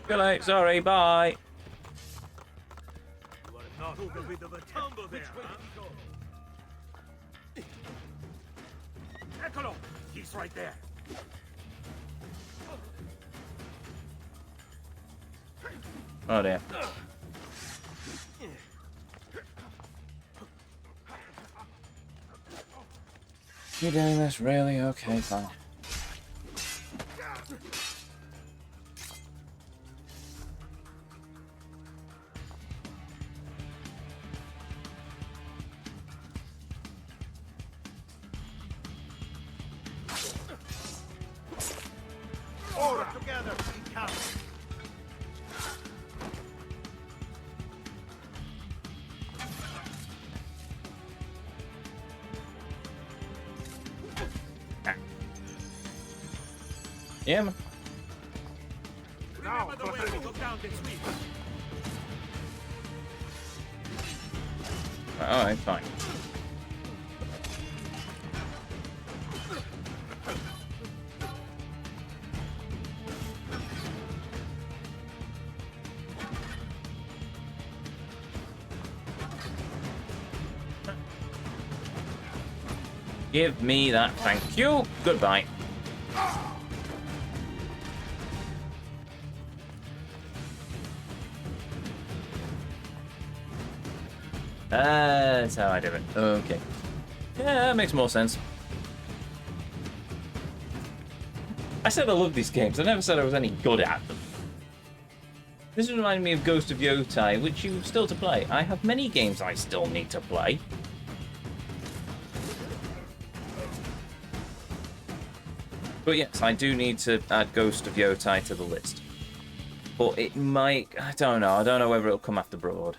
Speaker 1: Good night, sorry, bye.
Speaker 10: Not a bit of a tumble there, huh? Eccolo! He's right there.
Speaker 1: Oh dear. You're doing this really? Okay, fine.
Speaker 10: Order together, come.
Speaker 1: Yeah, man.
Speaker 10: Now, go down this week.
Speaker 1: Alright, fine. Give me that, thank you. Goodbye. That's how I do it. Okay. Yeah, that makes more sense. I said I love these games. I never said I was any good at them. This reminded me of Ghost of Yotai, which you've still to play. I have many games I still need to play. But yes, I do need to add Ghost of Yotai to the list. But it might... I don't know. I don't know whether it'll come after Broad.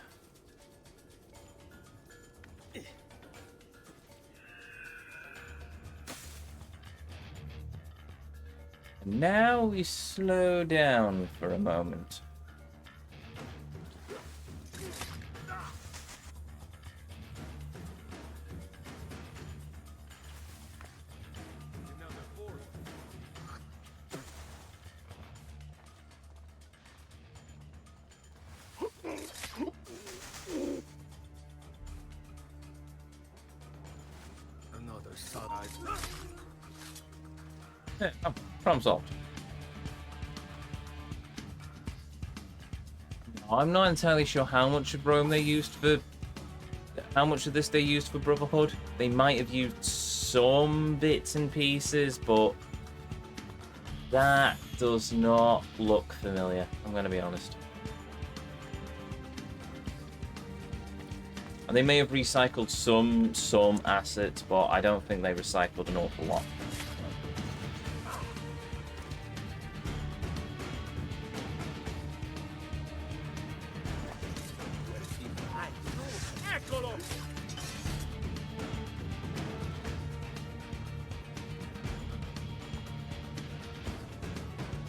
Speaker 1: And now we slow down for a moment.
Speaker 4: Another side.
Speaker 1: Yeah, problem solved. I'm not entirely sure how much of Rome they used for... How much of this they used for Brotherhood. They might have used some bits and pieces, but... That does not look familiar, I'm going to be honest. And they may have recycled some assets, but I don't think they recycled an awful lot.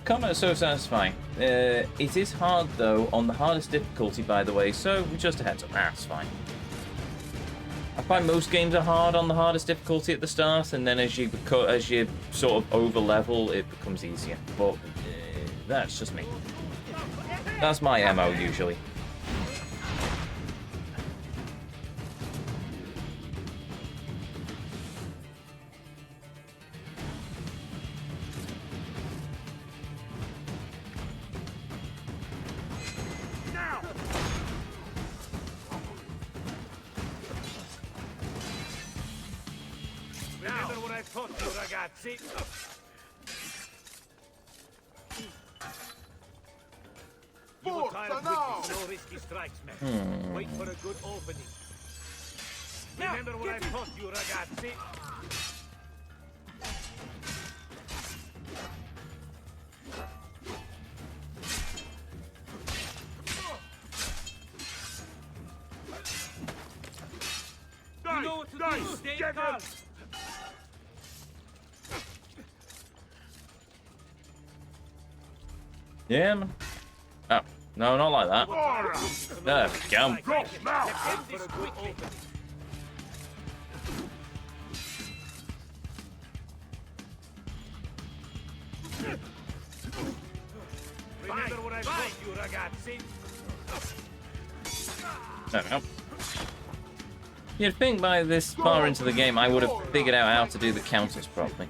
Speaker 1: Combat is so satisfying. It is hard though, on the hardest difficulty by the way, so just a heads up, that's fine. I find most games are hard on the hardest difficulty at the start, and then as you sort of over level, it becomes easier. But that's just me. That's my MO usually.
Speaker 10: Remember what I taught you, ragazzi? You were tired of witnessing no risky strikes, man. Wait for a good opening. Remember what I taught you, ragazzi? You know what to do, stay calm.
Speaker 1: Yeah, man. Oh, no, not like that. There we go.
Speaker 10: Remember what I taught you, ragazzi?
Speaker 1: There we go. You'd think by this far into the game I would have figured out how to do the counters properly.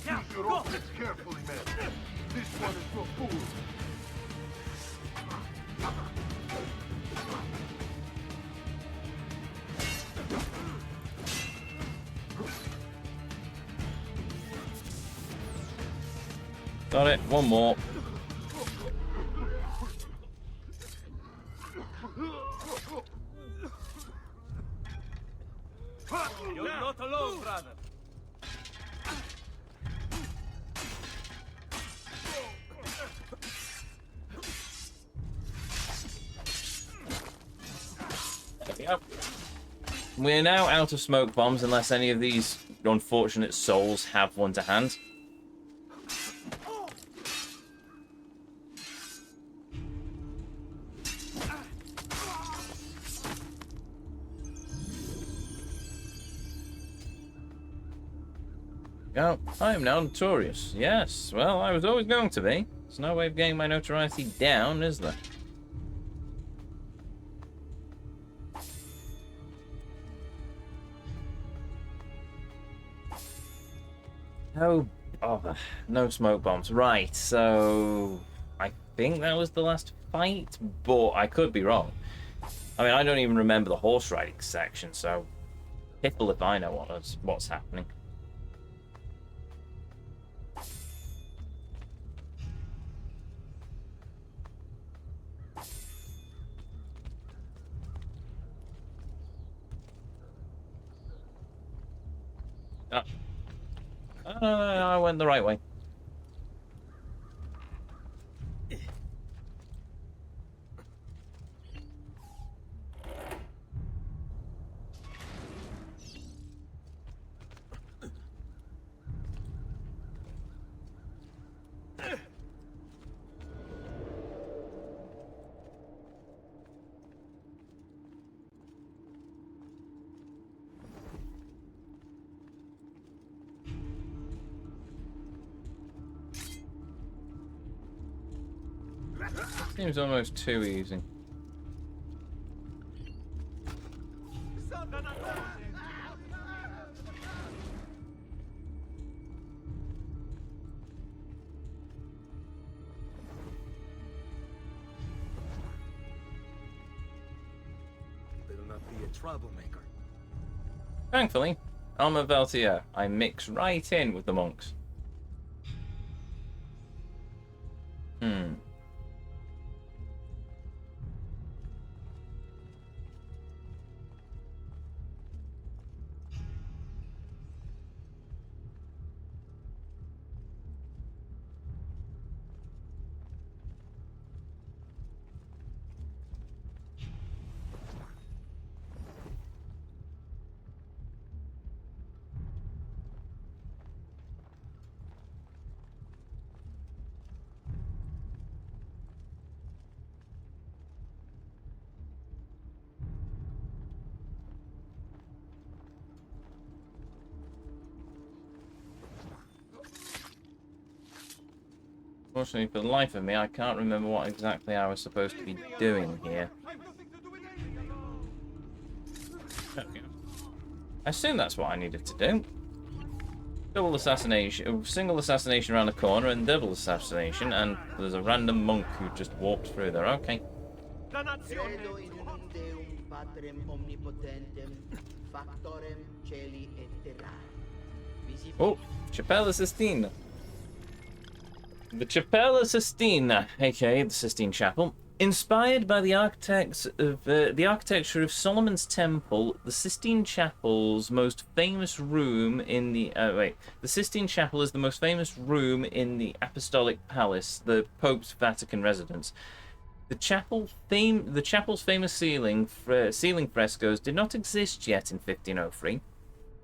Speaker 15: Use your offense carefully, man. This one is for fools.
Speaker 1: Got it. One more.
Speaker 10: You're not alone, brother.
Speaker 1: There we go. We're now out of smoke bombs unless any of these unfortunate souls have one to hand. Oh, I am now notorious. Yes, well, I was always going to be. There's no way of getting my notoriety down, is there? No bother. No smoke bombs. Right, so... I think that was the last fight, but I could be wrong. I mean, I don't even remember the horse riding section, so... Piffle if I know what's happening. I went the right way. Seems almost too easy.
Speaker 4: Better not be a troublemaker.
Speaker 1: Thankfully, I'm a Veltier. I mix right in with the monks. Unfortunately, for the life of me, I can't remember what exactly I was supposed to be doing here. Okay. I assume that's what I needed to do. Double assassination, single assassination around the corner, and double assassination, and there's a random monk who just walked through there. Okay.
Speaker 18: Credo in unum Deum Patrem omnipotentem, factorem celi et terrae.
Speaker 1: Oh, Chapella Sistina. The Chapella Sistina, aka the Sistine Chapel, inspired by the architecture of Solomon's Temple. The Sistine Chapel's most famous room in the the Sistine Chapel is the most famous room in the Apostolic Palace, the Pope's Vatican residence. The chapel's famous ceiling frescoes did not exist yet in 1503,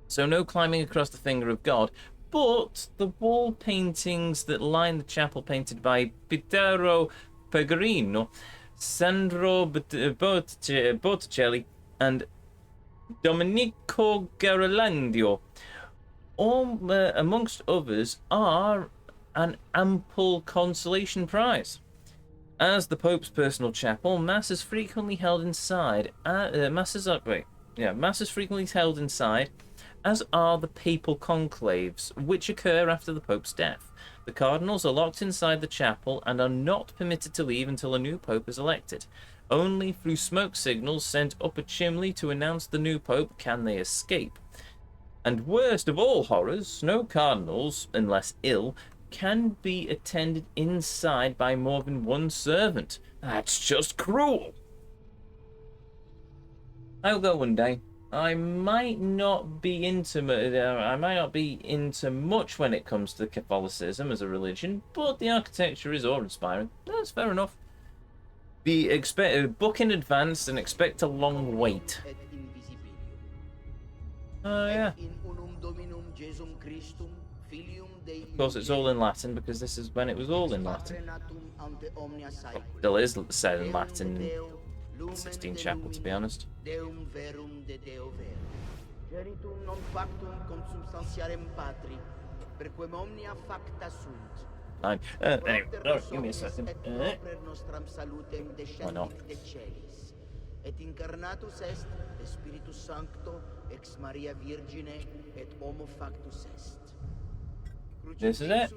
Speaker 1: so no climbing across the finger of God. But the wall paintings that line the chapel, painted by Pietro Pecorino, Sandro Botticelli, and Domenico Ghirlandaio, all amongst others, are an ample consolation prize. As the Pope's personal chapel, Mass is frequently held inside. Mass is frequently held inside, as are the papal conclaves, which occur after the Pope's death. The cardinals are locked inside the chapel and are not permitted to leave until a new Pope is elected. Only through smoke signals sent up a chimney to announce the new Pope can they escape. And worst of all horrors, no cardinals, unless ill, can be attended inside by more than one servant. That's just cruel. I'll go one day. I might not be into much when it comes to Catholicism as a religion, but the architecture is awe-inspiring. That's fair enough. Book in advance and expect a long wait. Oh yeah. Of course, it's all in Latin because this is when it was all in Latin. Still is said in Latin in the Sistine Chapel, to be honest.
Speaker 18: Deum verum de Deo ver. Genitum non factum consubstantiarem patri, perquem omnia facta sunt.
Speaker 1: Fine. Anyway, no, give me a second. Why not?
Speaker 18: Et incarnatus est de Spiritus Sancto ex Maria Virgine et homo factus est.
Speaker 1: This is it.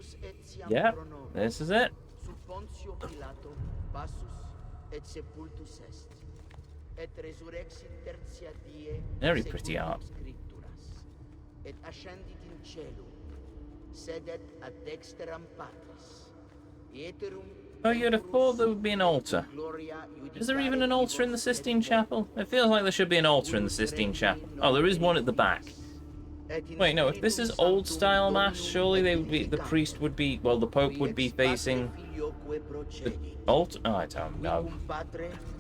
Speaker 1: Yeah, this is it.
Speaker 18: Sub Pontio Pilato passus et sepultus est. Et resurrexit tertia die.
Speaker 1: Very pretty art.
Speaker 18: Et ascendit in cielo. Sedet ad dexteram Patris. Iterum.
Speaker 1: Oh, you'd have thought there would be an altar. Is there even an altar in the Sistine Chapel? It feels like there should be an altar in the Sistine Chapel. Oh, there is one at the back. Wait, no, if this is old style Mass, surely the priest would be, well, the Pope would be facing the altar? Oh, I don't know.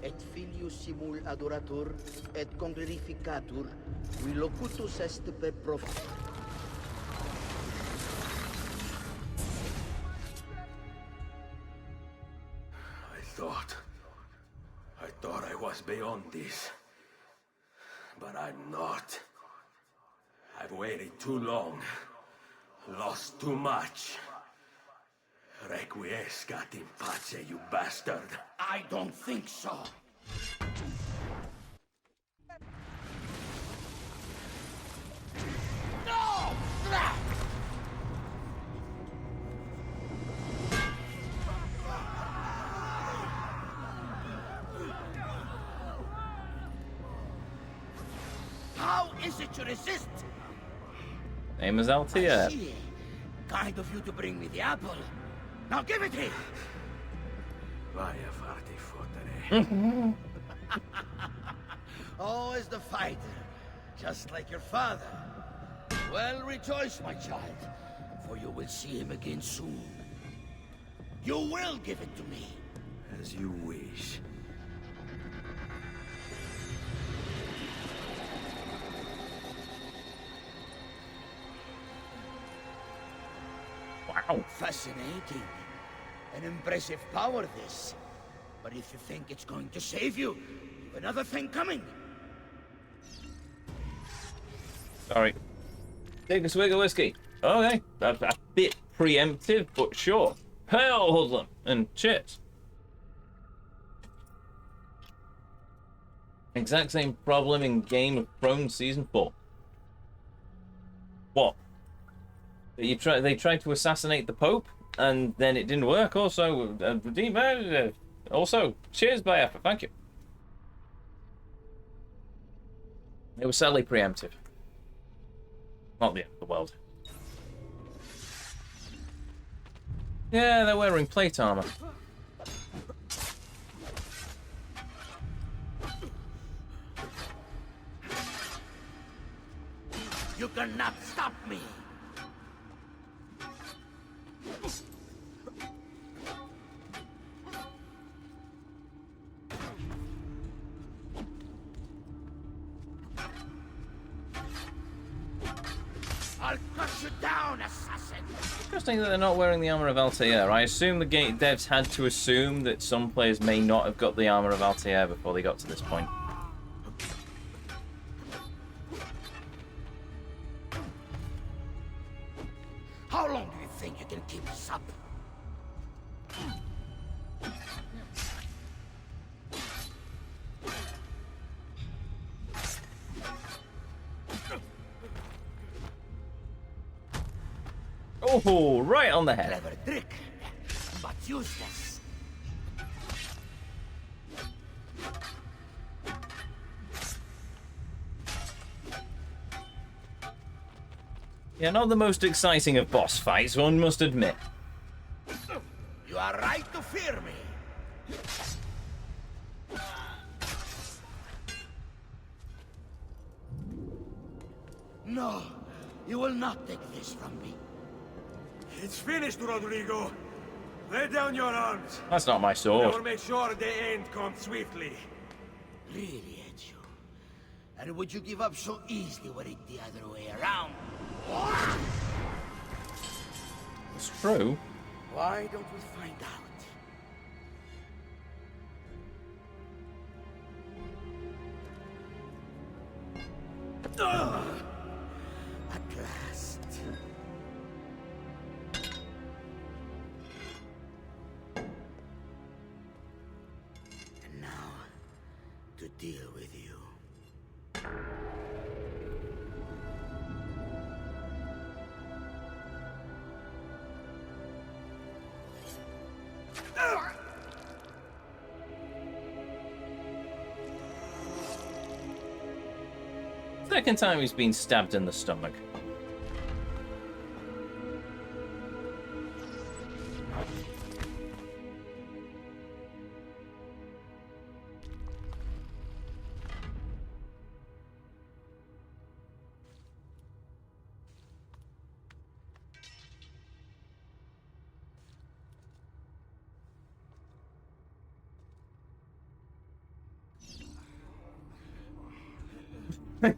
Speaker 18: Et filius simul adorator et conglorificatur, qui locutus est per prophet.
Speaker 4: I thought I was beyond this. But I'm not. I've waited too long. Lost too much. Requiescat in pace, you bastard.
Speaker 8: I don't think so. No! How is it you resist?
Speaker 1: Name is Altia.
Speaker 8: Kind of you to bring me the apple. Now give it here.
Speaker 4: Vai a farti fottere.
Speaker 8: Always the fighter, just like your father. Well, rejoice, my child, for you will see him again soon. You will give it to me.
Speaker 4: As you wish.
Speaker 1: Wow.
Speaker 8: Fascinating. An impressive power, this. But if you think it's going to save you, you've another thing coming.
Speaker 1: Sorry. Take a swig of whiskey. Okay. That's a bit preemptive, but sure. Hail, hoodlum, and cheers. Exact same problem in Game of Thrones Season 4. What? They tried to assassinate the Pope, and then it didn't work. Also, cheers by effort. Thank you. It was sadly preemptive. Not the end of the world. Yeah, they're wearing plate armor.
Speaker 8: You cannot stop me. I'll cut you down, assassin!
Speaker 1: Interesting that they're not wearing the armor of Altair. I assume the game devs had to assume that some players may not have got the armor of Altair before they got to this point.
Speaker 8: How long do you think you can keep this up?
Speaker 1: Oh, right on the head.
Speaker 8: Clever trick, but useless.
Speaker 1: Yeah, not the most exciting of boss fights, one must admit.
Speaker 8: You are right to fear me. No, you will not take this from me.
Speaker 4: It's finished, Rodrigo. Lay down your arms.
Speaker 1: That's not my
Speaker 4: I
Speaker 1: sword.
Speaker 4: will make sure the end comes swiftly.
Speaker 8: Really, Ezio? And would you give up so easily were it the other way around?
Speaker 1: It's true.
Speaker 8: Why don't we find out? At last. And now, to deal with you.
Speaker 1: Second time he's been stabbed in the stomach.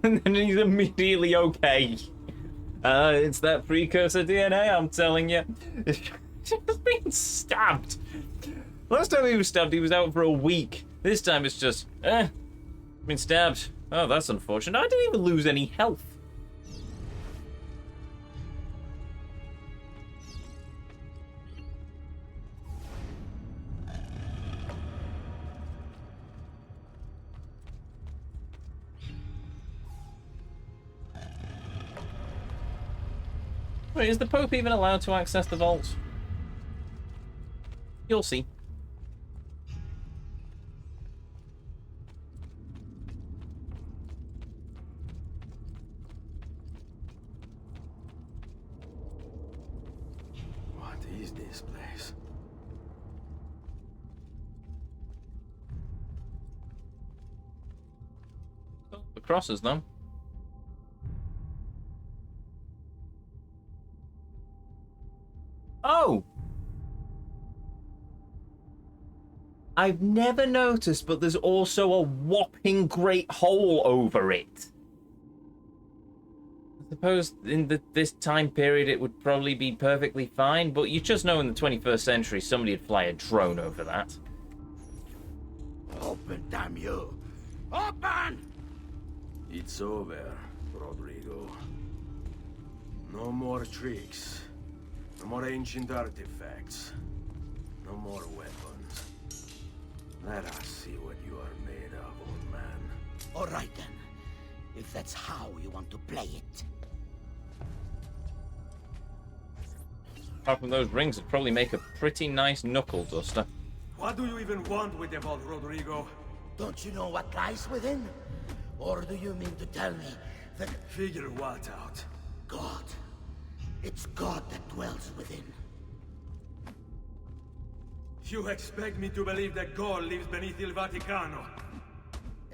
Speaker 1: And then he's immediately okay. It's that precursor DNA, I'm telling you. He's been stabbed. Last time he was stabbed, he was out for a week. This time it's just, been stabbed. Oh, that's unfortunate. I didn't even lose any health. Wait, is the Pope even allowed to access the vault? You'll see.
Speaker 4: What is this place?
Speaker 1: The crosses, though. Oh! I've never noticed, but there's also a whopping great hole over it. I suppose in this time period it would probably be perfectly fine, but you just know in the 21st century somebody would fly a drone over that.
Speaker 8: Open, damn you! Open!
Speaker 4: It's over, Rodrigo. No more tricks. No more ancient artifacts. No more weapons. Let us see what you are made of, old man.
Speaker 8: All right then. If that's how you want to play it.
Speaker 1: Apart from those rings, it'd probably make a pretty nice knuckle duster.
Speaker 4: What do you even want with the vault, Rodrigo?
Speaker 8: Don't you know what lies within? Or do you mean to tell me that...
Speaker 4: Figure what out?
Speaker 8: God. It's God that dwells within.
Speaker 4: You expect me to believe that God lives beneath Il Vaticano?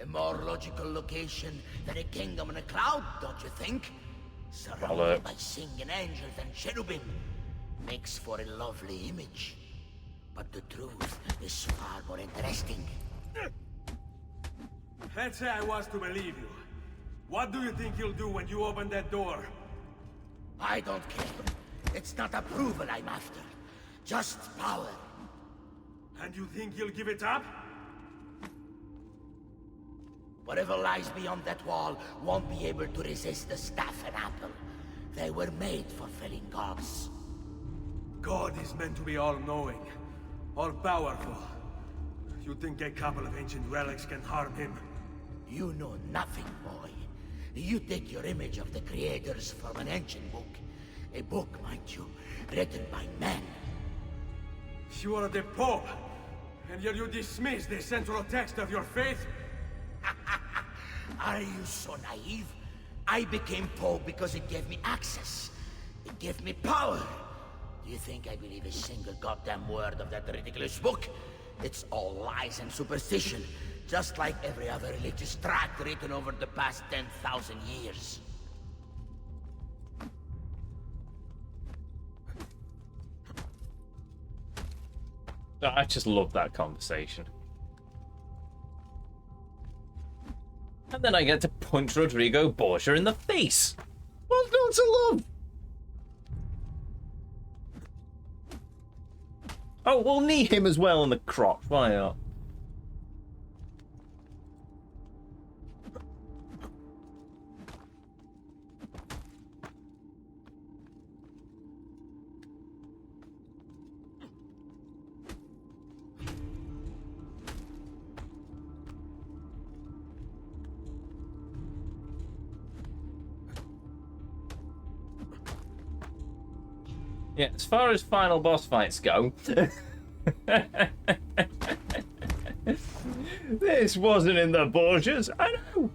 Speaker 8: A more logical location than a kingdom in a cloud, don't you think? Surrounded
Speaker 1: Bollocks.
Speaker 8: by singing angels and cherubim. Makes for a lovely image. But the truth is far more interesting.
Speaker 4: Let's say I was to believe you. What do you think you'll do when you open that door?
Speaker 8: I don't care. It's not approval I'm after. Just power.
Speaker 4: And you think you'll give it up?
Speaker 8: Whatever lies beyond that wall won't be able to resist the staff and apple. They were made for felling gods.
Speaker 4: God is meant to be all-knowing, all-powerful. You think a couple of ancient relics can harm him?
Speaker 8: You know nothing, boy. You take your image of the creators from an ancient book. A book, mind you, written by men.
Speaker 4: You are the Pope, and yet you dismiss the central text of your faith?
Speaker 8: Are you so naive? I became Pope because it gave me access. It gave me power. Do you think I believe a single goddamn word of that ridiculous book? It's all lies and superstition, just like every other religious tract written over the past 10,000 years.
Speaker 1: I just love that conversation. And then I get to punch Rodrigo Borgia in the face. What's not to love? Oh, we'll knee him as well in the crotch. Why not? Yeah, as far as final boss fights go, this wasn't in the Borgias. I know.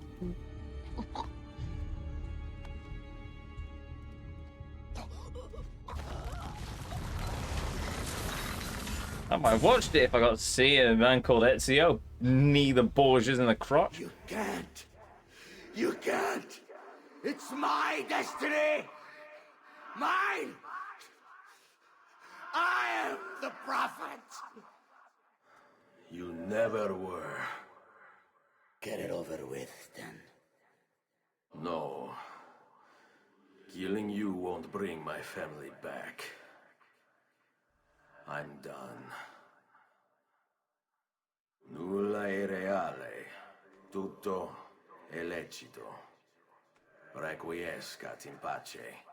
Speaker 1: I might have watched it if I got to see a man called Ezio knee the Borgias in the crotch.
Speaker 8: You can't. You can't. It's my destiny. Mine. I am the prophet.
Speaker 4: You never were.
Speaker 8: Get it over with, then.
Speaker 4: No. Killing you won't bring my family back. I'm done. Nulla è reale. Tutto è lecito. Requiescat in pace.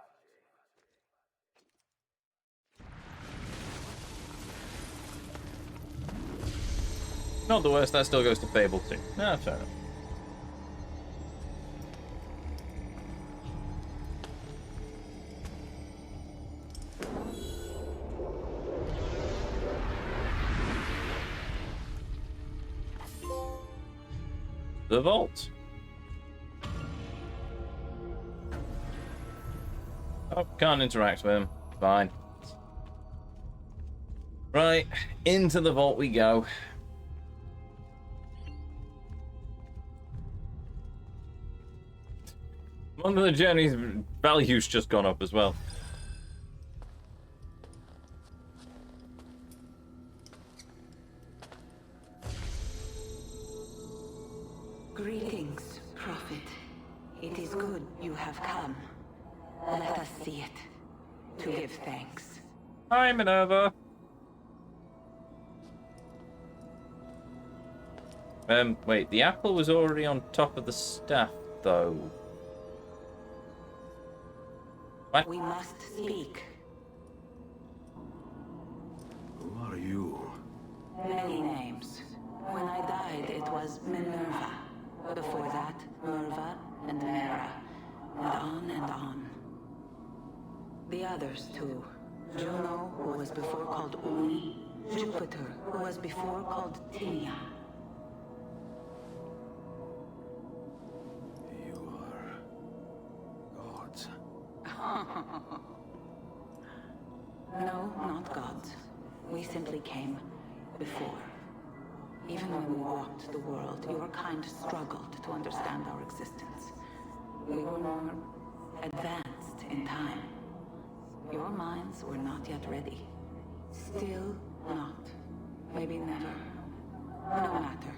Speaker 1: Not the worst, that still goes to Fable 2. Ah, fair enough. the vault. Oh, can't interact with him. Fine. Right, into the vault we go. One of the journey's value's just gone up as well.
Speaker 12: Greetings, Prophet. It is good you have come. Let us see it, to give thanks.
Speaker 1: Hi, Minerva. Wait, the apple was already on top of the staff, though. What?
Speaker 12: We must speak.
Speaker 4: Who are you?
Speaker 12: Many names. When I died, it was Minerva. Before that, Merva and Mera. And on and on. The others, too. Juno, who was before called Uni. Jupiter, who was before called Tinia.
Speaker 4: You are... gods.
Speaker 12: No, not gods. We simply came before. Even when we walked the world, your kind struggled to understand our existence. We were more advanced in time. Your minds were not yet ready. Still not. Maybe never. No matter.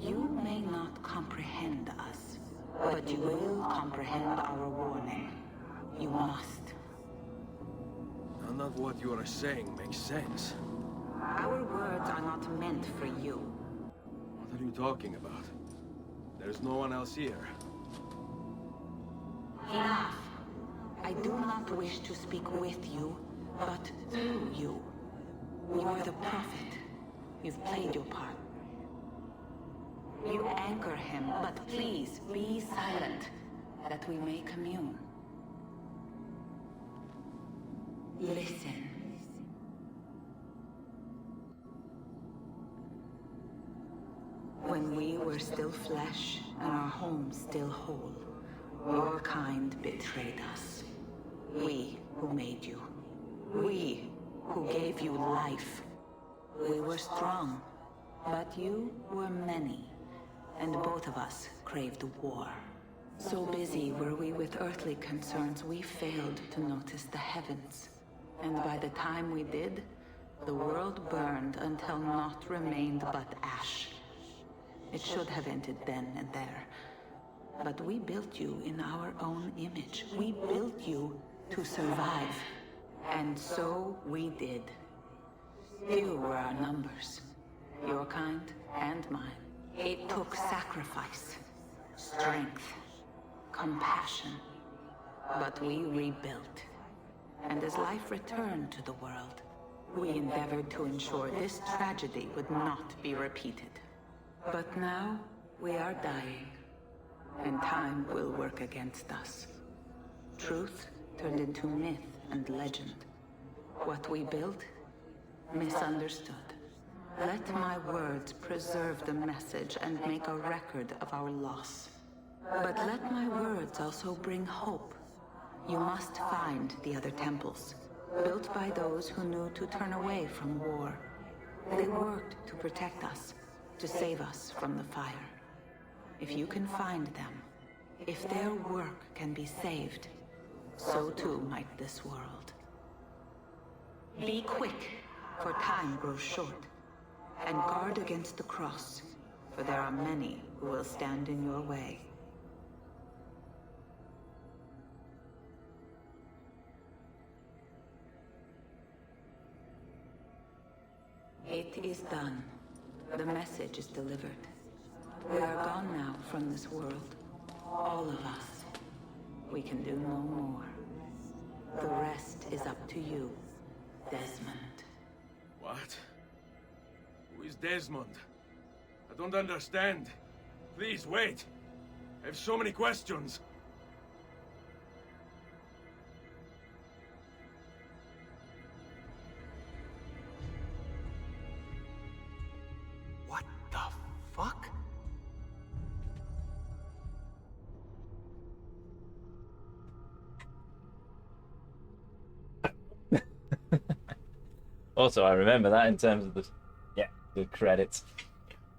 Speaker 12: You may not comprehend us, but you will comprehend our warning. You must.
Speaker 4: None of what you are saying makes sense.
Speaker 12: Our words are not meant for you.
Speaker 4: What are you talking about? There's no one else here.
Speaker 12: Enough. I do not wish to speak with you, but through you. You are the prophet. You've played your part. You anchor him, but please be silent, that we may commune. Listen. When we were still flesh and our home still whole, your kind betrayed us. We who made you. We who gave you life. We were strong, but you were many, and both of us craved war. So busy were we with earthly concerns, we failed to notice the heavens. And by the time we did, the world burned until naught remained but ash. It should have ended then and there. But we built you in our own image. We built you to survive. And so we did. Few were our numbers. Your kind and mine. It took sacrifice, strength, compassion. But we rebuilt. And as life returned to the world, we endeavored to ensure this tragedy would not be repeated. But now, we are dying, and time will work against us. Truth turned into myth and legend. What we built, misunderstood. Let my words preserve the message and make a record of our loss. But let my words also bring hope. You must find the other temples, built by those who knew to turn away from war. They worked to protect us, to save us from the fire. If you can find them, if their work can be saved, so too might this world. Be quick, for time grows short, and guard against the cross, for there are many who will stand in your way. It is done. The message is delivered. We are gone now from this world. All of us. We can do no more. The rest is up to you, Desmond.
Speaker 4: What? Who is Desmond? I don't understand. Please, wait. I have so many questions.
Speaker 16: What the fuck?
Speaker 1: Also, I remember that in terms of the credits.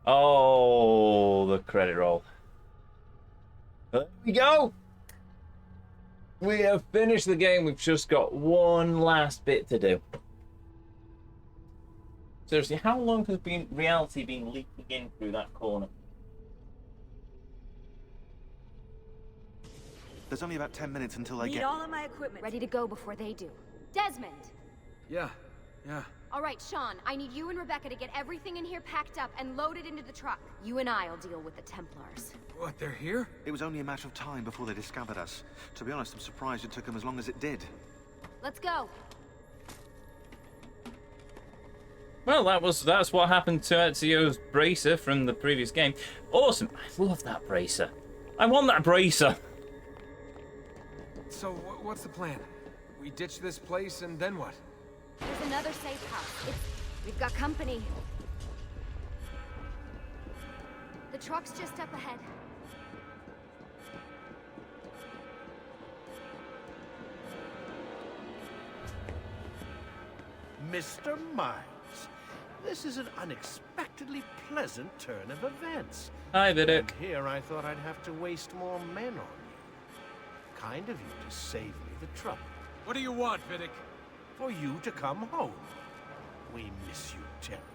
Speaker 1: Oh, the credit roll. There we go. We have finished the game. We've just got one last bit to do. Seriously, how long has reality been leaking in through that corner?
Speaker 16: There's only about 10 minutes until they
Speaker 19: Need
Speaker 16: get...
Speaker 19: all of my equipment ready to go before they do.
Speaker 14: Desmond!
Speaker 4: Yeah.
Speaker 14: All right, Sean, I need you and Rebecca to get everything in here packed up and loaded into the truck. You and I'll deal with the Templars.
Speaker 4: What, they're here?
Speaker 16: It was only a matter of time before they discovered us. To be honest, I'm surprised it took them as long as it did.
Speaker 14: Let's go.
Speaker 1: Well, that's what happened to Ezio's bracer from the previous game. Awesome. I love that bracer. I want that bracer.
Speaker 4: So, what's the plan? We ditch this place and then what?
Speaker 14: There's another safe house. We've got company. The truck's just up ahead.
Speaker 8: Mr. Miles, this is an unexpectedly pleasant turn of events.
Speaker 1: Hi, Vidic.
Speaker 8: And here I thought I'd have to waste more men on you. Kind of you to save me the trouble.
Speaker 4: What do you want, Vidic?
Speaker 8: For you to come home. We miss you terribly.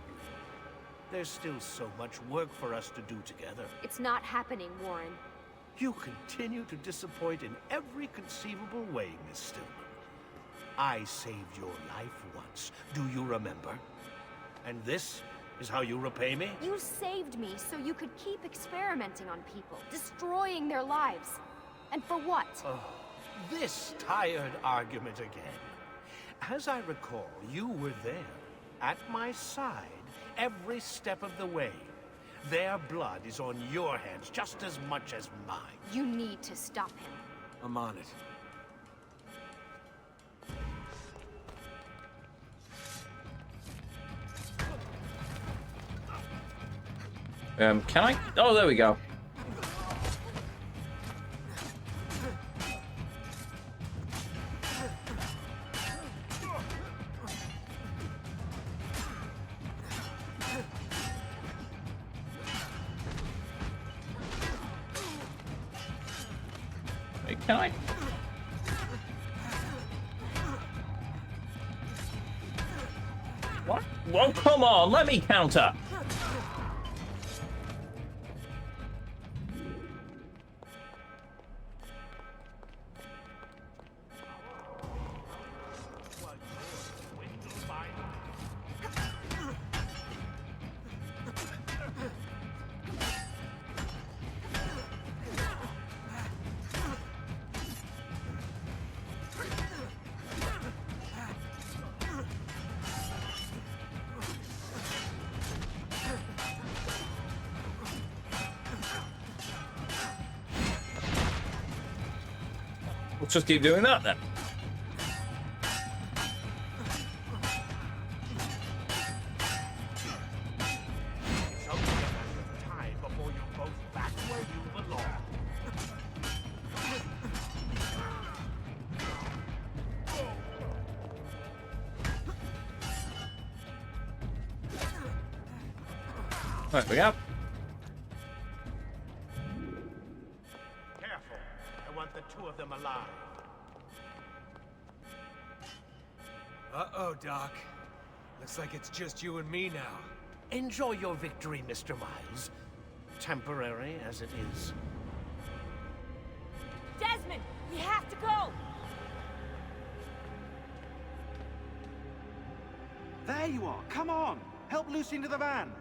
Speaker 8: There's still so much work for us to do together.
Speaker 14: It's not happening, Warren.
Speaker 8: You continue to disappoint in every conceivable way, Miss Stillman. I saved your life once. Do you remember? And this is how you repay me?
Speaker 14: You saved me so you could keep experimenting on people, destroying their lives. And for what?
Speaker 8: Oh, this tired argument again. As I recall, you were there, at my side, every step of the way. Their blood is on your hands just as much as mine.
Speaker 14: You need to stop him.
Speaker 4: I'm on it.
Speaker 1: Can I? Oh, there we go. Wait, can I? What? Well, come on, let me counter. Let's just keep doing that then.
Speaker 8: It's only a matter of time before you're both back where you belong.
Speaker 1: There we go.
Speaker 8: Careful. I want the two of them alive.
Speaker 4: Uh-oh, Doc. Looks like it's just you and me now.
Speaker 8: Enjoy your victory, Mr. Miles. Temporary as it is.
Speaker 19: Desmond, we have to go!
Speaker 16: There you are. Come on. Help Lucy into the van.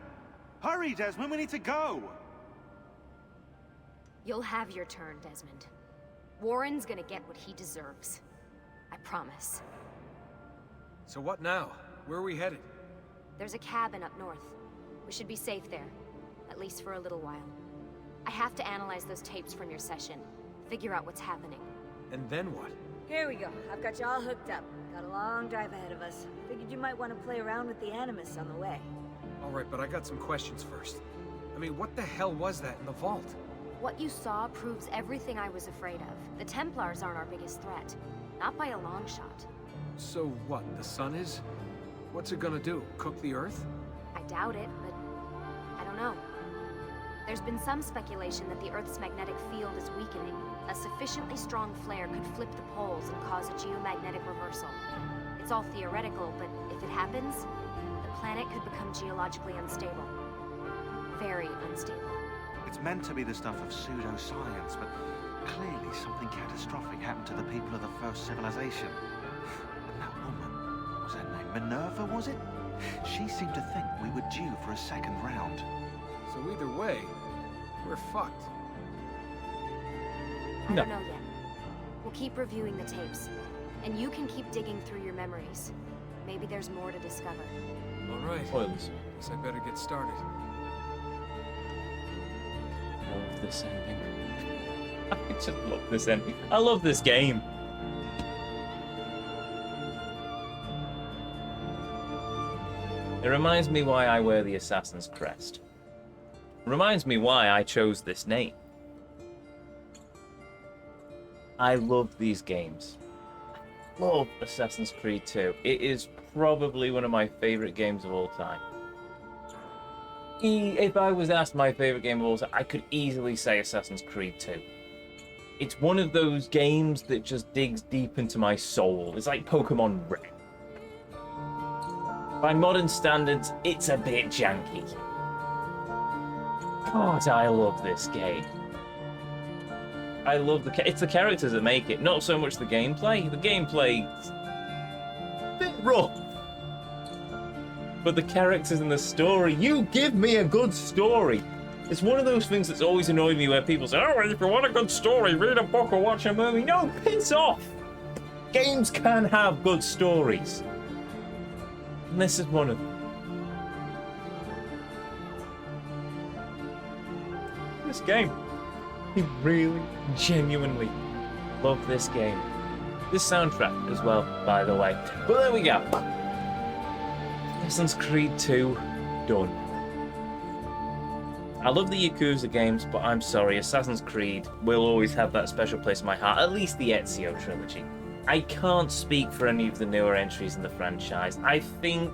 Speaker 16: Hurry, Desmond. We need to go.
Speaker 14: You'll have your turn, Desmond. Warren's gonna get what he deserves. I promise.
Speaker 4: So what now? Where are we headed?
Speaker 14: There's a cabin up north. We should be safe there. At least for a little while. I have to analyze those tapes from your session. Figure out what's happening.
Speaker 4: And then what?
Speaker 19: Here we go. I've got you all hooked up. Got a long drive ahead of us. Figured you might want to play around with the Animus on the way.
Speaker 4: All right, but I got some questions first. I mean, what the hell was that in the vault?
Speaker 14: What you saw proves everything I was afraid of. The Templars aren't our biggest threat. Not by a long shot.
Speaker 4: So what, the sun is?
Speaker 20: What's it gonna do? Cook the Earth?
Speaker 14: I doubt it, but I don't know. There's been some speculation that the Earth's magnetic field is weakening. A sufficiently strong flare could flip the poles and cause a geomagnetic reversal. It's all theoretical, but if it happens, the planet could become geologically unstable. Very unstable.
Speaker 16: It's meant to be the stuff of pseudoscience, but clearly something catastrophic happened to the people of the first civilization. And that woman, was her name Minerva, was it? She seemed to think we were due for a second round.
Speaker 20: So either way, we're fucked.
Speaker 14: I don't know yet. We'll keep reviewing the tapes, and you can keep digging through your memories. Maybe there's more to discover.
Speaker 20: All right.
Speaker 1: Spoilers.
Speaker 20: Guess I better get started.
Speaker 1: I love this ending. I just love this ending. I love this game. It reminds me why I wear the Assassin's Crest. It reminds me why I chose this name. I love these games. I love Assassin's Creed 2. It is probably one of my favorite games of all time. If I was asked my favorite game of all time, I could easily say Assassin's Creed 2. It's one of those games that just digs deep into my soul. It's like Pokemon Red. By modern standards, it's a bit janky. God, I love this game. I love it's the characters that make it, not so much the gameplay. The gameplay's a bit rough. But the characters and the story, you give me a good story. It's one of those things that's always annoyed me where people say, oh, if you want a good story, read a book or watch a movie. No, piss off! Games can have good stories. And this is one of them. This game. I really, genuinely love this game. This soundtrack as well, by the way. But there we go. Assassin's Creed 2, done. I love the Yakuza games, but I'm sorry, Assassin's Creed will always have that special place in my heart, at least the Ezio trilogy. I can't speak for any of the newer entries in the franchise. I think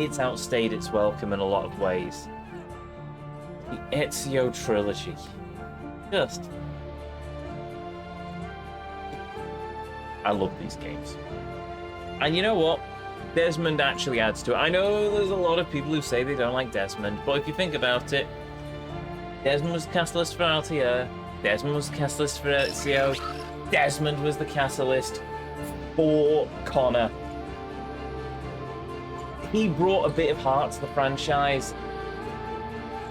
Speaker 1: it's outstayed its welcome in a lot of ways. The Ezio trilogy. I love these games. And you know what? Desmond actually adds to it. I know there's a lot of people who say they don't like Desmond, but if you think about it, Desmond was the catalyst for Altair, Desmond was the catalyst for Ezio, Desmond was the catalyst for Connor. He brought a bit of heart to the franchise,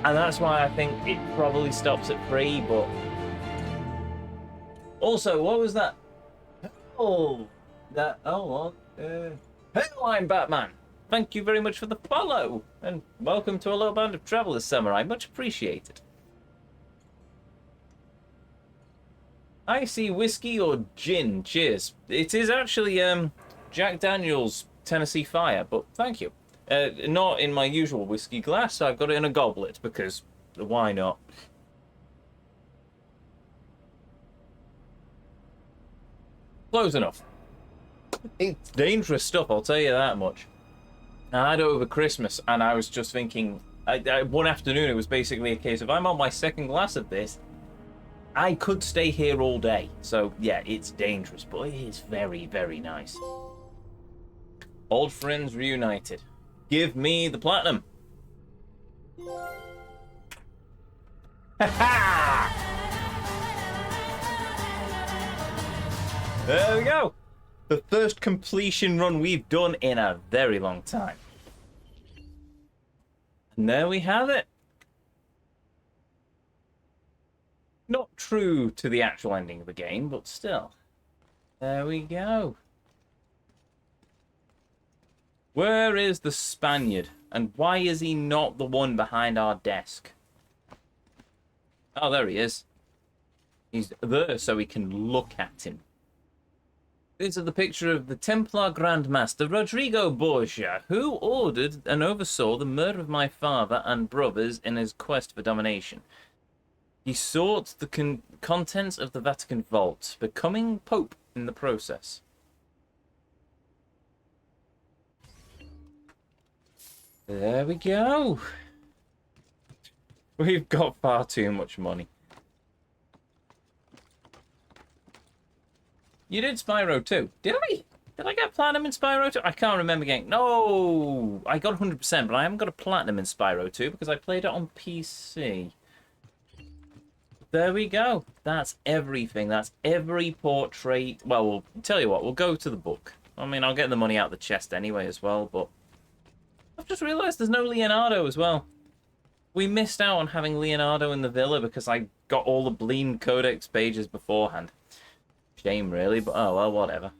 Speaker 1: and that's why I think it probably stops at 3, but... Also, what was that? Oh, Hello, I'm Batman. Thank you very much for the follow, and welcome to a little band of Travelers Samurai. Much appreciated. I see whiskey or gin. Cheers. It is actually Jack Daniel's Tennessee Fire, but thank you. Not in my usual whiskey glass. I've got it in a goblet because why not? Close enough. It's dangerous stuff, I'll tell you that much. I had it over Christmas, and I was just thinking, one afternoon it was basically a case of, I'm on my second glass of this, I could stay here all day. So yeah, it's dangerous, but it is very, very nice. Old friends reunited. Give me the platinum. Ha-ha! There we go. The first completion run we've done in a very long time. And there we have it. Not true to the actual ending of the game, but still. There we go. Where is the Spaniard? And why is he not the one behind our desk? Oh, there he is. He's there so we can look at him. This is the picture of the Templar Grand Master Rodrigo Borgia, who ordered and oversaw the murder of my father and brothers in his quest for domination. He sought the contents of the Vatican vault, becoming Pope in the process. There we go. We've got far too much money. You did Spyro too, did I? Did I get Platinum in Spyro 2? I can't remember getting... No! I got 100%, but I haven't got a Platinum in Spyro 2 because I played it on PC. There we go. That's everything. That's every portrait. Well, we'll tell you what. We'll go to the book. I mean, I'll get the money out of the chest anyway as well, but... I've just realised there's no Leonardo as well. We missed out on having Leonardo in the villa because I got all the Bleem Codex pages beforehand. Shame, really, but oh, well, whatever.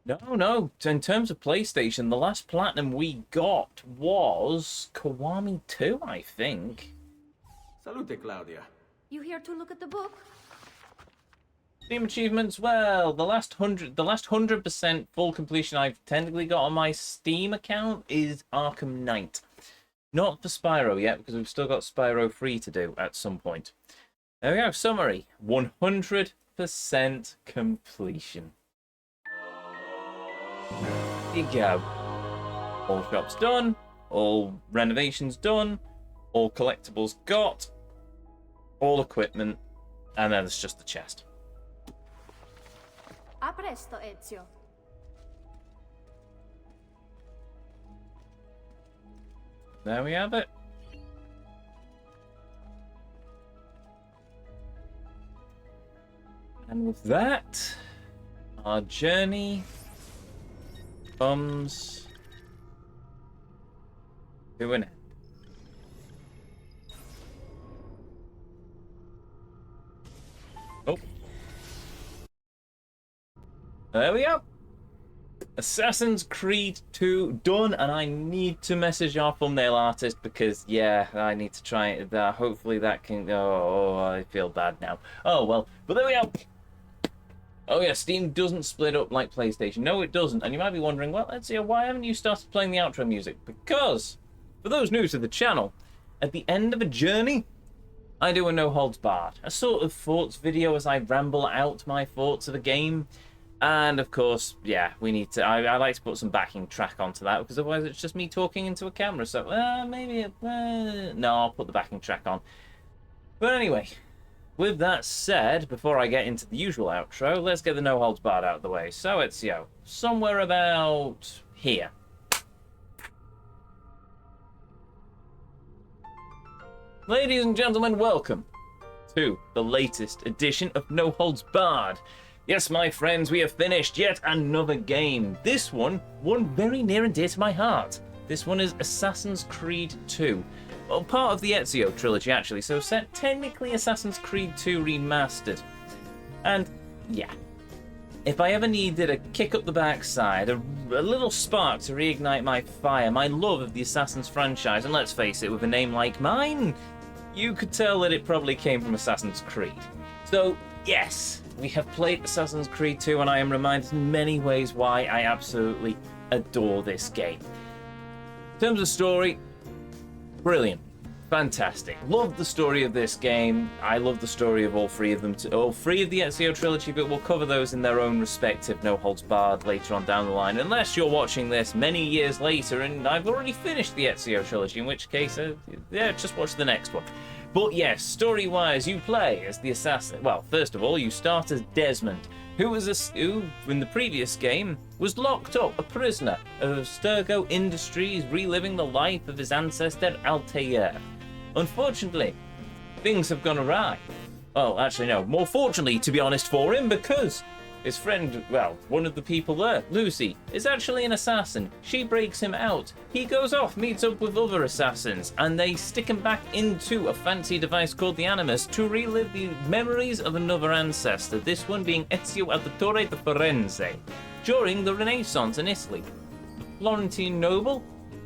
Speaker 1: No. In terms of PlayStation, the last Platinum we got was Kiwami 2, I think.
Speaker 4: Salute, Claudia.
Speaker 19: You here to look at the book?
Speaker 1: Steam achievements, well, the last 100% full completion I've technically got on my Steam account is Arkham Knight. Not for Spyro yet, because we've still got Spyro 3 to do at some point. There we go, summary. 100% completion. There you go. All shops done, all renovations done, all collectibles got, all equipment, and then it's just the chest.
Speaker 14: A presto, Ezio.
Speaker 1: There we have it. And with that, our journey comes to an end. Oh. There we go. Assassin's Creed 2 done, and I need to message our thumbnail artist because, yeah, I need to try it. Hopefully that can... Oh, I feel bad now. Oh, well. But there we go. Oh, yeah, Steam doesn't split up like PlayStation. No, it doesn't. And you might be wondering, well, Ezio, why haven't you started playing the outro music? Because, for those new to the channel, at the end of a journey, I do a no holds barred. A sort of thoughts video as I ramble out my thoughts of a game. And, of course, yeah, we need to... I like to put some backing track onto that, because otherwise it's just me talking into a camera. So, maybe... no, I'll put the backing track on. But anyway... With that said, before I get into the usual outro, let's get the no holds barred out of the way. So, Ezio, somewhere about here. Ladies and gentlemen, welcome to the latest edition of No Holds Barred. Yes, my friends, we have finished yet another game. This one very near and dear to my heart. This one is Assassin's Creed 2. Well, part of the Ezio trilogy, actually, so set technically Assassin's Creed 2 Remastered. And, yeah, if I ever needed a kick up the backside, a little spark to reignite my fire, my love of the Assassin's franchise, and let's face it, with a name like mine, you could tell that it probably came from Assassin's Creed. So, yes, we have played Assassin's Creed 2, and I am reminded in many ways why I absolutely adore this game. In terms of story, brilliant. Fantastic. Love the story of this game. I love the story of all three of them. All three of the Ezio trilogy, but we'll cover those in their own respective no holds barred later on down the line. Unless you're watching this many years later and I've already finished the Ezio trilogy, in which case, yeah, just watch the next one. But yes, story-wise, you play as the assassin. Well, first of all, you start as Desmond, who in the previous game was locked up, a prisoner of Sturgo Industries, reliving the life of his ancestor Altair. Unfortunately, things have gone awry. Well, actually, no, more fortunately, to be honest, for him, because his friend, well, one of the people there, Lucy, is actually an assassin. She breaks him out. He goes off, meets up with other assassins, and they stick him back into a fancy device called the Animus to relive the memories of another ancestor, this one being Ezio Auditore de Firenze, during the Renaissance in Italy. The Florentine noble,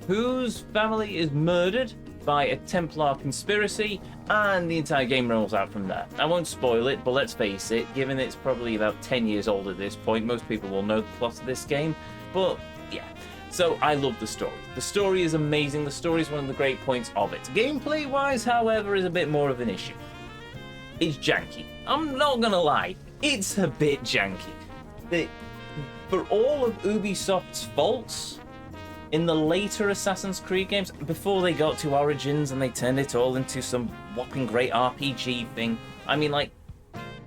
Speaker 1: whose family is murdered by a Templar conspiracy, and the entire game rolls out from there. I won't spoil it, but let's face it, given it's probably about 10 years old at this point, most people will know the plot of this game, but yeah. So I love the story. The story is amazing, the story is one of the great points of it. Gameplay-wise, however, is a bit more of an issue. It's janky. I'm not gonna lie, it's a bit janky. for all of Ubisoft's faults in the later Assassin's Creed games, before they got to Origins and they turned it all into some whopping great RPG thing, I mean, like,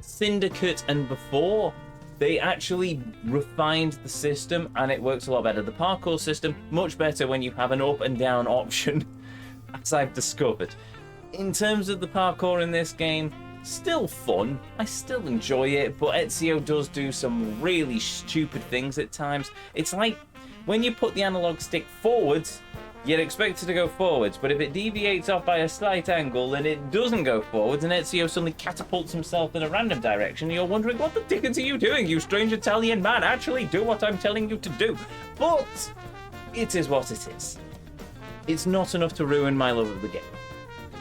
Speaker 1: Syndicate and before, they actually refined the system and it works a lot better. The parkour system, much better when you have an up and down option, as I've discovered. In terms of the parkour in this game, still fun. I still enjoy it, but Ezio does do some really stupid things at times. It's like when you put the analog stick forwards, you'd expect it to go forwards, but if it deviates off by a slight angle, then it doesn't go forwards, and Ezio suddenly catapults himself in a random direction, and you're wondering, what the dickens are you doing, you strange Italian man? Actually do what I'm telling you to do. But it is what it is. It's not enough to ruin my love of the game.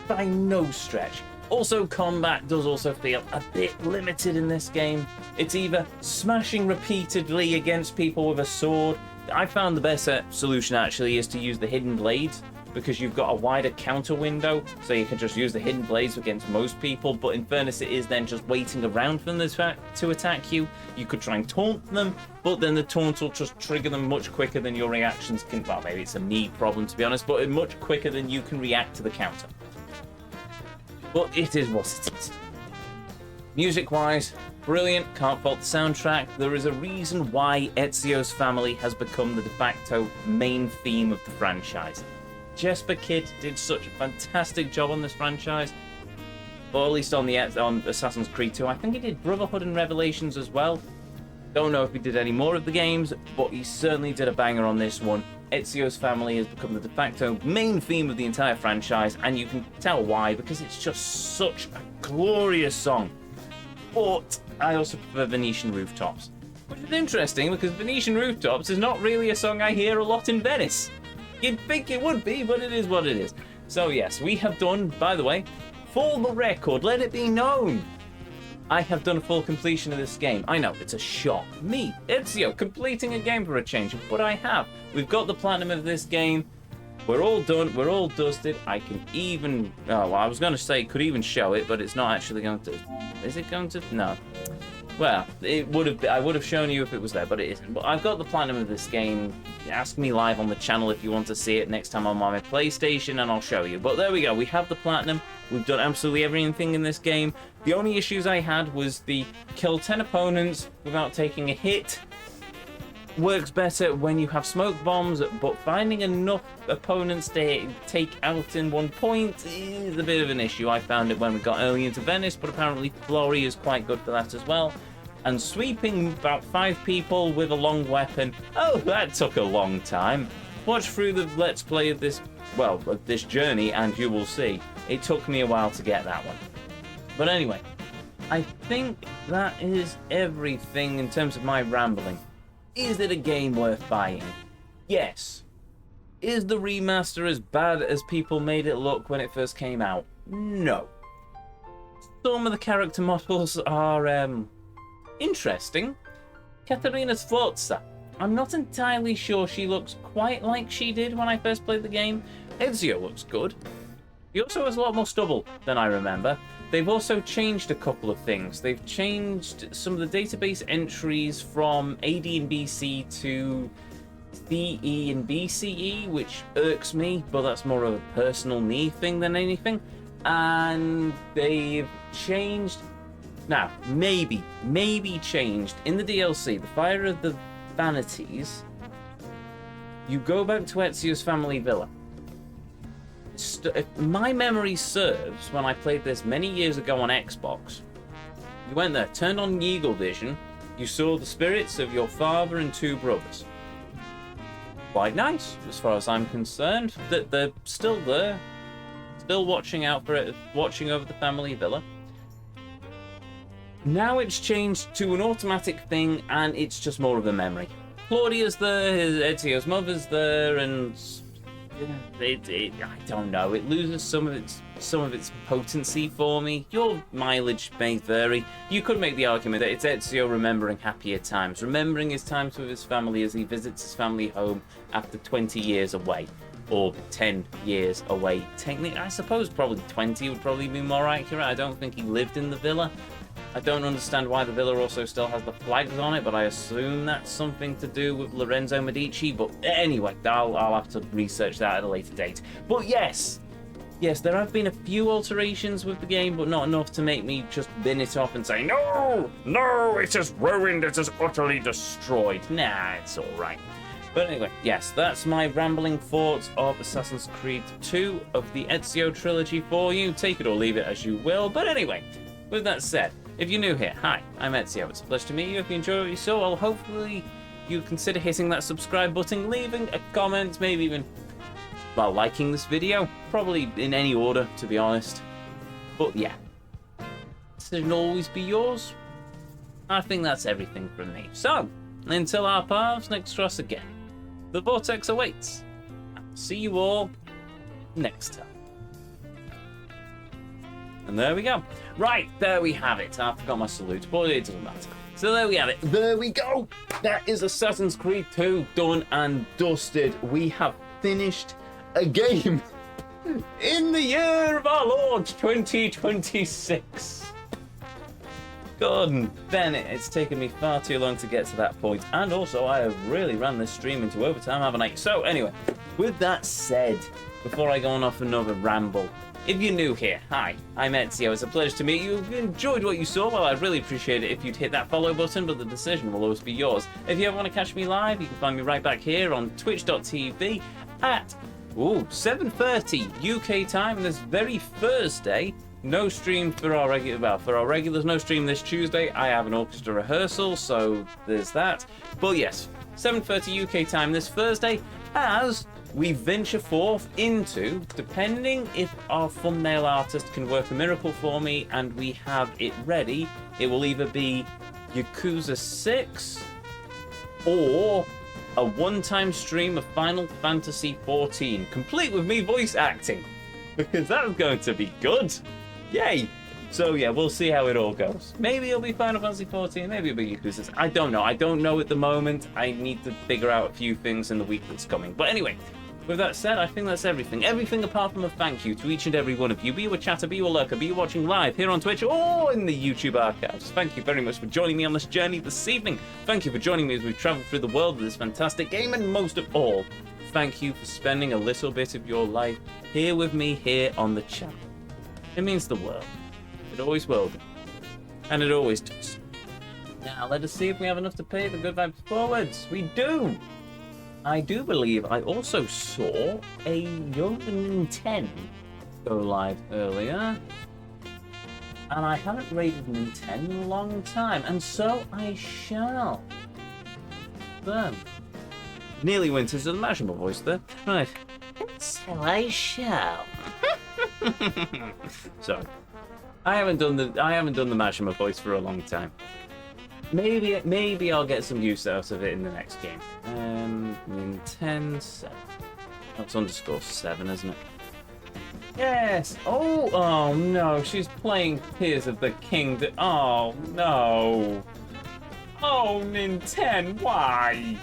Speaker 1: By no stretch. Also, combat does also feel a bit limited in this game. It's either smashing repeatedly against people with a sword. I found the best solution actually is to use the hidden blades, because you've got a wider counter window, so you can just use the hidden blades against most people, but in fairness it is then just waiting around for them to attack you. You could try and taunt them, but then the taunt will just trigger them much quicker than your reactions can. Well, maybe it's a me problem to be honest, but much quicker than you can react to the counter. But it is what it is. Music-wise, brilliant, can't fault the soundtrack. There is a reason why Ezio's family has become the de facto main theme of the franchise. Jesper Kid did such a fantastic job on this franchise, or at least on Assassin's Creed 2. I think he did Brotherhood and Revelations as well. Don't know if he did any more of the games, but he certainly did a banger on this one. Ezio's family has become the de facto main theme of the entire franchise, and you can tell why, because it's just such a glorious song. But I also prefer Venetian Rooftops, which is interesting because Venetian Rooftops is not really a song I hear a lot in Venice. You'd think it would be, but it is what it is. So yes, we have done, by the way, for the record, let it be known, I have done a full completion of this game. I know, it's a shock. Me, Ezio, completing a game for a change, but I have. We've got the platinum of this game. We're all done, we're all dusted. I can even, oh, well, I was going to say could even show it, but it's not actually going to. Is it going to? No. Well, it would have. I would have shown you if it was there, but it isn't. But I've got the platinum of this game. Ask me live on the channel if you want to see it next time I'm on my PlayStation, and I'll show you. But there we go. We have the platinum. We've done absolutely everything in this game. The only issues I had was the kill 10 opponents without taking a hit. Works better when you have smoke bombs, but finding enough opponents to take out in one point is a bit of an issue. I found it when we got early into Venice, but apparently Flory is quite good for that as well. And sweeping about 5 people with a long weapon, oh, that took a long time. Watch through the Let's Play of this, well, of this journey, and you will see. It took me a while to get that one. But anyway, I think that is everything in terms of my rambling. Is it a game worth buying? Yes. Is the remaster as bad as people made it look when it first came out? No. Some of the character models are interesting. Caterina Sforza. I'm not entirely sure she looks quite like she did when I first played the game. Ezio looks good. He also has a lot more stubble than I remember. They've also changed a couple of things. They've changed some of the database entries from AD and BC to CE and BCE, which irks me, but that's more of a personal me thing than anything. And they've changed... Now, maybe changed in the DLC, the Fire of the Vanities. You go back to Ezio's family villa. If my memory serves, when I played this many years ago on Xbox, you went there, turned on Eagle Vision, you saw the spirits of your father and 2 brothers. Quite nice, as far as I'm concerned, that they're still there, still watching out for it, watching over the family villa. Now it's changed to an automatic thing, and it's just more of a memory. Claudia's there, Ezio's mother's there, and I don't know. It loses some of its potency for me. Your mileage may vary. You could make the argument that it's Ezio remembering happier times, remembering his times with his family as he visits his family home after 20 years away, or 10 years away. Technically, I suppose probably 20 would probably be more accurate. I don't think he lived in the villa. I don't understand why the villa also still has the flags on it, but I assume that's something to do with Lorenzo Medici. But anyway, I'll have to research that at a later date. But yes, there have been a few alterations with the game, but not enough to make me just bin it off and say, no, it is ruined, it is utterly destroyed. Nah, it's alright. But anyway, yes, that's my rambling thoughts of Assassin's Creed 2 of the Ezio trilogy for you. Take it or leave it as you will. But anyway, with that said, if you're new here, hi, I'm Ezio. It's a pleasure to meet you. If you enjoy what you saw, well, hopefully you consider hitting that subscribe button, leaving a comment, maybe even, well, liking this video. Probably in any order, to be honest. But yeah, decision will always be yours. I think that's everything from me. So, until our paths next cross again, the Vortex awaits. I'll see you all next time. And there we go. Right, there we have it. I forgot my salute, but it doesn't matter. So there we have it. There we go. That is Assassin's Creed 2 done and dusted. We have finished a game in the year of our Lord 2026. God Bennett, it's taken me far too long to get to that point. And also, I have really ran this stream into overtime, haven't I? So anyway, with that said, before I go on off another ramble, if you're new here, hi, I'm Ezio. It's a pleasure to meet you. If you enjoyed what you saw, well, I'd really appreciate it if you'd hit that follow button, but the decision will always be yours. If you ever want to catch me live, you can find me right back here on twitch.tv at 7:30 UK time this very Thursday. No stream for our regulars, no stream this Tuesday. I have an orchestra rehearsal, so there's that. But yes, 7:30 UK time this Thursday as we venture forth into, depending if our thumbnail artist can work a miracle for me and we have it ready, it will either be Yakuza 6 or a one-time stream of Final Fantasy 14, complete with me voice acting, because that's going to be good. Yay! So yeah, we'll see how it all goes. Maybe it'll be Final Fantasy 14, maybe it'll be Yakuza. I don't know. I don't know at the moment. I need to figure out a few things in the week that's coming. But anyway, with that said, I think that's everything. Everything apart from a thank you to each and every one of you. Be you a chatter, be you a lurker, be you watching live here on Twitch or in the YouTube archives. Thank you very much for joining me on this journey this evening. Thank you for joining me as we travel through the world of this fantastic game. And most of all, thank you for spending a little bit of your life here with me here on the channel. It means the world. It always will do. And it always does. Now, let us see if we have enough to pay the good vibes forwards. We do! I do believe I also saw a young Nintendo go live earlier. And I haven't rated Nintendo in a long time. And so I shall. Then. Nearly went into the imaginable voice there. Right. So I shall. Sorry. I haven't done the Mashima voice for a long time. Maybe I'll get some use out of it in the next game. Nintendo 7. That's _7, isn't it? Yes. Oh no, she's playing Tears of the Kingdom. Oh no. Oh Nintendo, why?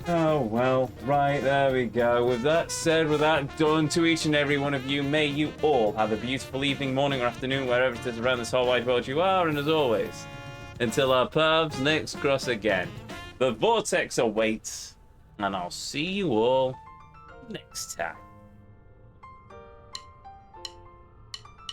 Speaker 1: Oh well, right, there we go. With that said, with that done, to each and every one of you, may you all have a beautiful evening, morning, or afternoon, wherever it is around this whole wide world you are, and as always, until our paths next cross again, the Vortex awaits, and I'll see you all next time.